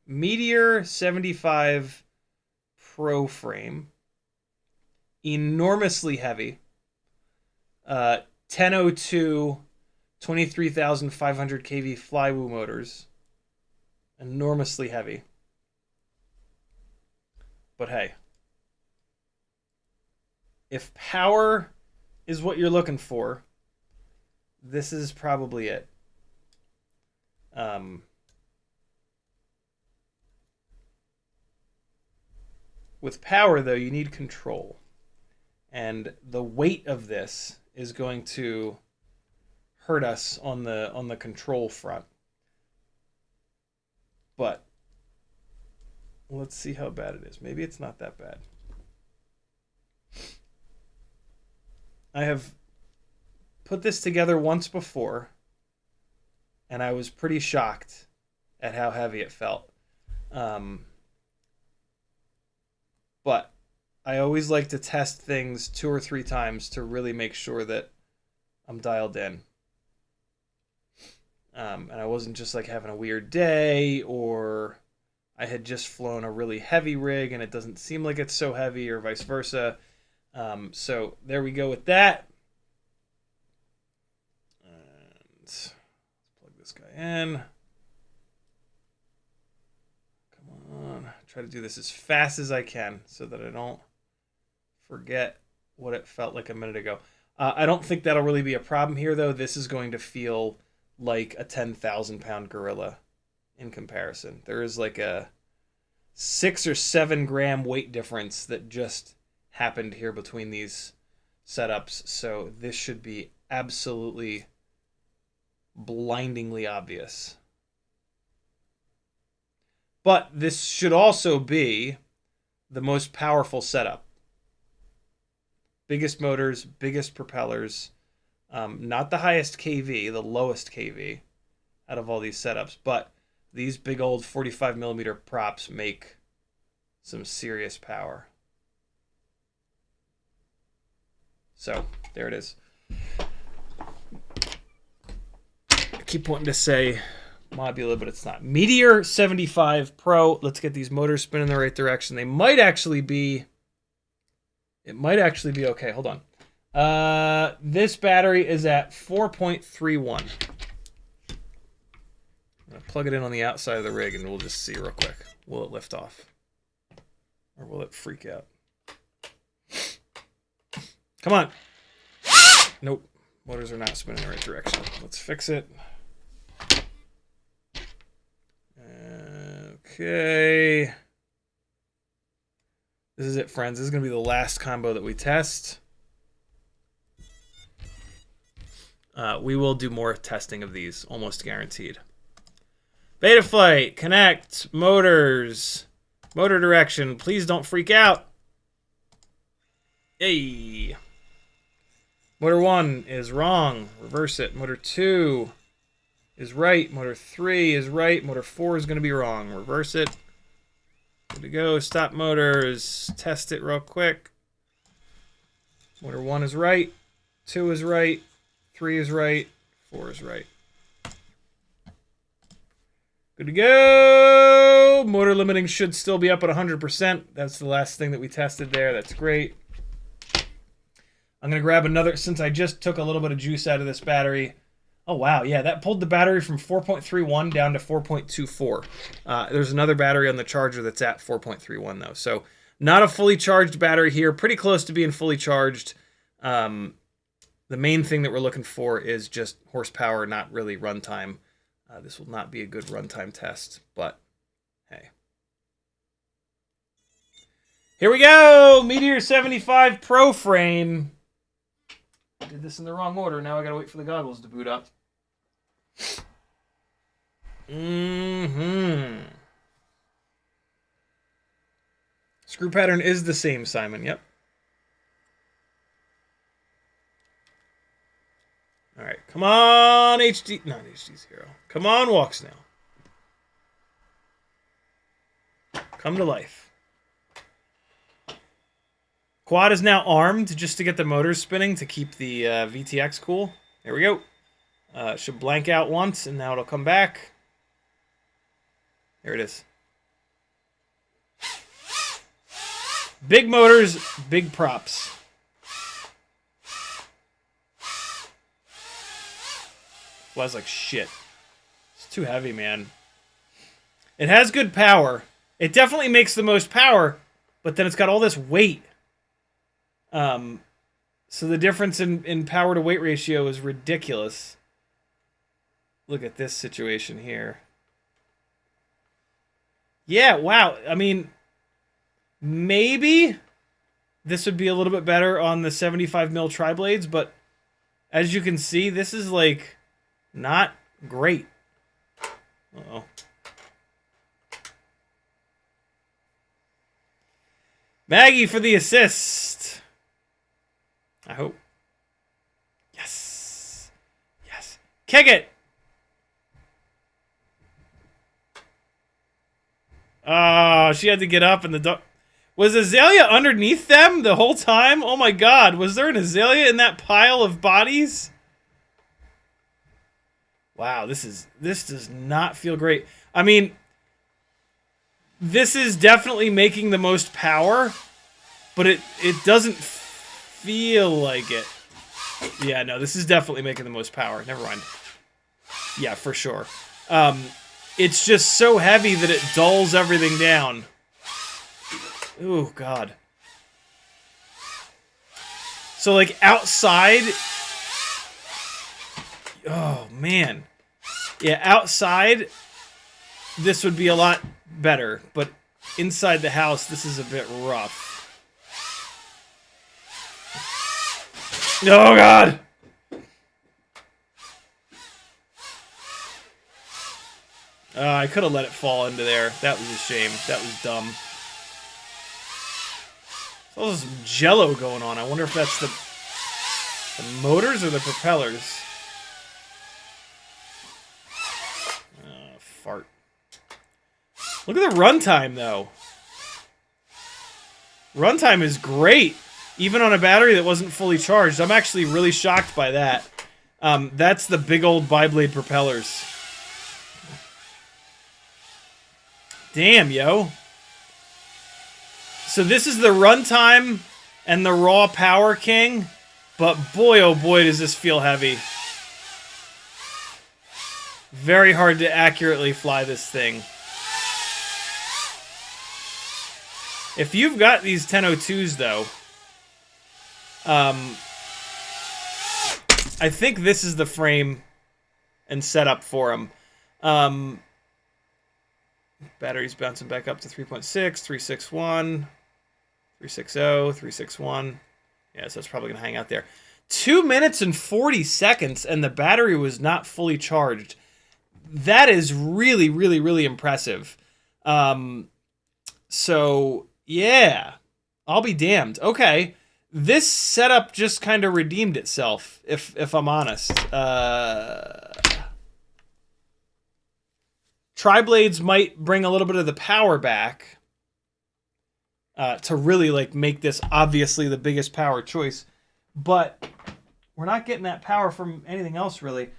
Meteor 75 Pro frame. Enormously heavy. 1002 23,500 kV Flywoo motors. Enormously heavy. But hey, if power is what you're looking for, this is probably it. With power, though, you need control. And the weight of this is going to hurt us on the control front. But let's see how bad it is. Maybe it's not that bad. I have put this together once before, and I was pretty shocked at how heavy it felt. But I always like to test things 2 or 3 times to really make sure that I'm dialed in. And I wasn't just like having a weird day, or I had just flown a really heavy rig and it doesn't seem like it's so heavy, or vice versa. So there we go with that. And let's plug this guy in. Come on. Try to do this as fast as I can so that I don't forget what it felt like a minute ago. I don't think that'll really be a problem here, though. This is going to feel like a 10,000-pound gorilla in comparison. There is like a 6 or 7 gram weight difference that just happened here between these setups. So this should be absolutely blindingly obvious. But this should also be the most powerful setup. Biggest motors, biggest propellers. Not the highest KV, the lowest KV out of all these setups. But these big old 45mm props make some serious power. So, there it is. I keep wanting to say Modula, but it's not. Meteor 75 Pro. Let's get these motors spinning in the right direction. They might actually be... It might actually be okay. Hold on. This battery is at 4.31. I'm going to plug it in on the outside of the rig, and we'll just see real quick. Will it lift off? Or will it freak out? Come on. Nope. Motors are not spinning in the right direction. Let's fix it. Okay. This is it, friends. This is going to be the last combo that we test. We will do more testing of these, almost guaranteed. Betaflight, connect, motors, motor direction. Please don't freak out. Hey. Motor 1 is wrong. Reverse it. Motor 2 is right. Motor 3 is right. Motor 4 is going to be wrong. Reverse it. Good to go. Stop motors. Test it real quick. Motor 1 is right. 2 is right. 3 is right. 4 is right. Good to go. Motor limiting should still be up at 100%. That's the last thing that we tested there. That's great. I'm going to grab another, since I just took a little bit of juice out of this battery. Oh, wow. Yeah, that pulled the battery from 4.31 down to 4.24. There's another battery on the charger that's at 4.31, though. So not a fully charged battery here. Pretty close to being fully charged. The main thing that we're looking for is just horsepower, not really runtime. This will not be a good runtime test, but hey. Here we go! Meteor 75 Pro frame. I did this in the wrong order. Now I gotta wait for the goggles to boot up. Screw pattern is the same, Simon. Yep. All right, come on, not HDZero. Come on, walk snail. Come to life. Quad is now armed just to get the motors spinning to keep the VTX cool. There we go. Should blank out once, and now it'll come back. There it is. Big motors, big props. Flies like shit. It's too heavy, man. It has good power. It definitely makes the most power, but then it's got all this weight. So the difference in power to weight ratio is ridiculous. Look at this situation here. Yeah, wow. I mean, maybe this would be a little bit better on the 75 mil tri-blades, but as you can see, this is like not great. Uh-oh. Maggie for the assist. I hope. Yes. Yes. Kick it. Oh, she had to get up and the dog. Was Azalea underneath them the whole time? Oh my god, was there an Azalea in that pile of bodies? Wow, this does not feel great. I mean, this is definitely making the most power, but it doesn't feel like it. Yeah, no, this is definitely making the most power. Never mind. Yeah, for sure. It's just so heavy that it dulls everything down. Oh, God. So, like, outside... Oh, man. Yeah, outside, this would be a lot better. But inside the house, this is a bit rough. Oh, God! I could have let it fall into there. That was a shame. That was dumb. There's some jello going on. I wonder if that's the motors or the propellers. Fart. Look at the runtime, though. Runtime is great, even on a battery that wasn't fully charged. I'm actually really shocked by that. That's the big old biblade propellers. Damn, yo. So this is the runtime and the raw power king, but boy, oh boy, does this feel heavy. Very hard to accurately fly this thing. If you've got these 1002s, though, I think this is the frame and setup for them. Battery's bouncing back up to 3.6, 361, 360, 361. Yeah, so it's probably going to hang out there. 2 minutes and 40 seconds, and the battery was not fully charged. That is really, really, really impressive. So, yeah. I'll be damned. Okay. This setup just kind of redeemed itself, if I'm honest. Tri-blades might bring a little bit of the power back to really like make this obviously the biggest power choice, but we're not getting that power from anything else really.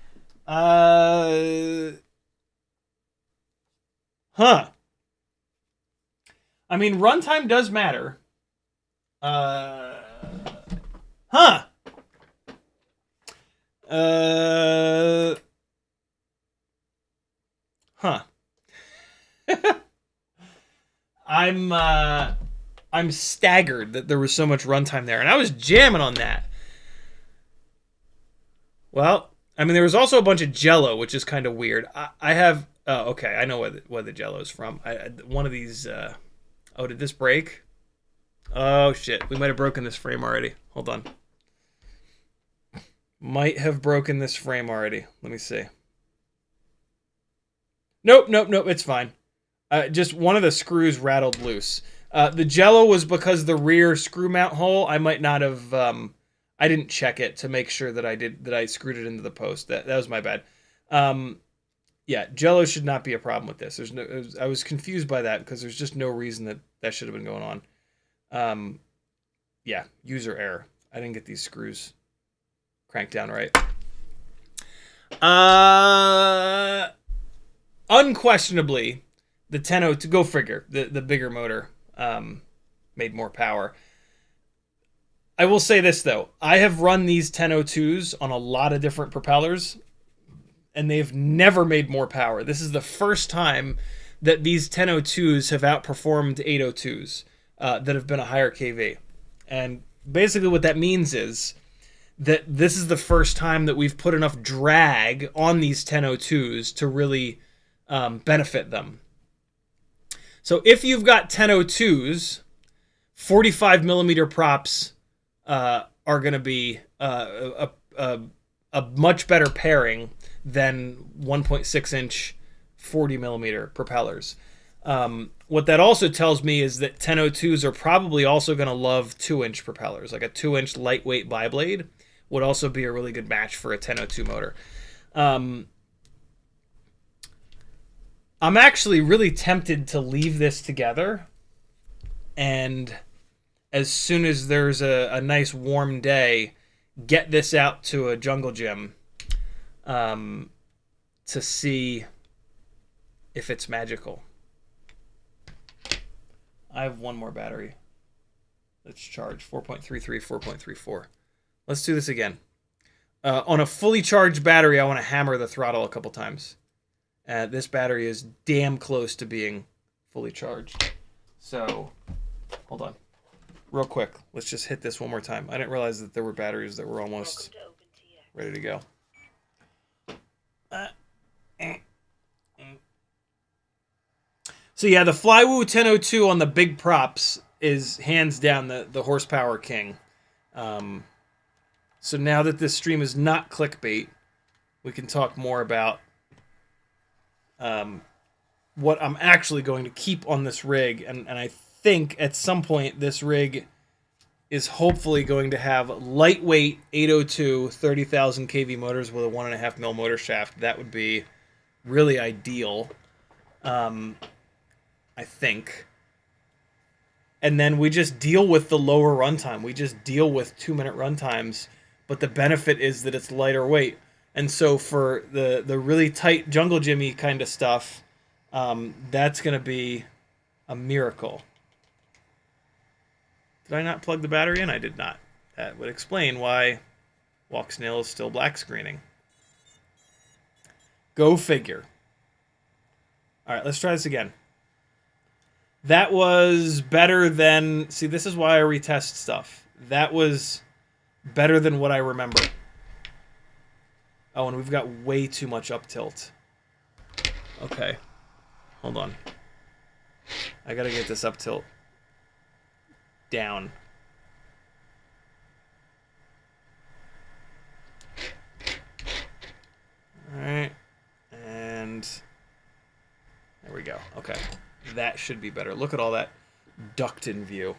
I mean, runtime does matter. I'm staggered that there was so much runtime there, and I was jamming on that. Well, I mean, there was also a bunch of Jello, which is kind of weird. I have. Oh, okay, I know where the Jello is from. One of these. Oh, did this break? Oh shit, we might have broken this frame already. Hold on. Might have broken this frame already. Let me see. Nope, it's fine. Just one of the screws rattled loose. The Jello was because the rear screw mount hole, I might not have, I didn't check it to make sure that I screwed it into the post. That was my bad. Yeah, Jello should not be a problem with this. I was confused by that because there's just no reason that should have been going on. Yeah, user error. I didn't get these screws cranked down right. Unquestionably, the 1002, go figure, the bigger motor made more power. I will say this, though. I have run these 1002s on a lot of different propellers, and they've never made more power. This is the first time that these 1002s have outperformed 802s that have been a higher KV. And basically what that means is that this is the first time that we've put enough drag on these 1002s to really benefit them. So if you've got 1002s, 45 millimeter props are going to be a much better pairing than 1.6 inch 40 millimeter propellers. What that also tells me is that 1002s are probably also going to love 2-inch propellers. Like a 2-inch lightweight biblade would also be a really good match for a 1002 motor. I'm actually really tempted to leave this together, and as soon as there's a nice warm day, get this out to a jungle gym to see if it's magical. I have one more battery. Let's charge 4.33, 4.34. Let's do this again. On a fully charged battery, I want to hammer the throttle a couple times. This battery is damn close to being fully charged. So, hold on. Real quick, let's just hit this one more time. I didn't realize that there were batteries that were almost ready to go. So yeah, the Flywoo 1002 on the big props is hands down the horsepower king. So now that this stream is not clickbait, we can talk more about what I'm actually going to keep on this rig. And I think at some point this rig is hopefully going to have lightweight 802 30,000 kV motors with a 1.5 mil motor shaft. That would be really ideal, I think. And then we just deal with the lower runtime. We just deal with 2-minute runtimes, but the benefit is that it's lighter weight. And so for the really tight jungle jimmy kind of stuff, That's going to be a miracle. Did I not plug the battery in? I did not. That would explain why Walk Snail is still black screening. Go figure. All right, let's try this again. That was better than... See, this is why I retest stuff. That was better than what I remember. Oh, and we've got way too much up tilt. Okay. Hold on. I gotta get this up tilt down. Alright. And there we go. Okay. That should be better. Look at all that duct in view.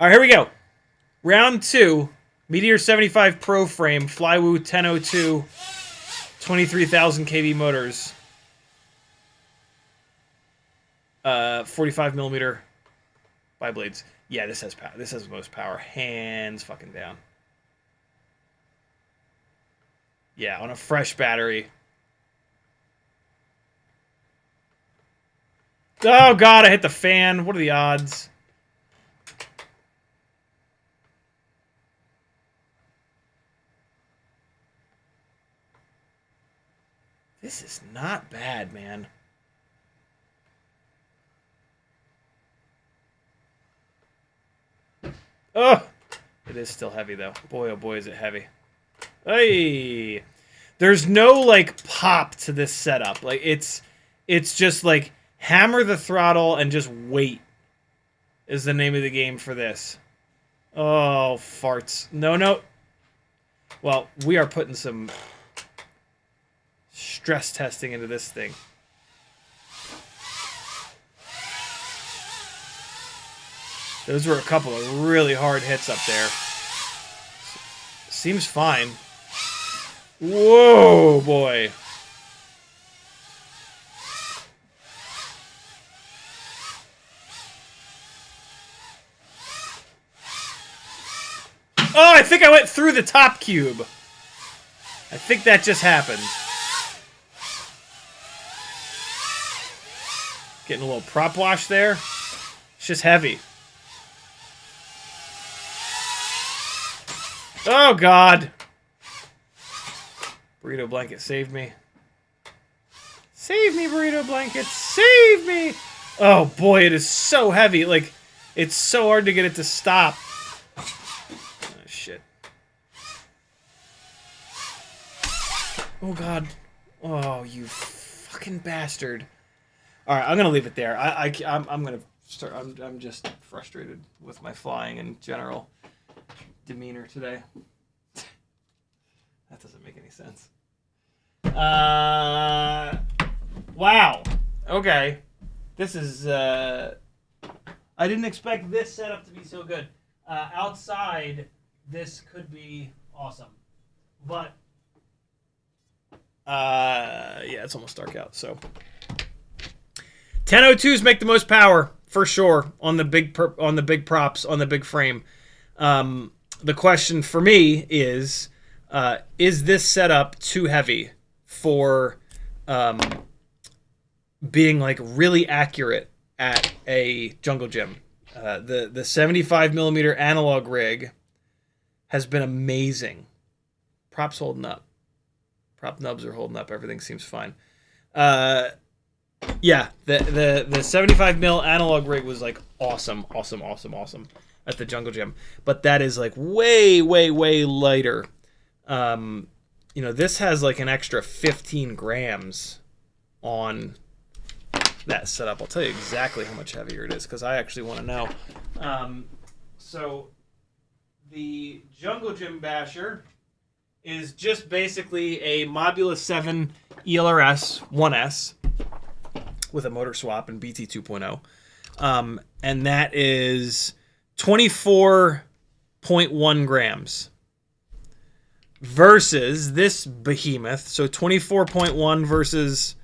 Alright, here we go. Round 2. Meteor 75 Pro frame. Flywoo 1002. 23,000 kV motors. 45 millimeter WeBleeds. Yeah, this has power. This has the most power. Hands fucking down. Yeah, on a fresh battery. Oh god, I hit the fan. What are the odds? This is not bad, man. Oh, it is still heavy though. Boy, oh boy, is it heavy. Hey, there's no like pop to this setup. Like it's just like hammer the throttle and just wait is the name of the game for this. Oh, farts. No, no. Well, we are putting some stress testing into this thing. Those were a couple of really hard hits up there. Seems fine. Whoa, boy. Oh, I think I went through the top cube. I think that just happened. Getting a little prop wash there. It's just heavy. Oh, God. Burrito blanket, save me. Save me, burrito blanket. Save me. Oh, boy, it is so heavy. Like, it's so hard to get it to stop. Oh, shit. Oh, God. Oh, you fucking bastard. All right, I'm going to leave it there. I'm going to start. I'm just frustrated with my flying in general. Demeanor today. That doesn't make any sense. Wow. Okay. This is I didn't expect this setup to be so good. Outside this could be awesome. But yeah, it's almost dark out, so 1002s make the most power for sure on the big props on the big frame. The question for me is this setup too heavy for being like really accurate at a jungle gym? The 75 millimeter analog rig has been amazing. Props holding up. Prop nubs are holding up. Everything seems fine. Yeah, the 75 mil analog rig was like awesome at the jungle gym, but that is like way lighter. You know, this has like an extra 15 grams on that setup. I'll tell you exactly how much heavier it is because I actually want to know. So the jungle gym basher is just basically a Modulus 7 ELRS 1S with a motor swap and BT 2.0. And that is 24.1 grams versus this behemoth. So 24.1 versus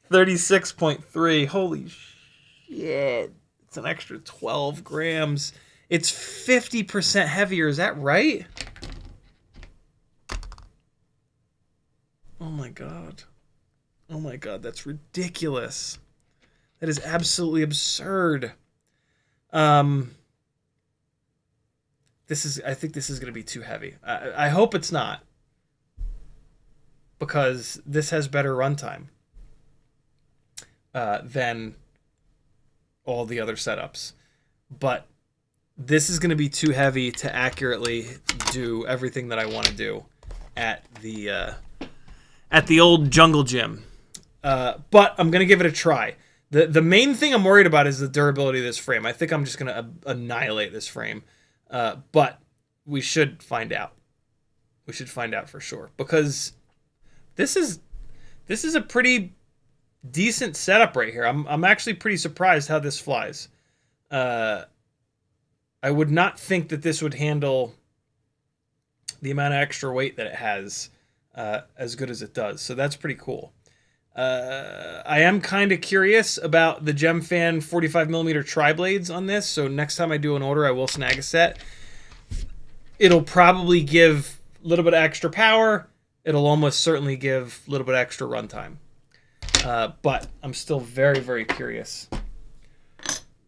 36.3. Holy shit. It's an extra 12 grams. It's 50% heavier. Is that right? my god. Oh my god, that's ridiculous. That is absolutely absurd. I think this is going to be too heavy. I hope it's not, because this has better runtime than all the other setups. But this is going to be too heavy to accurately do everything that I want to do at the old jungle gym. But I'm going to give it a try. The main thing I'm worried about is the durability of this frame. I think I'm just going to annihilate this frame. But we should find out. We should find out for sure, because this is a pretty decent setup right here. I'm actually pretty surprised how this flies. I would not think that this would handle the amount of extra weight that it has as good as it does. So that's pretty cool. I am kind of curious about the GemFan 45mm tri-blades on this. So next time I do an order, I will snag a set. It'll probably give a little bit of extra power. It'll almost certainly give a little bit extra runtime. But I'm still very, very curious.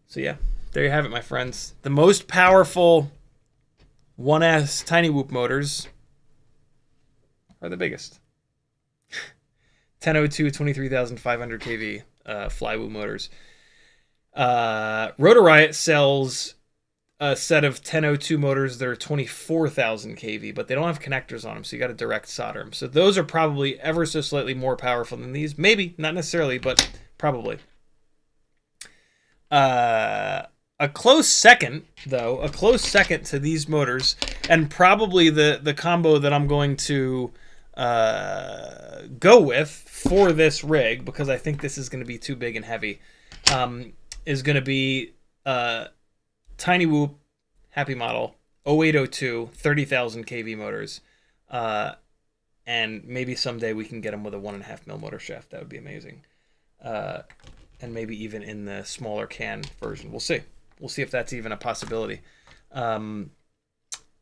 So yeah, there you have it, my friends. The most powerful 1S TinyWhoop motors are the biggest. 1002 23,500 kV Flywoo motors. Rotor Riot sells a set of 1002 motors that are 24,000 kV, but they don't have connectors on them, so you got to direct solder them. So those are probably ever so slightly more powerful than these. Maybe, not necessarily, but probably. A close second, though, to these motors, and probably the combo that I'm going to go with for this rig, because I think this is going to be too big and heavy, is going to be TinyWhoop Happy Model 0802 30,000 kV motors, and maybe someday we can get them with a 1.5mm motor shaft. That would be amazing, and maybe even in the smaller can version. We'll see if that's even a possibility. On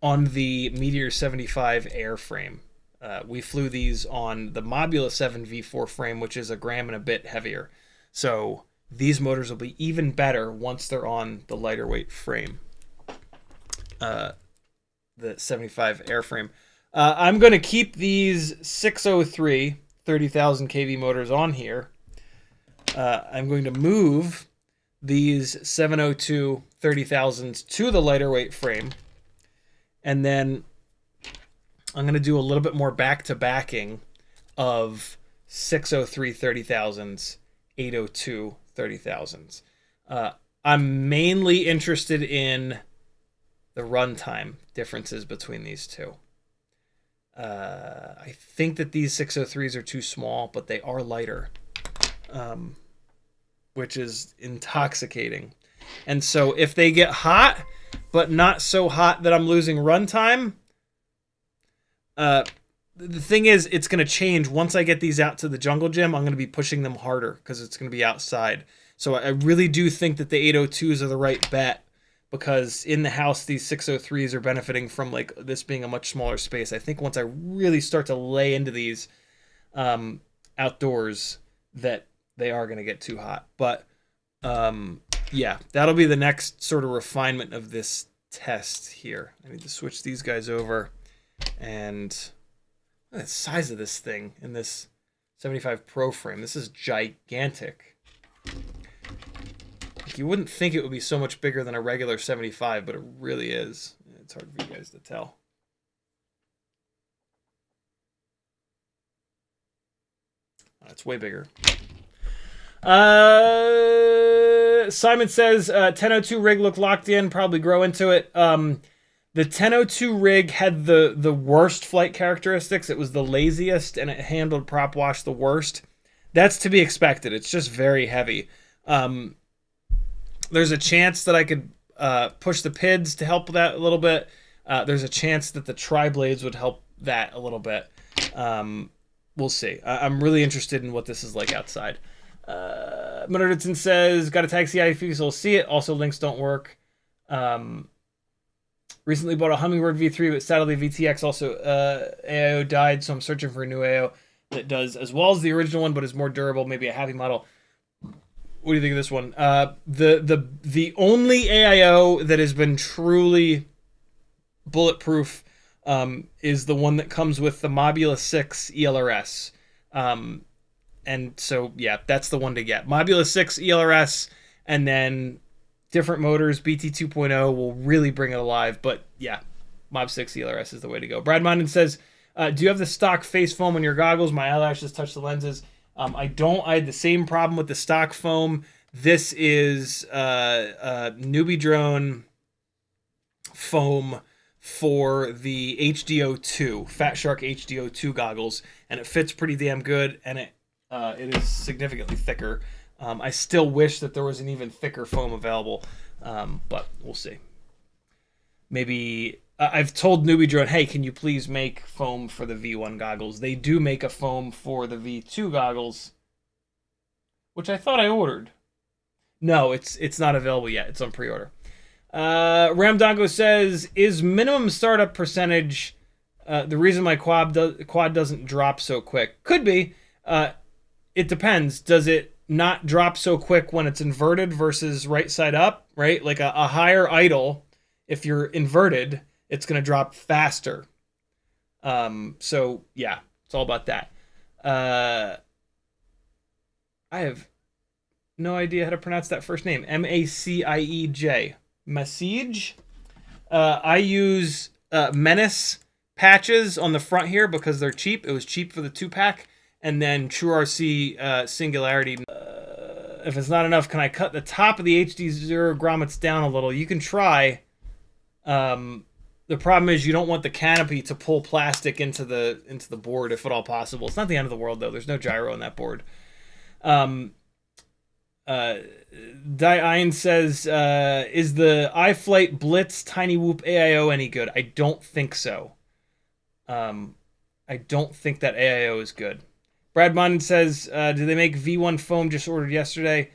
the Meteor 75 airframe, we flew these on the Mobula 7 V4 frame, which is a gram and a bit heavier. So these motors will be even better once they're on the lighter weight frame, the 75 airframe. I'm going to keep these 603 30,000 kV motors on here. I'm going to move these 702 30,000s to the lighter weight frame, and then I'm going to do a little bit more back-to-backing of 603 30,000s, 802 30,000s. I'm mainly interested in the runtime differences between these two. I think that these 603s are too small, but they are lighter, which is intoxicating. And so if they get hot, but not so hot that I'm losing runtime, the thing is, it's going to change. Once I get these out to the jungle gym, I'm going to be pushing them harder because it's going to be outside. So I really do think that the 802s are the right bet, because in the house, these 603s are benefiting from like this being a much smaller space. I think once I really start to lay into these outdoors, that they are going to get too hot. But yeah, that'll be the next sort of refinement of this test here. I need to switch these guys over. And look at the size of this thing in this 75 Pro frame. This is gigantic. Like, you wouldn't think it would be so much bigger than a regular 75, but it really is. It's hard for you guys to tell. It's way bigger. Simon says 1002 rig look locked in, probably grow into it. The 1002 rig had the worst flight characteristics. It was the laziest, and it handled prop wash the worst. That's to be expected. It's just very heavy. There's a chance that I could push the PIDs to help that a little bit. There's a chance that the tri-blades would help that a little bit. We'll see. I'm really interested in what this is like outside. Monerditson says, got to tag CiottiFPV so we'll see it. Also, links don't work. Recently bought a Hummingbird V3, but sadly VTX also AIO died, so I'm searching for a new AIO. that does as well as the original one, but is more durable, maybe a happy model. What do you think of this one? The only AIO that has been truly bulletproof is the one that comes with the Mobula 6 ELRS. And so, yeah, that's the one to get. Mobula 6 ELRS, and then different motors, BT 2.0 will really bring it alive. But, yeah, Mob 6 ELRS is the way to go. Brad Mondin says, do you have the stock face foam on your goggles? My eyelashes touch the lenses. I don't. I had the same problem with the stock foam. This is Newbie Drone foam for the HDO2, Fat Shark HDO2 goggles, and it fits pretty damn good, and it is significantly thicker. I still wish that there was an even thicker foam available, but we'll see. Maybe I've told Newbie Drone, hey, can you please make foam for the V1 goggles? They do make a foam for the V2 goggles, which I thought I ordered. No, it's not available yet. It's on pre-order. Ramdongo says, is minimum startup percentage the reason my quad doesn't drop so quick? Could be. It depends. Does it not drop so quick when it's inverted versus right side up, right? Like a higher idle, if you're inverted, it's going to drop faster. So, yeah, it's all about that. I have no idea how to pronounce that first name. Macieij. Message. I use Menace patches on the front here because they're cheap. It was cheap for the 2-pack. And then TrueRC Singularity. If it's not enough, can I cut the top of the HDZero grommets down a little? You can try. The problem is you don't want the canopy to pull plastic into the board if at all possible. It's not the end of the world, though. There's no gyro on that board. Diane says, is the iFlight Blitz TinyWhoop AIO any good? I don't think so. I don't think that AIO is good. Brad Mondin says, do they make V1 foam? Just ordered yesterday.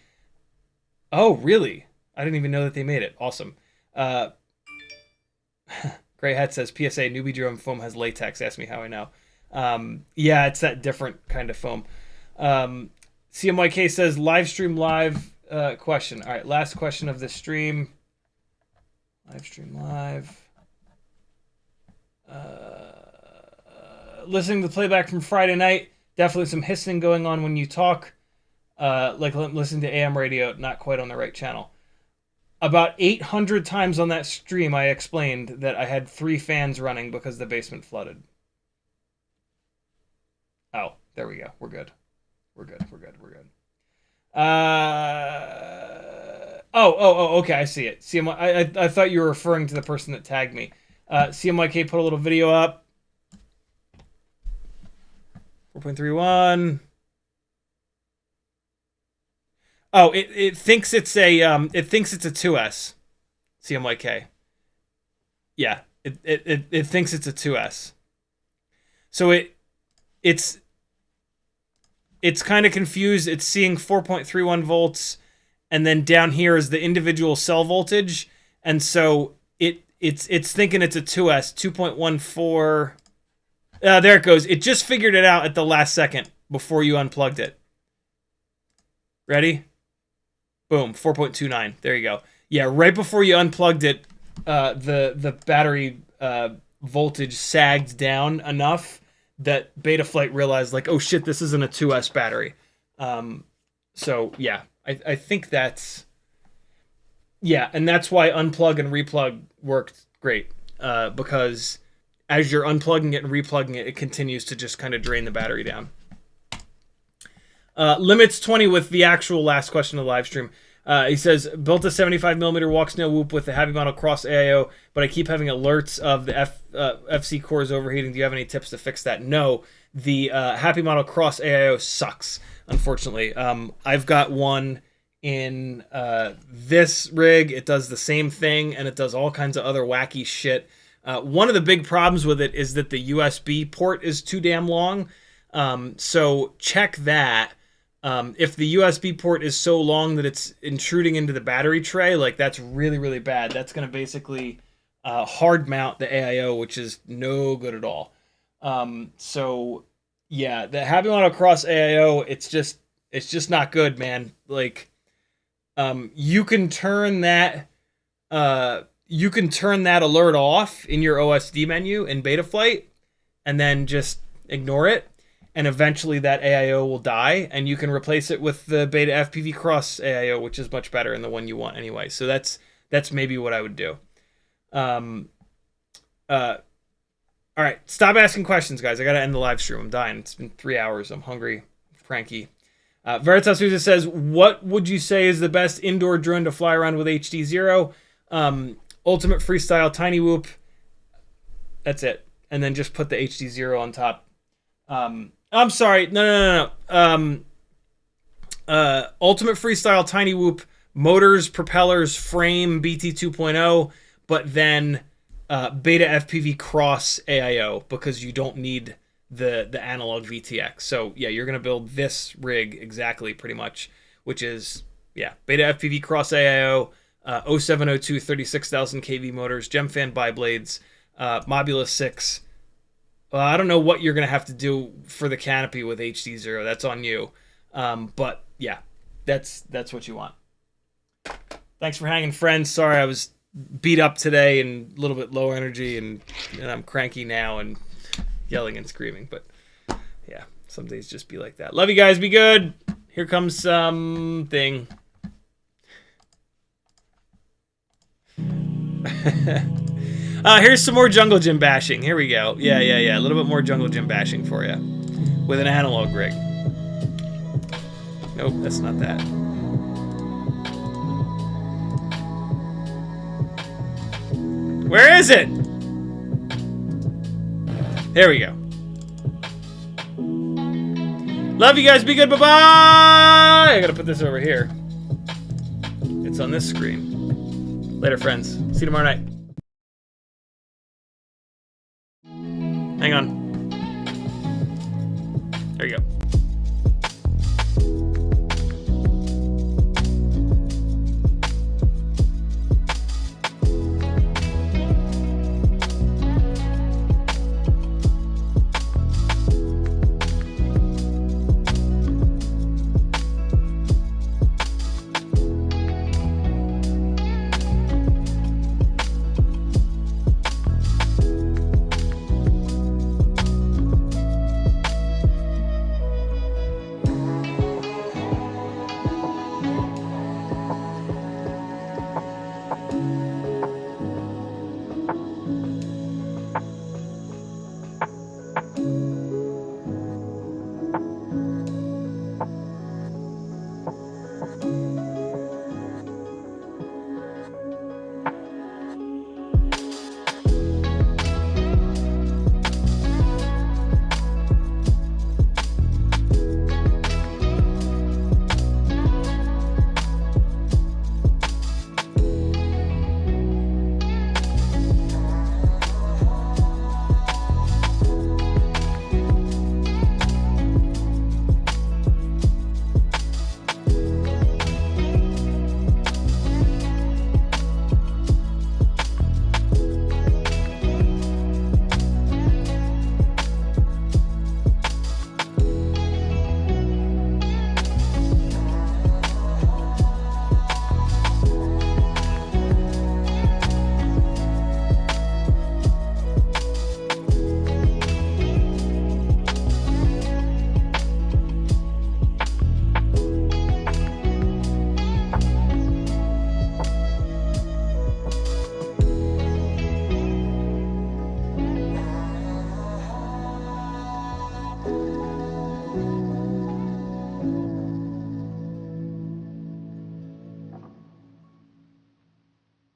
Oh, really? I didn't even know that they made it. Awesome. Gray Hat says, PSA, Newbie Drone foam has latex. Ask me how I know. Yeah, it's that different kind of foam. CMYK says, live stream live question. All right, last question of the stream. Live stream live. Listening to the playback from Friday night. Definitely some hissing going on when you talk. Like listening to AM radio, not quite on the right channel. About 800 times on that stream, I explained that I had 3 fans running because the basement flooded. Oh, there we go. We're good. We're good. Okay, I see it. I thought you were referring to the person that tagged me. CMYK put a little video up. 4.31. Oh, it thinks it's a 2S. CMYK. Yeah, it thinks it's a 2S. So it's kind of confused. It's seeing 4.31 volts, and then down here is the individual cell voltage, and so it's thinking it's a 2S, 2.14. There it goes. It just figured it out at the last second before you unplugged it. Ready? Boom, 4.29. There you go. Yeah, right before you unplugged it, the battery voltage sagged down enough that Betaflight realized, like, oh shit, this isn't a 2S battery. So yeah, I think that's, yeah, and that's why unplug and replug worked great, because as you're unplugging it and replugging it, it continues to just kind of drain the battery down. Limits 20 with the actual last question of the live stream. He says, built a 75mm walk snail whoop with the Happy Model Cross AIO, but I keep having alerts of the FC cores overheating. Do you have any tips to fix that? No, the Happy Model Cross AIO sucks, unfortunately. I've got one in this rig. It does the same thing, and it does all kinds of other wacky shit. One of the big problems with it is that the USB port is too damn long. So check that. If the USB port is so long that it's intruding into the battery tray, like that's really, really bad. That's going to basically hard mount the AIO, which is no good at all. So Yeah, the happy model cross AIO, it's just not good, man. Like, you can turn that alert off in your OSD menu in Betaflight, and then just ignore it, and eventually that AIO will die, and you can replace it with the BetaFPV cross AIO, which is much better and the one you want anyway. So that's maybe what I would do. All right, stop asking questions, guys. I gotta end the live stream. I'm dying. It's been 3 hours. I'm hungry, cranky. Veritas Souza says, "What would you say is the best indoor drone to fly around with HDZero? Ultimate Freestyle, TinyWhoop. That's it. And then just put the HDZero on top. I'm sorry. No. Ultimate Freestyle, TinyWhoop, motors, propellers, frame, BT 2.0, but then BetaFPV cross AIO, because you don't need the analog VTX. So yeah, you're gonna build this rig exactly, pretty much, which is BetaFPV cross AIO, 0702 36,000 kV motors, Gemfan biblades, Mobula 6. I don't know what you're gonna have to do for the canopy with HDZero. That's on you. But yeah, that's what you want. Thanks for hanging, friends. Sorry I was beat up today and a little bit low energy, and I'm cranky now and yelling and screaming, but yeah, some days just be like that. Love you guys. Be good. Here comes something. Here's some more jungle gym bashing. Here we go. Yeah. A little bit more jungle gym bashing for you with an analog rig. Nope, that's not that. Where is it? There we go. Love you guys. Be good. Bye-bye. I gotta put this over here. It's on this screen. Later, friends. See you tomorrow night. Hang on. There you go.